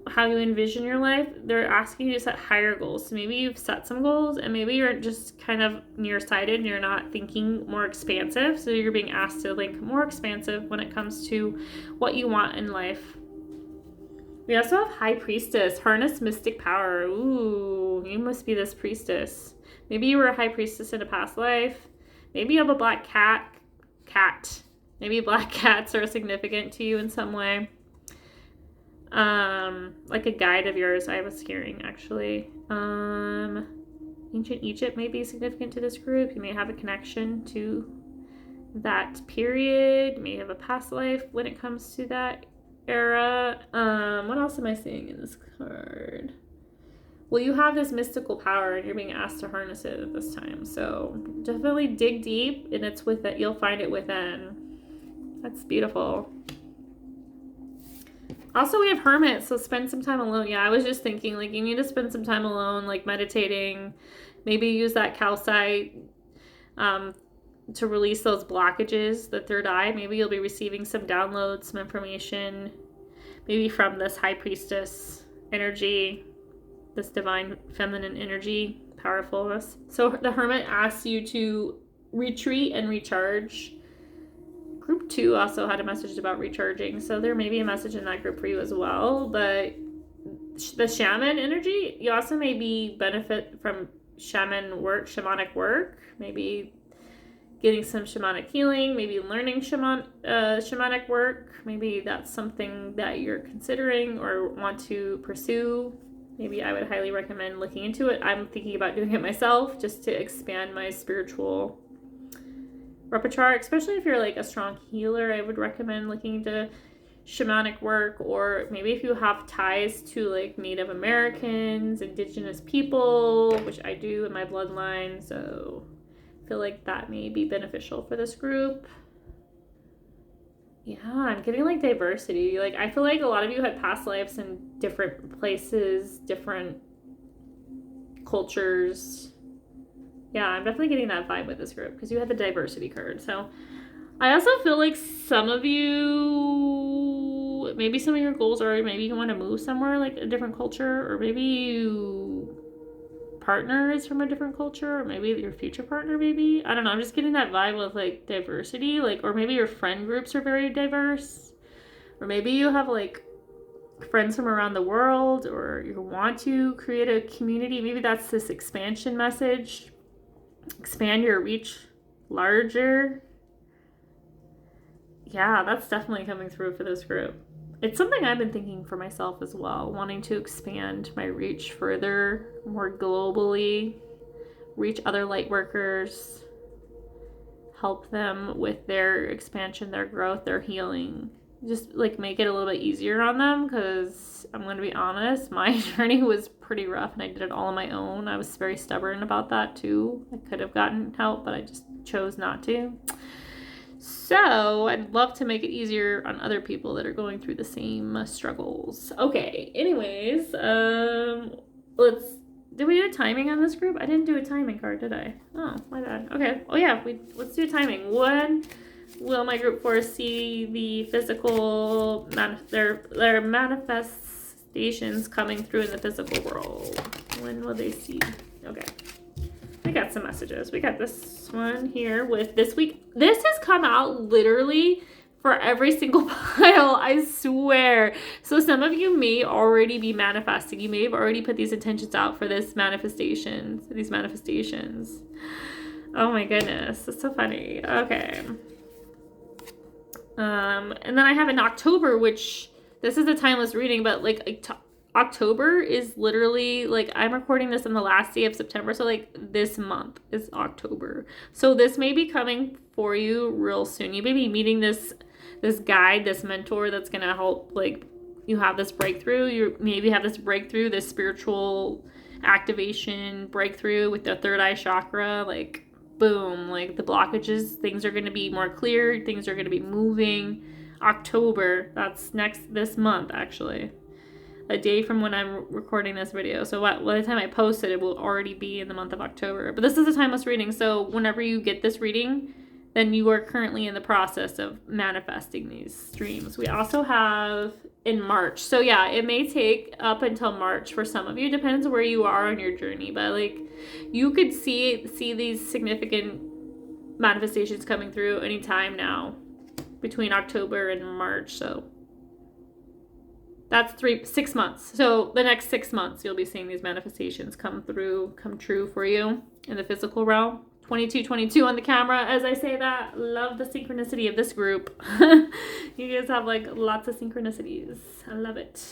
Speaker 1: how you envision your life, they're asking you to set higher goals. So maybe you've set some goals and maybe you're just kind of nearsighted and you're not thinking more expansive. So you're being asked to think more expansive when it comes to what you want in life. We also have High Priestess, harness mystic power. Ooh, you must be this priestess. Maybe you were a high priestess in a past life. Maybe you have a black cat. Maybe black cats are significant to you in some way. Like a guide of yours, I was hearing actually. Ancient Egypt may be significant to this group. You may have a connection to that period. You may have a past life when it comes to that era. What else am I seeing in this card? Well, you have this mystical power and you're being asked to harness it at this time. So definitely dig deep, and it's with it. You'll find it within. That's beautiful. Also, we have Hermit, so spend some time alone. Yeah, I was just thinking, like, you need to spend some time alone, like meditating. Maybe use that calcite to release those blockages, the third eye. Maybe you'll be receiving some downloads, some information, maybe from this High Priestess energy, this divine feminine energy, powerfulness. So the Hermit asks you to retreat and recharge. Group 2 also had a message about recharging, so there may be a message in that group for you as well. But the shaman energy, you also may benefit from shamanic work, maybe getting some shamanic healing, maybe learning shamanic work. Maybe that's something that you're considering or want to pursue. Maybe I would highly recommend looking into it. I'm thinking about doing it myself just to expand my spiritual repertoire, especially if you're like a strong healer. I would recommend looking into shamanic work, or maybe if you have ties to like Native Americans, indigenous people, which I do in my bloodline. So I feel like that may be beneficial for this group. Yeah, I'm getting like diversity. Like I feel like a lot of you had past lives in different places, different cultures. Yeah, I'm definitely getting that vibe with this group because you had the diversity card. So I also feel like some of you, maybe some of your goals are maybe you want to move somewhere, like a different culture, or maybe you partner is from a different culture, or maybe your future partner, maybe. I don't know. I'm just getting that vibe of like diversity, like, or maybe your friend groups are very diverse, or maybe you have like friends from around the world, or you want to create a community. Maybe that's this expansion message. Expand your reach larger. Yeah, that's definitely coming through for this group. It's something I've been thinking for myself as well, wanting to expand my reach further, more globally. reach other light workers, help them with their expansion, their growth, their healing. Just like make it a little bit easier on them, because I'm going to be honest, my journey was pretty rough and I did it all on my own. I was very stubborn about that too. I could have gotten help, but I just chose not to. So I'd love to make it easier on other people that are going through the same struggles. Okay, anyways, did we do a timing on this group? I didn't do a timing card, did I? Oh, my bad. Okay. Oh yeah, let's do a timing. When will my group 4 see the physical, their manifestations coming through in the physical world? When will they see? Okay. We got some messages. We got this one here with this week. This has come out literally for every single pile, I swear. So some of you may already be manifesting. You may have already put these intentions out for these manifestations. Oh my goodness, that's so funny. Okay. And then I have in October, which this is a timeless reading, but like October is literally like, I'm recording this on the last day of September, so like this month is October. So this may be coming for you real soon. You may be meeting this guide, this mentor that's gonna help, like, you have this breakthrough. You maybe have this breakthrough, this spiritual activation breakthrough with the third eye chakra, like boom, like the blockages, things are gonna be more clear, things are gonna be moving. October, that's this month actually. A day from when I'm recording this video. So by the time I post it, it will already be in the month of October. But this is a timeless reading, so whenever you get this reading, then you are currently in the process of manifesting these dreams. We also have in March. So yeah, it may take up until March for some of you. Depends where you are on your journey. But like, you could see these significant manifestations coming through anytime now between October and March. So that's 6 months. So the next 6 months, you'll be seeing these manifestations come true for you in the physical realm. 2222 on the camera as I say that. Love the synchronicity of this group. You guys have like lots of synchronicities. I love it.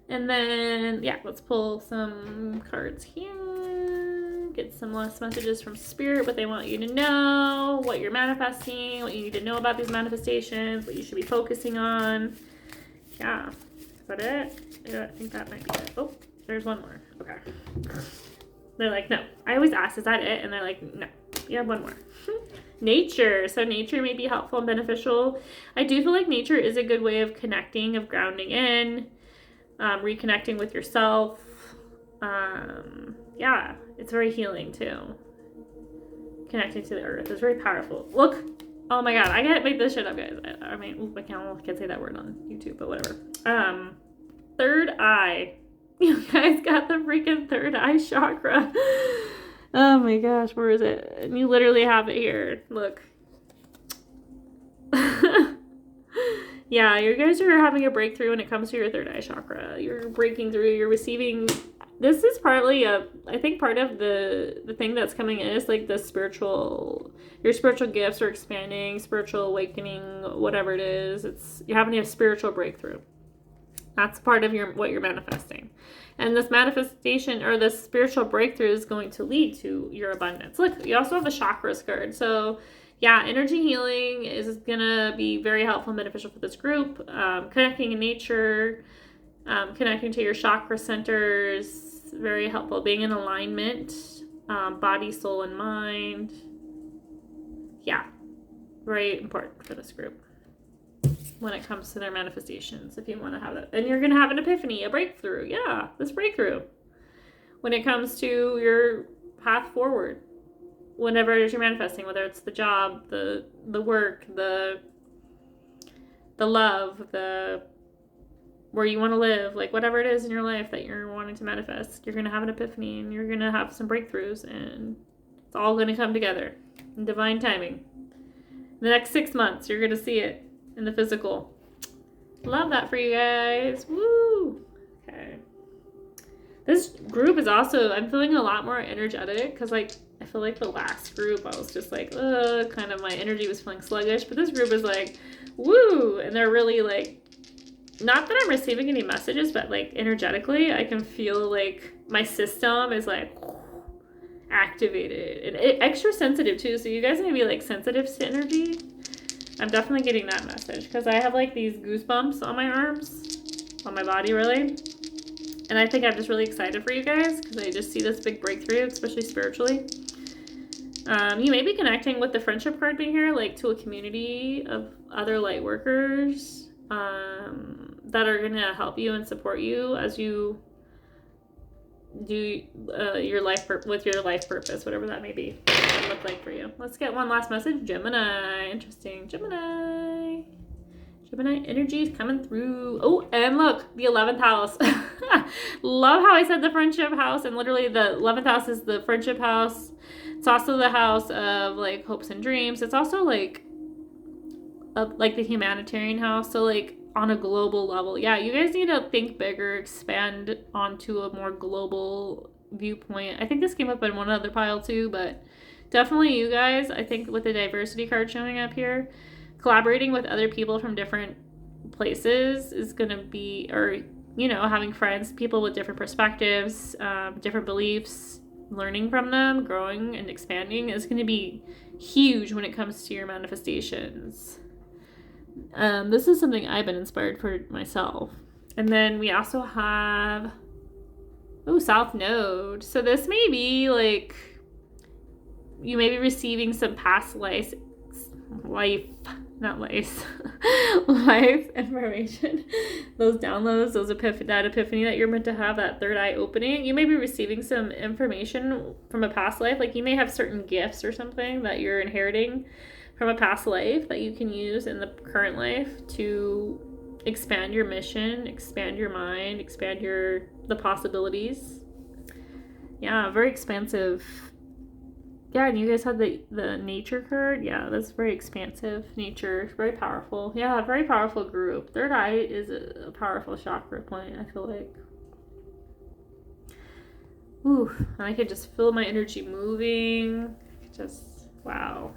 Speaker 1: And then, yeah, let's pull some cards here. Get some last messages from Spirit, what they want you to know, what you're manifesting, what you need to know about these manifestations, what you should be focusing on. Yeah. Is that it? Yeah, I think that might be it. Oh, there's one more. Okay. They're like, no. I always ask, is that it? And they're like, no. You have one more. Nature. So nature may be helpful and beneficial. I do feel like nature is a good way of connecting, of grounding in, reconnecting with yourself. Yeah, it's very healing too. Connecting to the earth is very powerful. Look. Oh my god, I can't make this shit up, guys. I mean, I can't say that word on YouTube, but whatever. Third eye. You guys got the freaking third eye chakra. Oh my gosh, where is it? And you literally have it here. Look. Yeah, you guys are having a breakthrough when it comes to your third eye chakra. You're breaking through, you're receiving. This is partly I think part of the thing that's coming in is like your spiritual gifts are expanding, spiritual awakening, whatever it is. You're having a spiritual breakthrough. That's part of what you're manifesting. And this manifestation or this spiritual breakthrough is going to lead to your abundance. Look, you also have the chakras card. So yeah, energy healing is going to be very helpful and beneficial for this group. Connecting in nature, connecting to your chakra centers, very helpful. Being in alignment, body, soul, and mind. Yeah, very important for this group when it comes to their manifestations, if you want to have that. And you're going to have an epiphany, a breakthrough. Yeah, this breakthrough. When it comes to your path forward, whenever it is you're manifesting, whether it's the job, the work, the love, where you want to live, like whatever it is in your life that you're wanting to manifest, you're going to have an epiphany and you're going to have some breakthroughs and it's all going to come together in divine timing. In the next 6 months, you're going to see it in the physical. Love that for you guys. Woo! Okay. This group is also, I'm feeling a lot more energetic because like, I feel like the last group, I was just like, kind of my energy was feeling sluggish, but this group is like, woo! And they're really like, not that I'm receiving any messages, but like energetically, I can feel like my system is like activated and extra sensitive too. So you guys may be like sensitive to energy. I'm definitely getting that message because I have like these goosebumps on my arms, on my body really. And I think I'm just really excited for you guys because I just see this big breakthrough, especially spiritually. You may be connecting with the friendship card being here, like to a community of other light workers that are going to help you and support you as you do your life with your life purpose, whatever that may be look like for you. Let's get one last message. Gemini. Interesting. Gemini energy is coming through. Oh, and look, the 11th house. Love how I said the friendship house, and literally the 11th house is the friendship house. It's also the house of like hopes and dreams. It's also like the humanitarian house. So like on a global level. Yeah, you guys need to think bigger, expand onto a more global viewpoint. I think this came up in one other pile too, but definitely you guys, I think with the diversity card showing up here, collaborating with other people from different places is going to be, or, you know, having friends, people with different perspectives, different beliefs, learning from them, growing and expanding is going to be huge when it comes to your manifestations. This is something I've been inspired for myself. And then we also have, South Node. So this may be like, you may be receiving some past life information. Those downloads, that epiphany that you're meant to have, that third eye opening. You may be receiving some information from a past life. Like you may have certain gifts or something that you're inheriting from a past life that you can use in the current life to expand your mission, expand your mind, expand the possibilities. Yeah, very expansive. Yeah, and you guys had the nature card. Yeah, that's very expansive. Nature, very powerful. Yeah, very powerful group. Third eye is a powerful chakra point, I feel like. Ooh, and I could just feel my energy moving. Just, wow.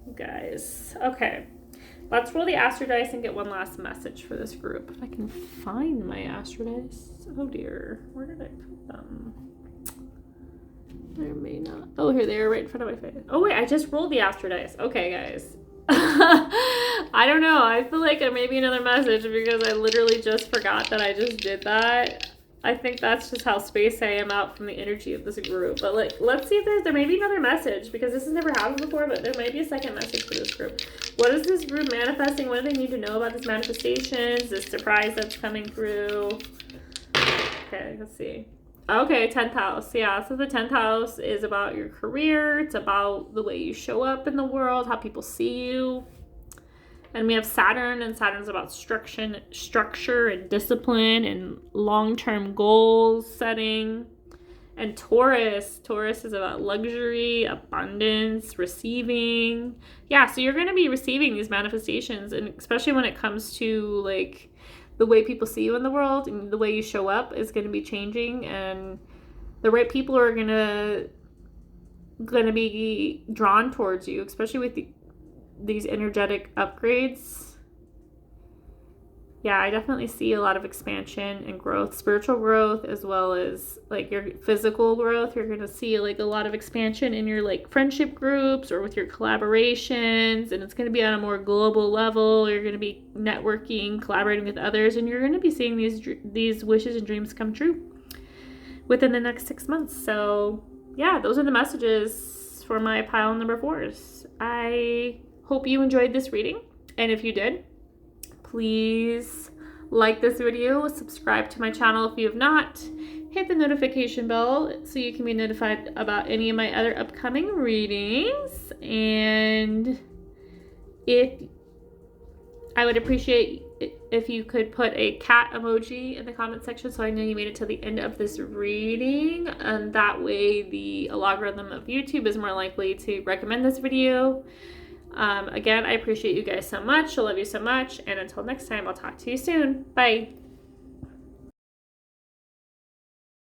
Speaker 1: You guys. Okay. Let's roll the Astro Dice and get one last message for this group. If I can find my Astro Dice. Oh dear. Where did I put them? There may not. Oh, here they are right in front of my face. Oh wait, I just rolled the Astro Dice. Okay, guys. I don't know. I feel like it may be another message because I literally just forgot that I just did that. I think that's just how spaced I am out from the energy of this group. But like, let's see if there may be another message because this has never happened before, but there might be a second message for this group. What is this group manifesting? What do they need to know about this manifestation? This surprise that's coming through? Okay, let's see. Okay, 10th house. Yeah, so the 10th house is about your career. It's about the way you show up in the world, how people see you. And we have Saturn, and Saturn's about structure and discipline and long-term goals setting. And Taurus is about luxury, abundance, receiving. Yeah, so you're going to be receiving these manifestations, and especially when it comes to like the way people see you in the world and the way you show up is going to be changing, and the right people are going to be drawn towards you, especially with these energetic upgrades. Yeah, I definitely see a lot of expansion and growth, spiritual growth, as well as like your physical growth. You're going to see like a lot of expansion in your like friendship groups or with your collaborations, and it's going to be on a more global level. You're going to be networking, collaborating with others, and you're going to be seeing these wishes and dreams come true within the next 6 months. So yeah, those are the messages for my pile number 4s. I hope you enjoyed this reading, and if you did, please like this video, subscribe to my channel if you have not, hit the notification bell so you can be notified about any of my other upcoming readings. And I would appreciate if you could put a cat emoji in the comment section so I know you made it to the end of this reading, and that way the algorithm of YouTube is more likely to recommend this video. Again, I appreciate you guys so much. I love you so much. And until next time, I'll talk to you soon. Bye.